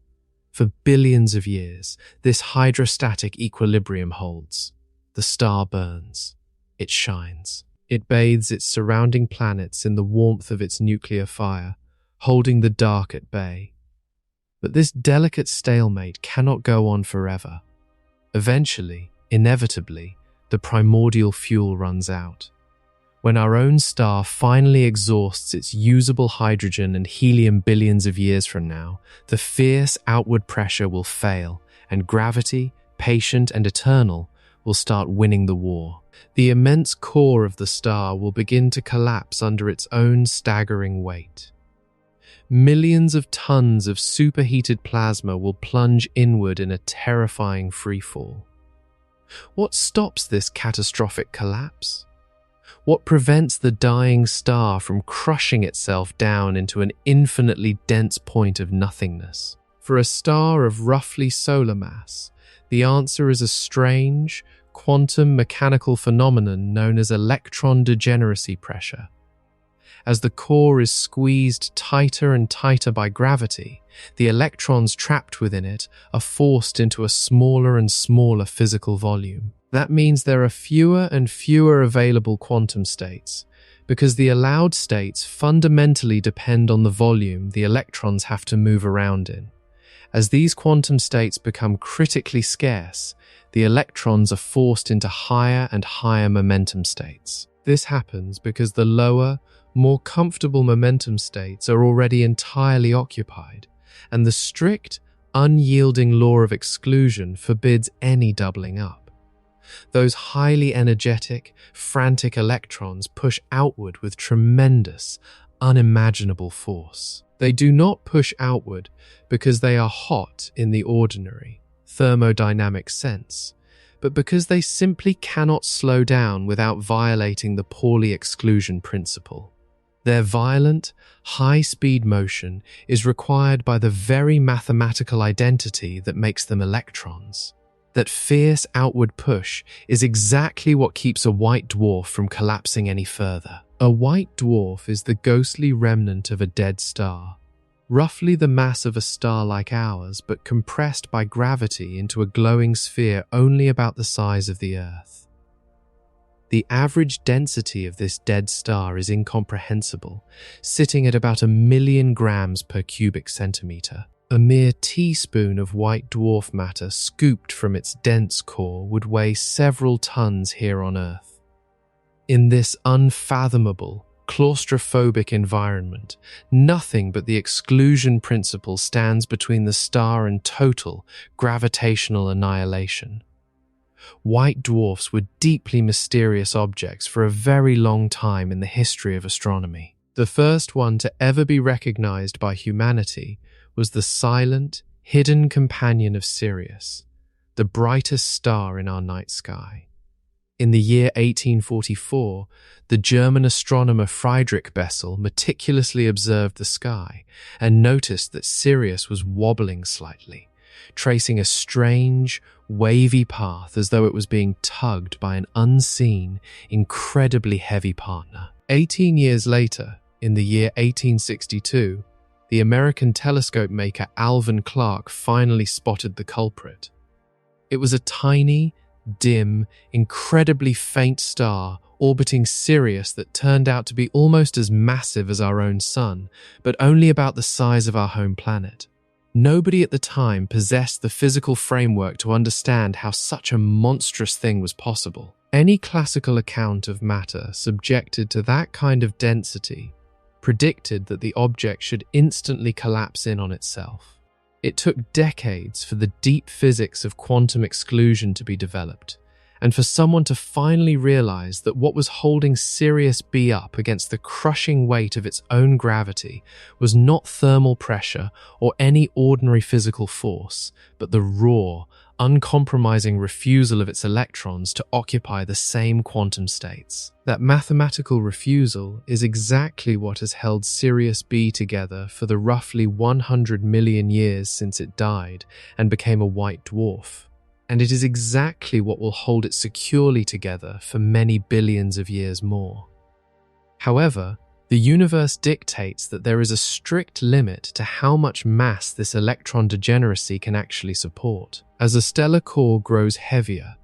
Speaker 1: For billions of years, this hydrostatic equilibrium holds. The star burns. It shines. It bathes its surrounding planets in the warmth of its nuclear fire, holding the dark at bay. But this delicate stalemate cannot go on forever. Eventually, inevitably, the primordial fuel runs out. When our own star finally exhausts its usable hydrogen and helium billions of years from now, the fierce outward pressure will fail, and gravity, patient and eternal, will start winning the war. The immense core of the star will begin to collapse under its own staggering weight. Millions of tons of superheated plasma will plunge inward in a terrifying freefall. What stops this catastrophic collapse? What prevents the dying star from crushing itself down into an infinitely dense point of nothingness? For a star of roughly solar mass, the answer is a strange, quantum mechanical phenomenon known as electron degeneracy pressure. As the core is squeezed tighter and tighter by gravity, the electrons trapped within it are forced into a smaller and smaller physical volume. That means there are fewer and fewer available quantum states, because the allowed states fundamentally depend on the volume the electrons have to move around in. As these quantum states become critically scarce, the electrons are forced into higher and higher momentum states. This happens because the lower, more comfortable momentum states are already entirely occupied, and the strict, unyielding law of exclusion forbids any doubling up. Those highly energetic, frantic electrons push outward with tremendous, unimaginable force. They do not push outward because they are hot in the ordinary, thermodynamic sense, but because they simply cannot slow down without violating the Pauli exclusion principle. Their violent, high-speed motion is required by the very mathematical identity that makes them electrons. That fierce outward push is exactly what keeps a white dwarf from collapsing any further. A white dwarf is the ghostly remnant of a dead star, roughly the mass of a star like ours, but compressed by gravity into a glowing sphere only about the size of the Earth. The average density of this dead star is incomprehensible, sitting at about 1,000,000 grams per cubic centimeter. A mere teaspoon of white dwarf matter scooped from its dense core would weigh several tons here on Earth. In this unfathomable, claustrophobic environment, nothing but the exclusion principle stands between the star and total gravitational annihilation. White dwarfs were deeply mysterious objects for a very long time in the history of astronomy. The first one to ever be recognized by humanity was the silent, hidden companion of Sirius, the brightest star in our night sky. In the year 1844, the German astronomer Friedrich Bessel meticulously observed the sky and noticed that Sirius was wobbling slightly, tracing a strange, wavy path as though it was being tugged by an unseen, incredibly heavy partner. 18 years later, in the year 1862, the American telescope maker Alvan Clark finally spotted the culprit. It was a tiny, dim, incredibly faint star orbiting Sirius that turned out to be almost as massive as our own sun, but only about the size of our home planet. Nobody at the time possessed the physical framework to understand how such a monstrous thing was possible. Any classical account of matter subjected to that kind of density predicted that the object should instantly collapse in on itself. It took decades for the deep physics of quantum exclusion to be developed, and for someone to finally realize that what was holding Sirius B up against the crushing weight of its own gravity was not thermal pressure or any ordinary physical force, but the raw, uncompromising refusal of its electrons to occupy the same quantum states. That mathematical refusal is exactly what has held Sirius B together for the roughly 100 million years since it died and became a white dwarf. And it is exactly what will hold it securely together for many billions of years more. However, the universe dictates that there is a strict limit to how much mass this electron degeneracy can actually support. As a stellar core grows heavier,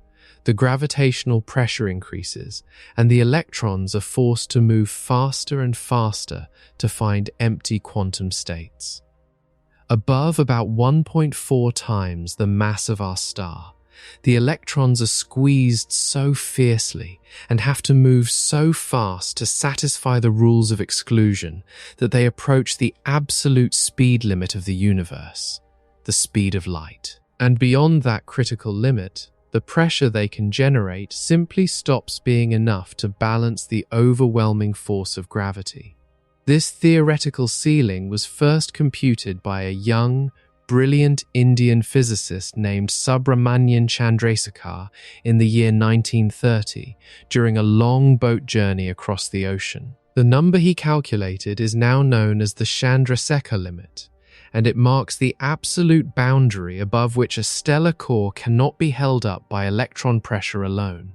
Speaker 1: the gravitational pressure increases, and the electrons are forced to move faster and faster to find empty quantum states. Above about 1.4 times the mass of our star, the electrons are squeezed so fiercely and have to move so fast to satisfy the rules of exclusion that they approach the absolute speed limit of the universe, the speed of light. And beyond that critical limit, the pressure they can generate simply stops being enough to balance the overwhelming force of gravity. This theoretical ceiling was first computed by a young, brilliant Indian physicist named Subramanian Chandrasekhar in the year 1930 during a long boat journey across the ocean. The number he calculated is now known as the Chandrasekhar limit, and it marks the absolute boundary above which a stellar core cannot be held up by electron pressure alone.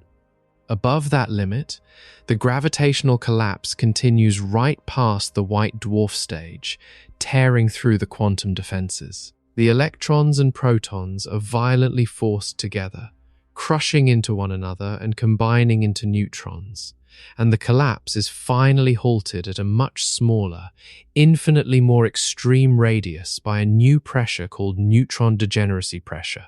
Speaker 1: Above that limit, the gravitational collapse continues right past the white dwarf stage, tearing through the quantum defenses. The electrons and protons are violently forced together, crushing into one another and combining into neutrons, and the collapse is finally halted at a much smaller, infinitely more extreme radius by a new pressure called neutron degeneracy pressure.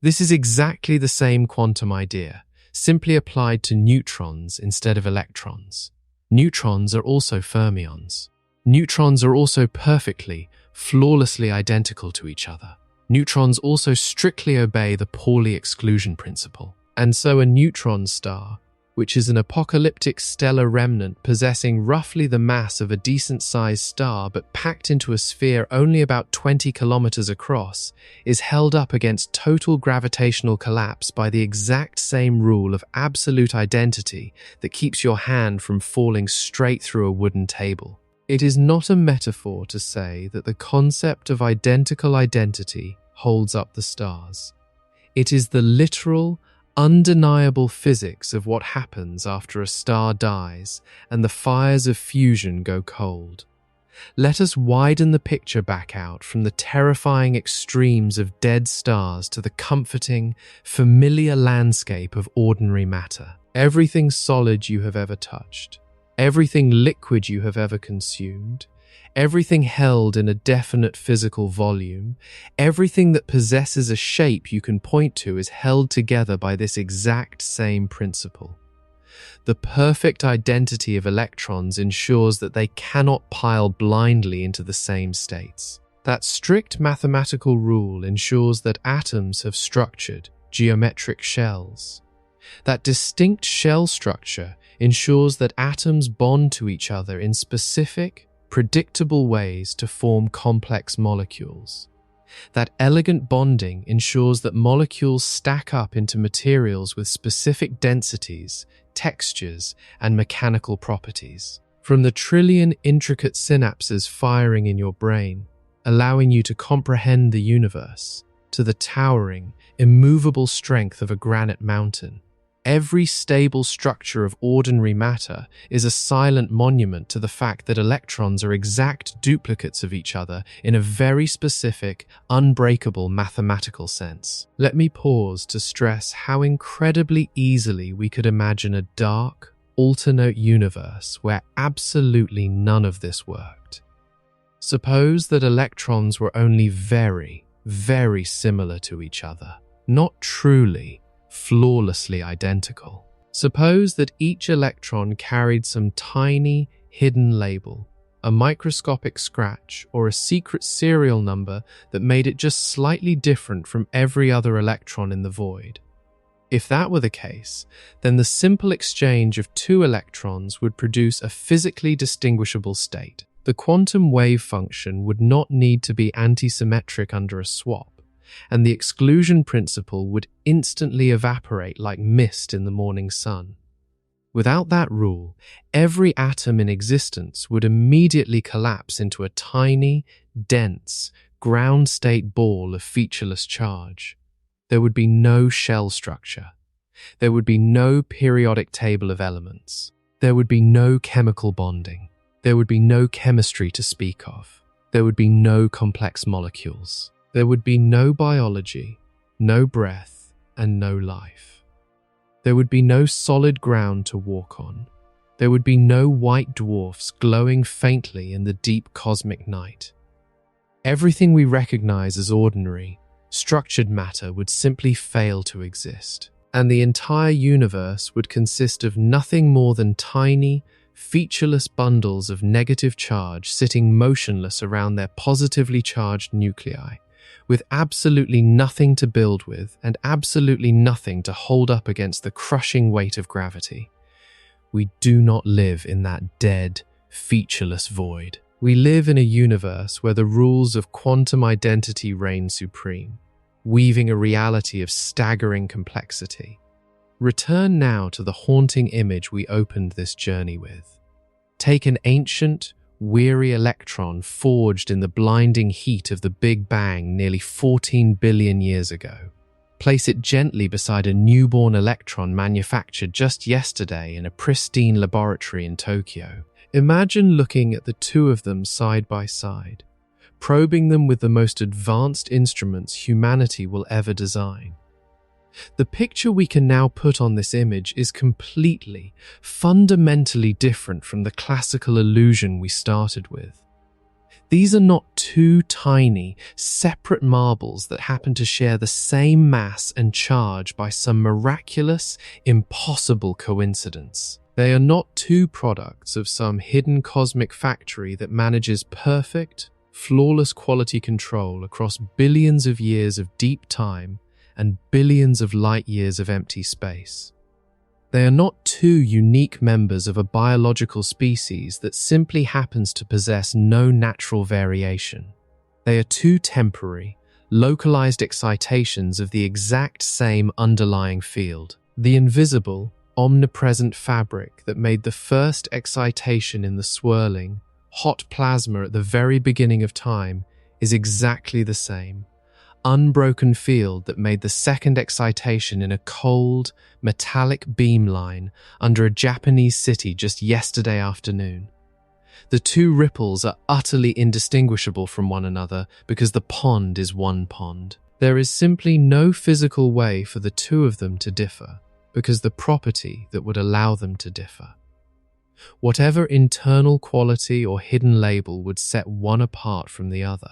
Speaker 1: This is exactly the same quantum idea, simply applied to neutrons instead of electrons. Neutrons are also fermions. Neutrons are also perfectly, flawlessly identical to each other. Neutrons also strictly obey the Pauli exclusion principle. And so a neutron star, which is an apocalyptic stellar remnant possessing roughly the mass of a decent-sized star but packed into a sphere only about 20 kilometers across, is held up against total gravitational collapse by the exact same rule of absolute identity that keeps your hand from falling straight through a wooden table. It is not a metaphor to say that the concept of identical identity holds up the stars. It is the literal, undeniable physics of what happens after a star dies and the fires of fusion go cold. Let us widen the picture back out from the terrifying extremes of dead stars to the comforting, familiar landscape of ordinary matter. Everything solid you have ever touched, everything liquid you have ever consumed, everything held in a definite physical volume, everything that possesses a shape you can point to is held together by this exact same principle. The perfect identity of electrons ensures that they cannot pile blindly into the same states. That strict mathematical rule ensures that atoms have structured, geometric shells. That distinct shell structure ensures that atoms bond to each other in specific, predictable ways to form complex molecules. That elegant bonding ensures that molecules stack up into materials with specific densities, textures, and mechanical properties. From the trillion intricate synapses firing in your brain, allowing you to comprehend the universe, to the towering, immovable strength of a granite mountain, every stable structure of ordinary matter is a silent monument to the fact that electrons are exact duplicates of each other in a very specific, unbreakable mathematical sense. Let me pause to stress how incredibly easily we could imagine a dark, alternate universe where absolutely none of this worked. Suppose that electrons were only very, very similar to each other, not truly, flawlessly identical. Suppose that each electron carried some tiny, hidden label, a microscopic scratch or a secret serial number that made it just slightly different from every other electron in the void. If that were the case, then the simple exchange of two electrons would produce a physically distinguishable state. The quantum wave function would not need to be antisymmetric under a swap, and the exclusion principle would instantly evaporate like mist in the morning sun. Without that rule, every atom in existence would immediately collapse into a tiny, dense, ground-state ball of featureless charge. There would be no shell structure. There would be no periodic table of elements. There would be no chemical bonding. There would be no chemistry to speak of. There would be no complex molecules. There would be no biology, no breath, and no life. There would be no solid ground to walk on. There would be no white dwarfs glowing faintly in the deep cosmic night. Everything we recognize as ordinary, structured matter would simply fail to exist, and the entire universe would consist of nothing more than tiny, featureless bundles of negative charge sitting motionless around their positively charged nuclei, with absolutely nothing to build with and absolutely nothing to hold up against the crushing weight of gravity. We do not live in that dead, featureless void. We live in a universe where the rules of quantum identity reign supreme, weaving a reality of staggering complexity. Return now to the haunting image we opened this journey with. Take an ancient, weary electron forged in the blinding heat of the Big Bang nearly 14 billion years ago. Place it gently beside a newborn electron manufactured just yesterday in a pristine laboratory in Tokyo. Imagine looking at the two of them side by side, probing them with the most advanced instruments humanity will ever design. The picture we can now put on this image is completely, fundamentally different from the classical illusion we started with. These are not two tiny, separate marbles that happen to share the same mass and charge by some miraculous, impossible coincidence. They are not two products of some hidden cosmic factory that manages perfect, flawless quality control across billions of years of deep time and billions of light years of empty space. They are not two unique members of a biological species that simply happens to possess no natural variation. They are two temporary, localized excitations of the exact same underlying field. The invisible, omnipresent fabric that made the first excitation in the swirling, hot plasma at the very beginning of time is exactly the same. Unbroken field that made the second excitation in a cold, metallic beamline under a Japanese city just yesterday afternoon. The two ripples are utterly indistinguishable from one another because the pond is one pond. There is simply no physical way for the two of them to differ because the property that would allow them to differ. Whatever internal quality or hidden label would set one apart from the other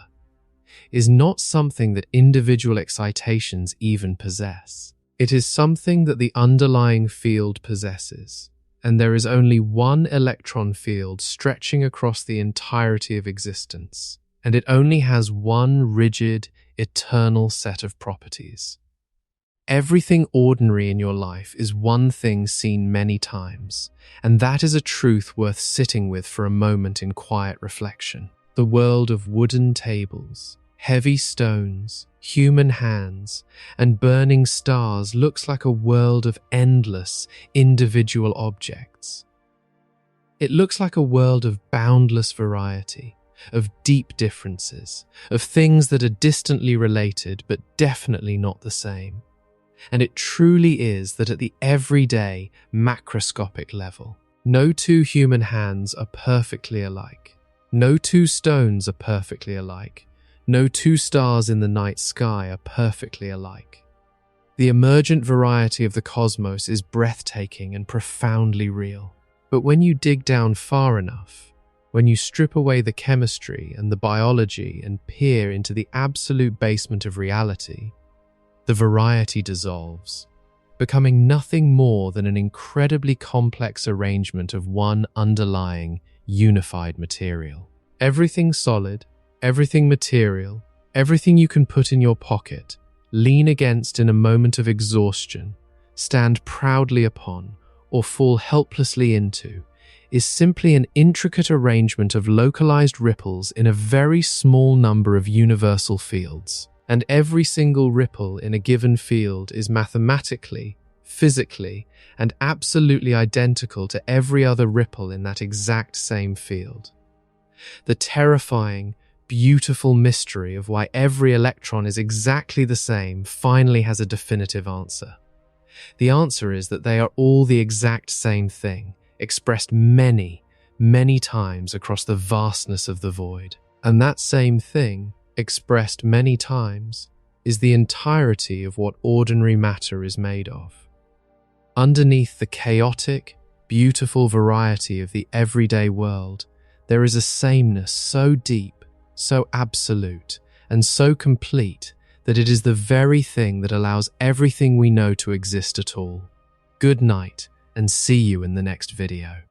Speaker 1: is not something that individual excitations even possess. It is something that the underlying field possesses, and there is only one electron field stretching across the entirety of existence, and it only has one rigid, eternal set of properties. Everything ordinary in your life is one thing seen many times, and that is a truth worth sitting with for a moment in quiet reflection. The world of wooden tables, heavy stones, human hands, and burning stars looks like a world of endless, individual objects. It looks like a world of boundless variety, of deep differences, of things that are distantly related but definitely not the same. And it truly is that at the everyday, macroscopic level, no two human hands are perfectly alike. No two stones are perfectly alike. No two stars in the night sky are perfectly alike. The emergent variety of the cosmos is breathtaking and profoundly real. But when you dig down far enough, when you strip away the chemistry and the biology and peer into the absolute basement of reality, the variety dissolves, becoming nothing more than an incredibly complex arrangement of one underlying, unified material. Everything solid, everything material, everything you can put in your pocket, lean against in a moment of exhaustion, stand proudly upon, or fall helplessly into, is simply an intricate arrangement of localized ripples in a very small number of universal fields. And every single ripple in a given field is mathematically, physically, and absolutely identical to every other ripple in that exact same field. The terrifying, beautiful mystery of why every electron is exactly the same finally has a definitive answer. The answer is that they are all the exact same thing, expressed many, many times across the vastness of the void. And that same thing, expressed many times, is the entirety of what ordinary matter is made of. Underneath the chaotic, beautiful variety of the everyday world, there is a sameness so deep, so absolute, and so complete that it is the very thing that allows everything we know to exist at all. Good night, and see you in the next video.